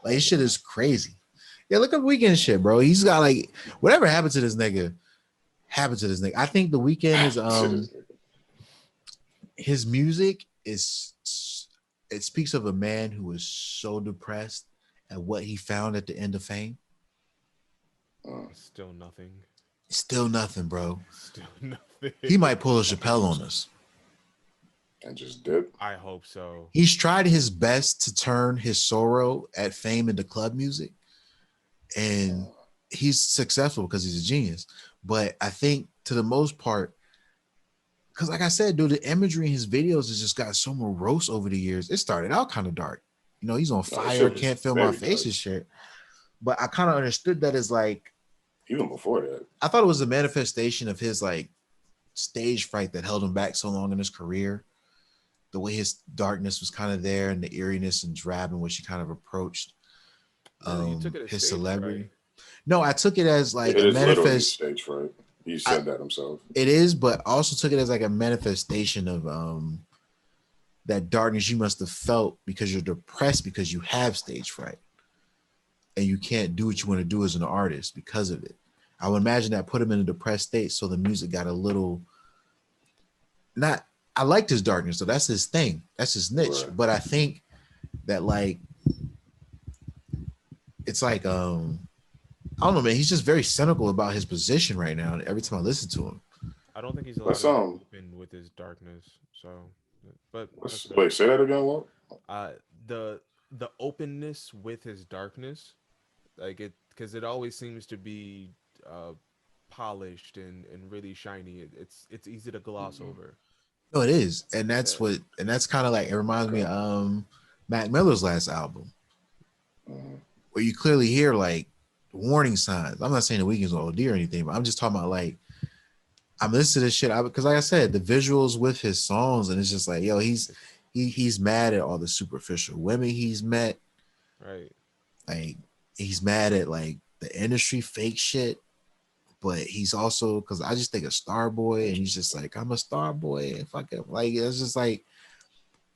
Like this shit is crazy. Yeah, look up weekend shit, bro. He's got like whatever happened to this nigga happened to this nigga. I think the weekend is Shit is his music is it speaks of a man who was so depressed at what he found at the end of fame. still nothing? Still nothing, bro. Still nothing. He might pull a Chappelle on us. and just dip. I hope so. He's tried his best to turn his sorrow at fame into club music, and he's successful because he's a genius. But I think to the most part, because like I said, dude, the imagery in his videos has just got so morose over the years. It started out kind of dark. You know, he's on No, that fire, shit was can't feel my very face dark. and shit. But I kind of understood that as like, Even before that. I thought it was a manifestation of his like stage fright that held him back so long in his career. The way his darkness was kind of there and the eeriness and drab in which he kind of approached Really, you took it as his stage celebrity. fright. No, I took it as like It a is literally manifest. stage fright. He I, said that himself. it is, but I also took it as like a manifestation of that darkness you must have felt because you're depressed because you have stage fright and you can't do what you want to do as an artist because of it. I would imagine that put him in a depressed state, so the music got a little not. I liked his darkness, so that's his thing, that's his niche. Right. But I think that like it's like I don't know, man. He's just very cynical about his position right now. And every time I listen to him, I don't think he's allowed Let's to be open with his darkness. So, but that's let's good. wait, say that again, what? Uh, the the openness with his darkness, like it, because it always seems to be uh polished and really shiny. It's easy to gloss over. no, it is, Yeah. and that's kind of like it reminds me Okay. of Mac Miller's last album, Mhm. where you clearly hear like warning signs. I'm not saying the weekend's all dear or anything, but I'm just talking about like I'm listening to this shit because, like I said, the visuals with his songs, and it's just like, yo, It's he's mad at all the superficial women he's met. right. Like he's mad at like the industry fake shit, but he's also because I just think of Starboy, and he's just like, I'm a Starboy, and fuck it, like it's just like,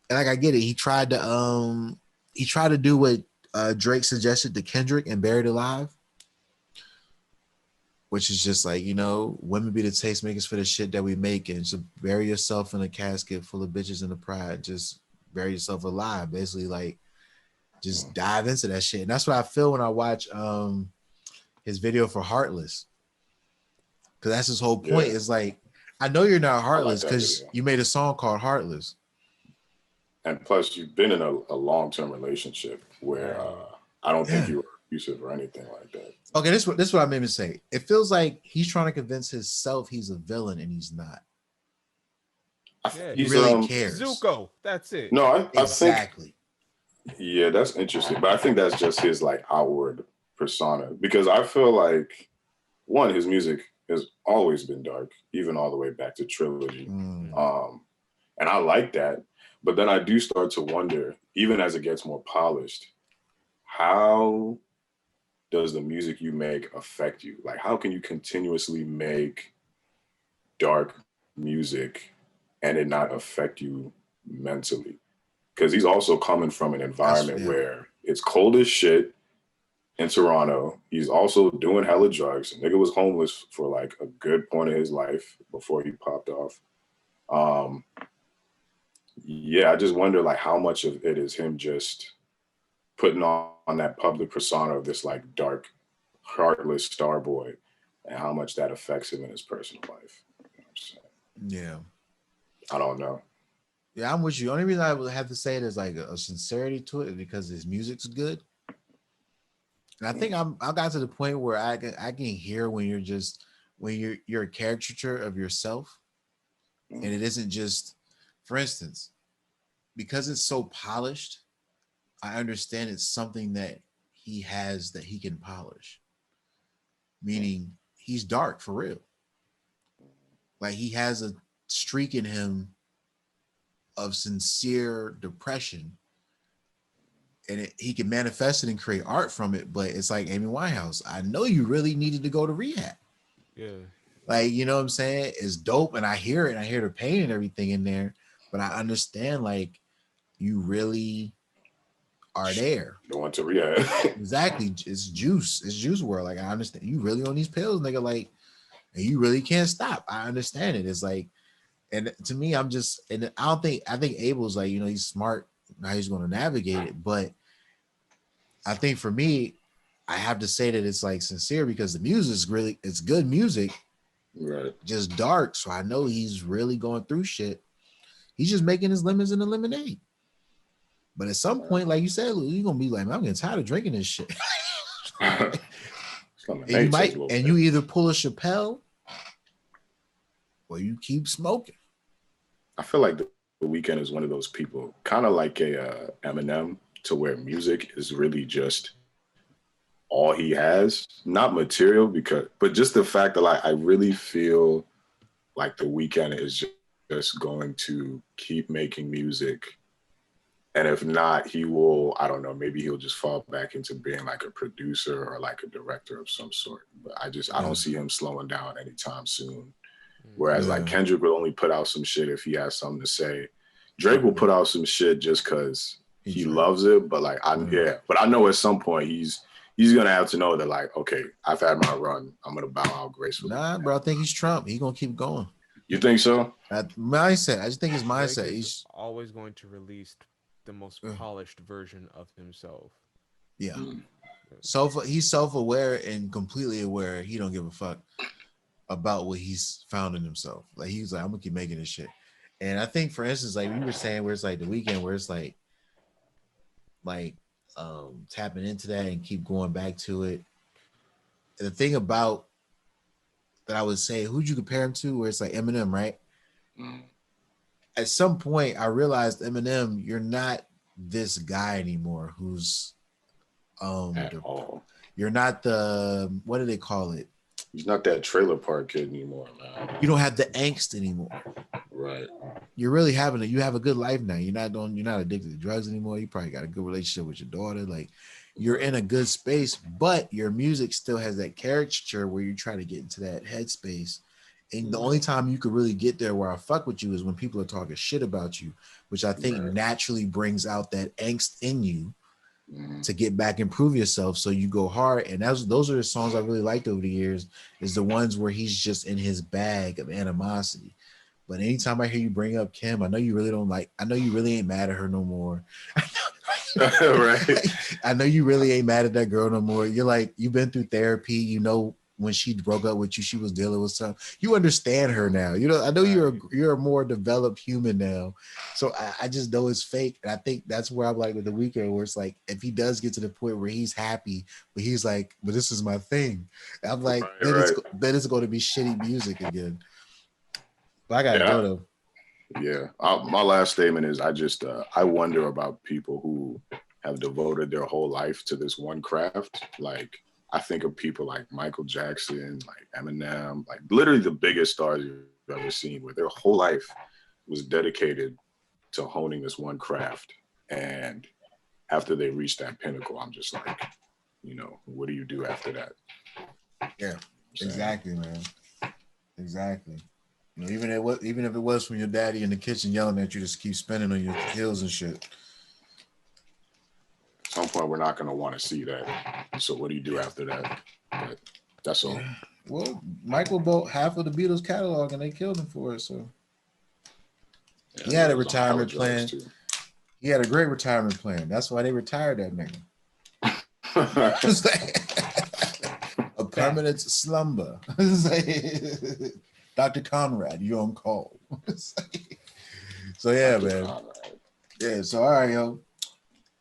and like I get it. He tried to do what Drake suggested to Kendrick and Buried Alive, which is just like, you know, women be the tastemakers for the shit that we make, and just bury yourself in a casket full of bitches and the pride. Just bury yourself alive, basically. Like, just dive into that shit. And that's what I feel when I watch his video for Heartless, because that's his whole point. Yeah, Is like, I know you're not I like heartless that because video. you made a song called Heartless. And plus, you've been in a long term relationship where Right. I don't think Yeah. you were abusive or anything like that. Okay, this what I made me say. It feels like he's trying to convince himself he's a villain and he's not. Yeah. He He's really cares. Zuko. That's it. no, I think Exactly. yeah, that's interesting, but I think that's just his like outward persona because I feel like one, his music has always been dark, even all the way back to Trilogy. Mm. And I like that. But then I do start to wonder, even as it gets more polished, how does the music you make affect you? Like, how can you continuously make dark music and it not affect you mentally? Because he's also coming from an That's environment yeah. where it's cold as shit in Toronto. He's also doing hella drugs. Nigga was homeless for like a good point of his life before he popped off. Um, yeah, I just wonder like how much of it is him just putting on that public persona of this like dark, heartless star boy, and how much that affects him in his personal life. You know what I'm saying? Yeah. I don't know. Yeah, I'm with you. The only reason I would have to say it is like a sincerity to it is because his music's good. And I think I got to the point where I can hear when you're just when you're a caricature of yourself, and it isn't just, for instance, because it's so polished. I understand it's something that he has that he can polish, meaning he's dark for real. Like he has a streak in him of sincere depression, and he can manifest it and create art from it. But it's like Amy Winehouse. I know you really needed to go to rehab. Yeah. Like, you know what I'm saying? It's dope, and I hear it. And I hear the pain and everything in there, but I understand like you really are there. Going to rehab. Exactly. It's juice. It's juice world. Like I understand you really on these pills, nigga. Like, and you really can't stop. I understand it. It's like, and to me, I'm just, and I think Abel's like, he's smart how he's going to navigate it. But I think for me, I have to say that it's like sincere because the music is really, it's good music, Right. just dark. So I know he's really going through shit. He's just making his lemons in a lemonade. But at some point, like you said, you're gonna be like, man, I'm getting tired of drinking this shit. And you might, and you either pull a Chappelle or you keep smoking. I feel like the Weeknd is one of those people, kind of like a Eminem, to where music is really just all he has, not material, but just the fact that like I really feel like the Weeknd is just going to keep making music. And if not, he will, I don't know, maybe he'll just fall back into being like a producer or like a director of some sort. But I don't see him slowing down anytime soon. Whereas like Kendrick will only put out some shit if he has something to say. Drake will put out some shit just because he loves it. But like, but I know at some point he's going to have to know that like, okay, I've had my run. I'm going to bow out gracefully. Nah, bro, I think he's Trump. He's going to keep going. You think so? Mindset. I just think his mindset. He's always going to release the most polished version of himself. Yeah. He's self-aware and completely aware. He don't give a fuck about what he's found in himself. Like he's like, I'm gonna keep making this shit. And I think, for instance, like we were saying, where it's like the Weeknd, where it's like tapping into that and keep going back to it. And the thing about that I would say, who'd you compare him to? Where it's like Eminem, right? At some point, I realized Eminem, you're not this guy anymore. Who's at all. You're not the, what do they call it? He's not that trailer park kid anymore, man. You don't have the angst anymore. Right. You're really having you have a good life now. You're not addicted to drugs anymore. You probably got a good relationship with your daughter. Like you're in a good space, but your music still has that caricature where you try to get into that headspace. And the only time you could really get there where I fuck with you is when people are talking shit about you, which I think naturally brings out that angst in you to get back and prove yourself. So you go hard. And those are the songs I really liked over the years, is the ones where he's just in his bag of animosity. But anytime I hear you bring up Kim, I know you really ain't mad at her no more. Right. I know you really ain't mad at that girl no more. You're like, you've been through therapy. You know, when she broke up with you, she was dealing with something. You understand her now. You know, I know you're a more developed human now. So I just know it's fake. And I think that's where I'm like with the Weeknd, where it's like, if he does get to the point where he's happy, but he's like, but this is my thing. I'm like, then it's going to be shitty music again. But I gotta go though. Yeah. My last statement is I wonder about people who have devoted their whole life to this one craft. Like, I think of people like Michael Jackson, like Eminem, like literally the biggest stars you've ever seen, where their whole life was dedicated to honing this one craft. And after they reach that pinnacle, I'm just like, what do you do after that? Yeah, exactly, man. Exactly. Even if it was from your daddy in the kitchen yelling at you, just keep spinning on your heels and shit. some point we're not going to want to see that. So what do you do after that? But that's all. Well, Michael bought half of the Beatles catalog and they killed him for it. So he had a retirement plan. He had a great retirement plan. That's why they retired that nigga. A permanent slumber. Dr. Conrad, you're on call. So yeah, Dr. man. Conrad. Yeah, so all right, yo.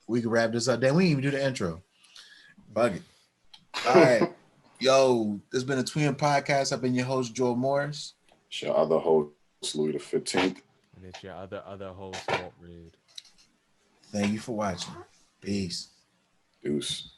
We can wrap this up. Then we didn't even do the intro. Bug it. All right. Yo, this has been a TWEOM podcast. I've been your host, Joel Morris. It's your other host, Louis the 15th. And it's your other host, Walt Reed. Thank you for watching. Peace. Deuce.